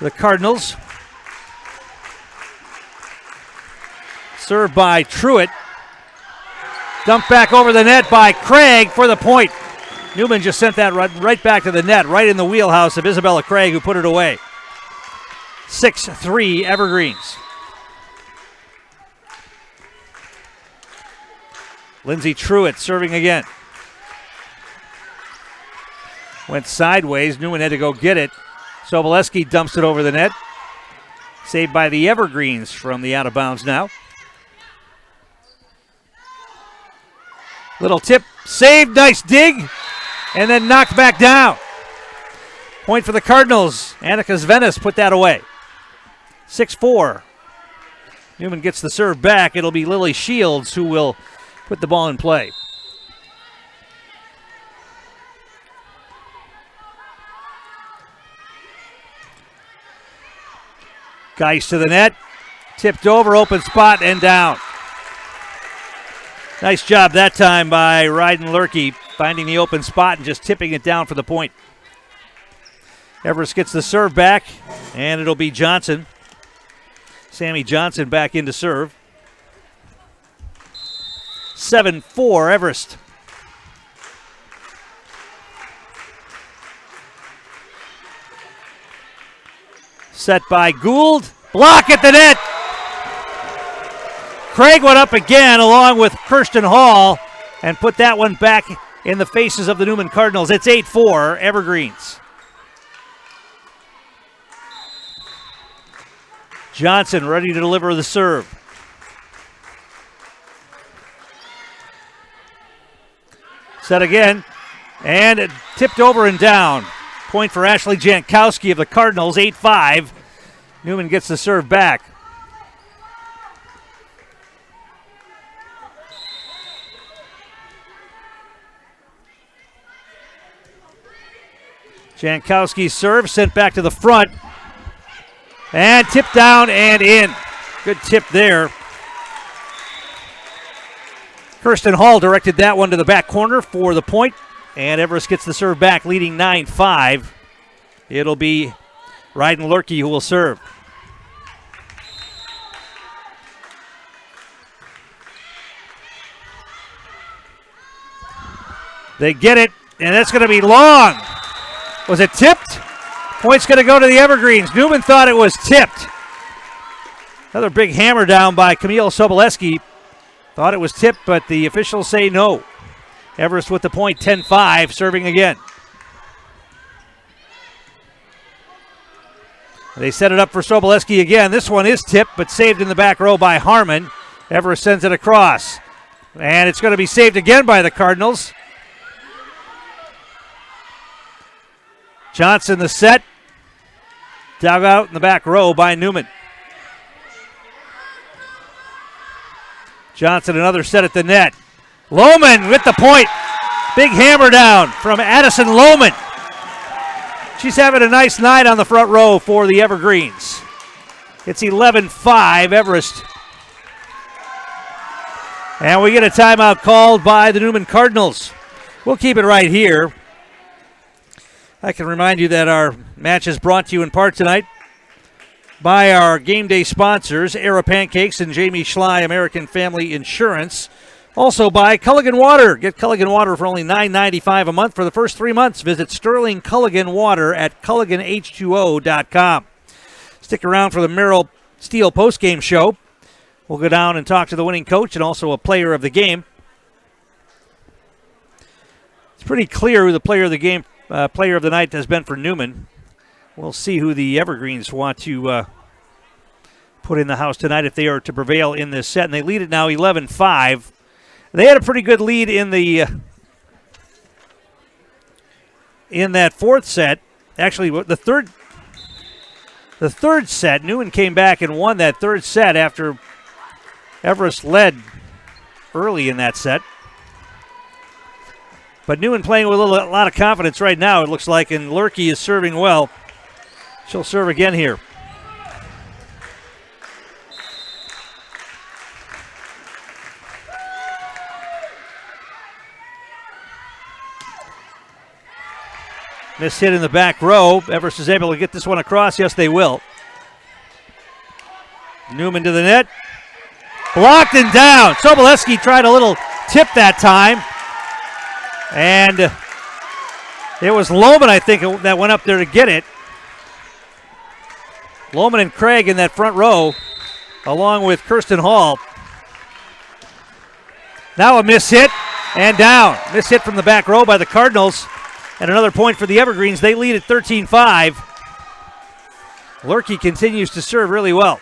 the Cardinals. Served by Truitt. Dumped back over the net by Craig for the point. Newman just sent that right back to the net, right in the wheelhouse of Isabella Craig, who put it away. 6-3 Evergreens. Lindsey Truitt serving again. Went sideways. Newman had to go get it. Soboleski dumps it over the net. Saved by the Evergreens from the out of bounds now. Little tip, saved, nice dig, and then knocked back down. Point for the Cardinals. Annika Zvenis put that away. 6-4. Newman gets the serve back. It'll be Lily Shields who will put the ball in play. Geist to the net. Tipped over, open spot, and down. Nice job that time by Ryden Lurkey, finding the open spot and just tipping it down for the point. Everest gets the serve back, and it'll be Johnson. Sammy Johnson back in to serve. 7-4 Everest. Set by Gould. Block at the net. Craig went up again along with Kirsten Hall and put that one back in the faces of the Newman Cardinals. It's 8-4 Evergreens. Johnson ready to deliver the serve. Set again, and it tipped over and down. Point for Ashley Jankowski of the Cardinals, 8-5. Newman gets the serve back. Jankowski's serve sent back to the front. And tipped down and in. Good tip there. Kirsten Hall directed that one to the back corner for the point. And Everest gets the serve back, leading 9-5. It'll be Ryden Lurkey who will serve. They get it, and that's going to be long. Was it tipped? Point's going to go to the Evergreens. Newman thought it was tipped. Another big hammer down by Camille Soboleski. Thought it was tipped, but the officials say no. Everest with the point, 10-5, serving again. They set it up for Soboleski again. This one is tipped, but saved in the back row by Harmon. Everest sends it across. And it's going to be saved again by the Cardinals. Johnson the set. Dug out in the back row by Newman. Johnson another set at the net. Lohman with the point. Big hammer down from Addison Lohman. She's having a nice night on the front row for the Evergreens. It's 11-5 Everest. And we get a timeout called by the Newman Cardinals. We'll keep it right here. I can remind you that our match is brought to you in part tonight by our game day sponsors, Era Pancakes and Jamie Schley American Family Insurance. Also by Culligan Water. Get Culligan Water for only $9.95 a month for the first 3 months. Visit Sterling Culligan Water at CulliganH2O.com. Stick around for the Merrill Steel postgame show. We'll go down and talk to the winning coach and also a player of the game. It's pretty clear who the player of the game, player of the night has been for Newman. We'll see who the Evergreens want to put in the house tonight if they are to prevail in this set. And they lead it now 11-5. They had a pretty good lead in that fourth set. Actually, the third set, Newman came back and won that third set after Everest led early in that set. But Newman playing with a lot of confidence right now, it looks like, and Lurkey is serving well. She'll serve again here. Miss hit in the back row. Everest is able to get this one across. Yes, they will. Newman to the net. Blocked and down. Sobolewski tried a little tip that time. And it was Lohman, I think, that went up there to get it. Lohman and Craig in that front row, along with Kirsten Hall. Now a miss hit and down. Miss hit from the back row by the Cardinals. And another point for the Evergreens. They lead at 13-5. Lurkey continues to serve really well.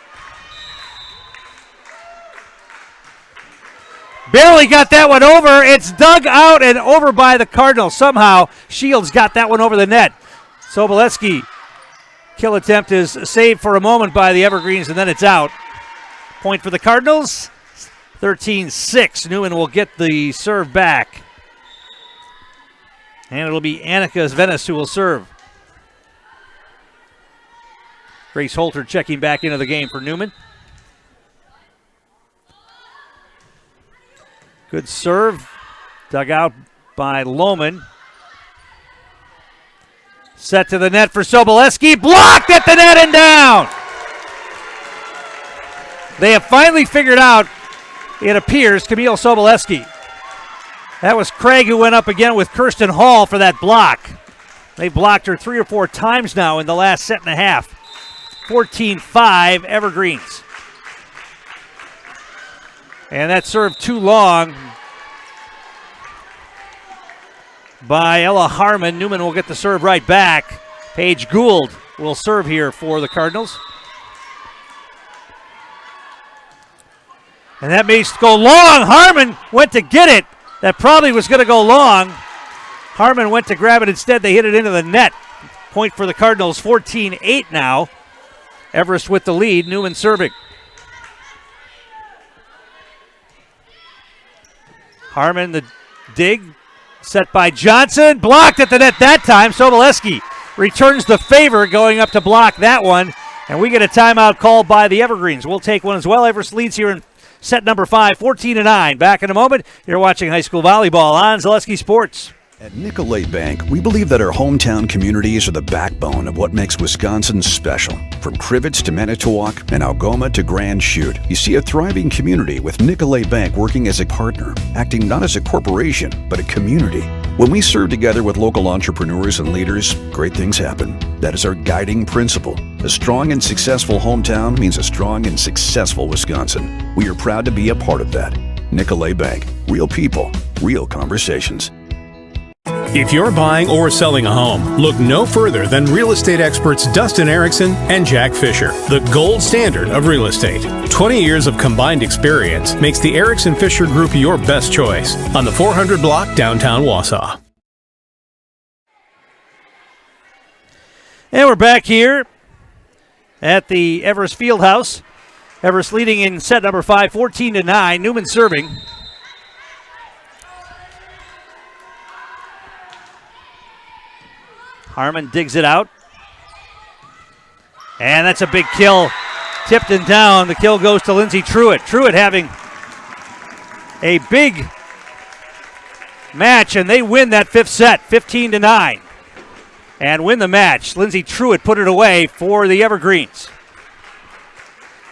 Barely got that one over. It's dug out and over by the Cardinals. Somehow Shields got that one over the net. Sobolewski, kill attempt is saved for a moment by the Evergreens, and then it's out. Point for the Cardinals. 13-6. Newman will get the serve back. And it'll be Annika Venice who will serve. Grace Holter checking back into the game for Newman. Good serve. Dug out by Lohman. Set to the net for Sobolewski. Blocked at the net and down. They have finally figured out, it appears, Camille Sobolewski. That was Craig who went up again with Kirsten Hall for that block. They blocked her 3 or 4 times now in the last set and a half. 14-5 Evergreens. And that served too long by Ella Harmon. Newman will get the serve right back. Paige Gould will serve here for the Cardinals. And that may go long. Harmon went to get it. That probably was going to go long. Harmon went to grab it instead. They hit it into the net. Point for the Cardinals, 14-8 now. Everest with the lead. Newman serving. Harmon, the dig, set by Johnson. Blocked at the net that time. Sobolewski returns the favor, going up to block that one. And we get a timeout called by the Evergreens. We'll take one as well. Everest leads here in set number 5, 14-9. Back in a moment. You're watching high school volleyball on Zaleski Sports. At Nicolay Bank, we believe that our hometown communities are the backbone of what makes Wisconsin special. From Crivets to Manitowoc and Algoma to Grand Chute, you see a thriving community with Nicolay Bank working as a partner, acting not as a corporation, but a community. When we serve together with local entrepreneurs and leaders, great things happen. That is our guiding principle. A strong and successful hometown means a strong and successful Wisconsin. We are proud to be a part of that. Nicolay Bank. Real people, real conversations. If you're buying or selling a home, look no further than real estate experts Dustin Erickson and Jack Fisher, the gold standard of real estate. 20 years of combined experience makes the Erickson Fisher Group your best choice on the 400 block downtown Wausau. And we're back here at the Everest Fieldhouse. Everest leading in set number 5, 14-9. Newman serving. Harmon digs it out. And that's a big kill. Tipped and down. The kill goes to Lindsay Truitt. Truitt having a big match, and they win that 5th set, 15-9. And win the match. Lindsay Truitt put it away for the Evergreens.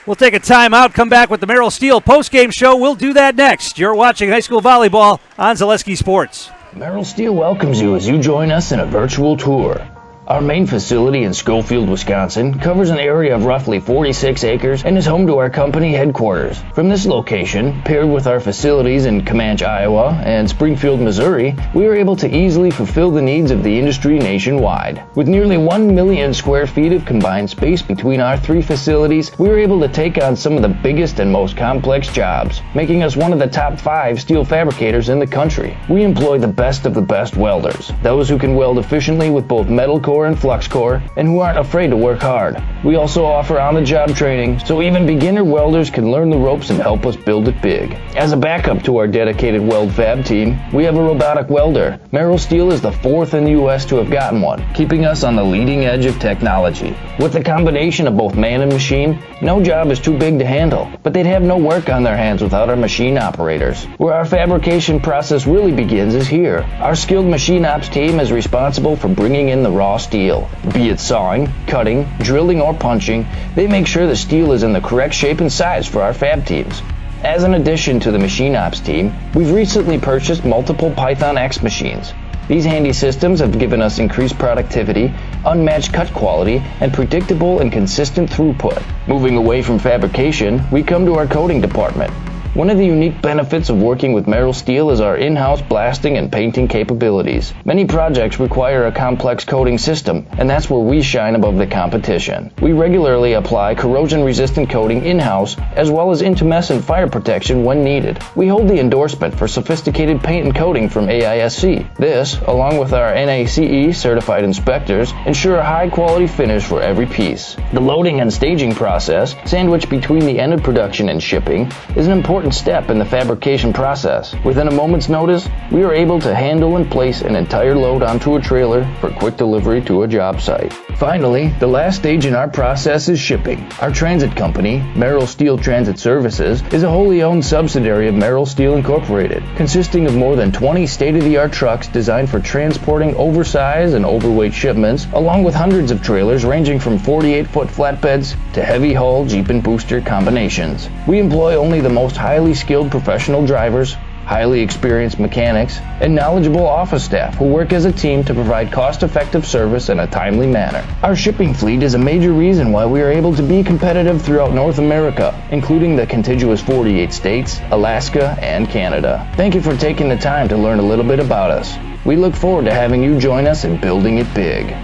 We'll take a timeout, come back with the Merrill Steel postgame show. We'll do that next. You're watching high school volleyball on Zaleski Sports. Merrill Steel welcomes you as you join us in a virtual tour. Our main facility in Schofield, Wisconsin covers an area of roughly 46 acres and is home to our company headquarters. From this location, paired with our facilities in Comanche, Iowa and Springfield, Missouri, we are able to easily fulfill the needs of the industry nationwide. With nearly 1 million square feet of combined space between our 3 facilities, we are able to take on some of the biggest and most complex jobs, making us one of the top 5 steel fabricators in the country. We employ the best of the best welders, those who can weld efficiently with both metal coating core and flux core, and who aren't afraid to work hard. We also offer on-the-job training, so even beginner welders can learn the ropes and help us build it big. As a backup to our dedicated weld fab team, we have a robotic welder. Merrill Steel is the 4th in the U.S. to have gotten one, keeping us on the leading edge of technology. With the combination of both man and machine, no job is too big to handle, but they'd have no work on their hands without our machine operators. Where our fabrication process really begins is here. Our skilled machine ops team is responsible for bringing in the raw steel. Be it sawing, cutting, drilling, or punching, they make sure the steel is in the correct shape and size for our fab teams. As an addition to the machine ops team, we've recently purchased multiple Python X machines. These handy systems have given us increased productivity, unmatched cut quality, and predictable and consistent throughput. Moving away from fabrication, we come to our coating department. One of the unique benefits of working with Merrill Steel is our in-house blasting and painting capabilities. Many projects require a complex coating system, and that's where we shine above the competition. We regularly apply corrosion-resistant coating in-house, as well as intumescent fire protection when needed. We hold the endorsement for sophisticated paint and coating from AISC. This, along with our NACE certified inspectors, ensure a high-quality finish for every piece. The loading and staging process, sandwiched between the end of production and shipping, is an important step in the fabrication process. Within a moment's notice, we are able to handle and place an entire load onto a trailer for quick delivery to a job site. Finally, the last stage in our process is shipping. Our transit company, Merrill Steel Transit Services, is a wholly owned subsidiary of Merrill Steel Incorporated, consisting of more than 20 state-of-the-art trucks designed for transporting oversized and overweight shipments, along with hundreds of trailers ranging from 48-foot flatbeds to heavy-haul Jeep and booster combinations. We employ only the most highly skilled professional drivers, highly experienced mechanics, and knowledgeable office staff who work as a team to provide cost-effective service in a timely manner. Our shipping fleet is a major reason why we are able to be competitive throughout North America, including the contiguous 48 states, Alaska, and Canada. Thank you for taking the time to learn a little bit about us. We look forward to having you join us in building it big.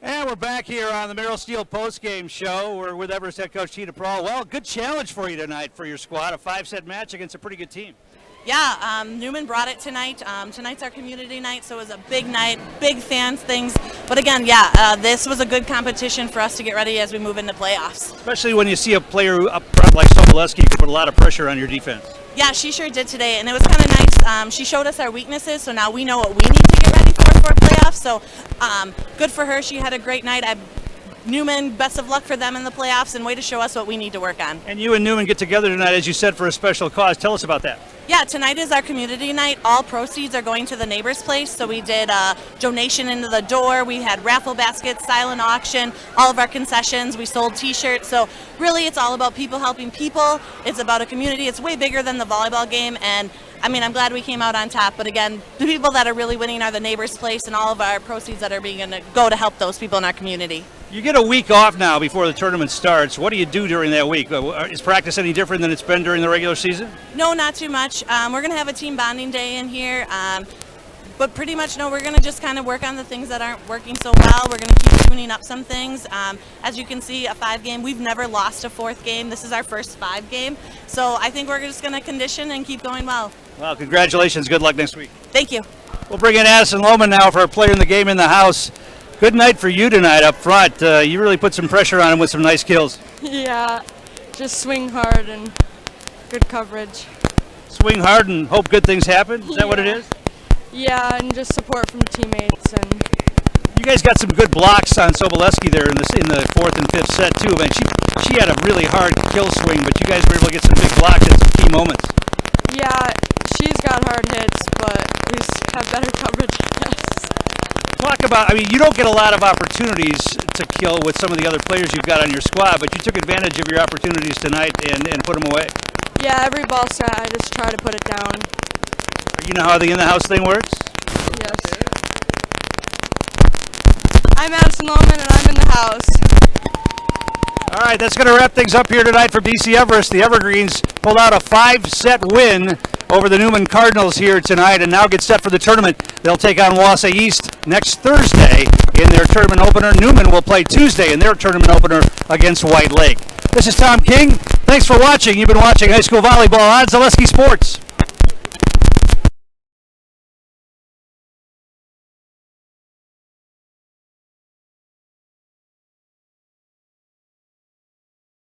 And we're back here on the Merrill Steel postgame show. We're with Everest head coach Tina Prawl. Well, good challenge for you tonight for your squad, a 5-set match against a pretty good team. Yeah, Newman brought it tonight. Tonight's our community night, so it was a big night, big fans things. But again, this was a good competition for us to get ready as we move into playoffs. Especially when you see a player up front like Soboleski who can put a lot of pressure on your defense. Yeah, she sure did today, and it was kind of nice. She showed us our weaknesses, so now we know what we need to get ready for playoffs. So good for her. She had a great night. Newman, best of luck for them in the playoffs, and way to show us what we need to work on. And you and Newman get together tonight, as you said, for a special cause. Tell us about that. Yeah, tonight is our community night. All proceeds are going to the neighbor's place. So we did a donation into the door. We had raffle baskets, silent auction, all of our concessions. We sold t-shirts. So really it's all about people helping people. It's about a community. It's way bigger than the volleyball game. And I mean, I'm glad we came out on top. But again, the people that are really winning are the neighbor's place and all of our proceeds that are being to go to help those people in our community. You get a week off now before the tournament starts. What do you do during that week? Is practice any different than it's been during the regular season? No, not too much. We're going to have a team bonding day in here. But pretty much, no, we're going to just kind of work on the things that aren't working so well. We're going to keep tuning up some things. As you can see, a 5-game. We've never lost a 4th game. This is our first 5-game. So I think we're just going to condition and keep going well. Well, congratulations. Good luck next week. Thank you. We'll bring in Addison Lohman now for a player in the game in the house. Good night for you tonight up front. You really put some pressure on him with some nice kills. Yeah, just swing hard and good coverage. Swing hard and hope good things happen? Is that what it is? Yeah, and just support from teammates. And you guys got some good blocks on Soboleski there in the 4th and 5th set too. Man, she had a really hard kill swing, but you guys were able to get some big blocks at some key moments. Yeah, she's got hard hits, but we have better coverage, I guess. Talk about, you don't get a lot of opportunities to kill with some of the other players you've got on your squad, but you took advantage of your opportunities tonight and put them away. Yeah, every ball set, I just try to put it down. You know how the in-the-house thing works? Yes. I'm Addison Lohman, and I'm in the house. All right, that's going to wrap things up here tonight for BC Everest. The Evergreens pulled out a 5-set win over the Newman Cardinals here tonight and now get set for the tournament. They'll take on WIAA East next Thursday in their tournament opener. Newman will play Tuesday in their tournament opener against White Lake. This is Tom King. Thanks for watching. You've been watching High School Volleyball on Zaleski Sports.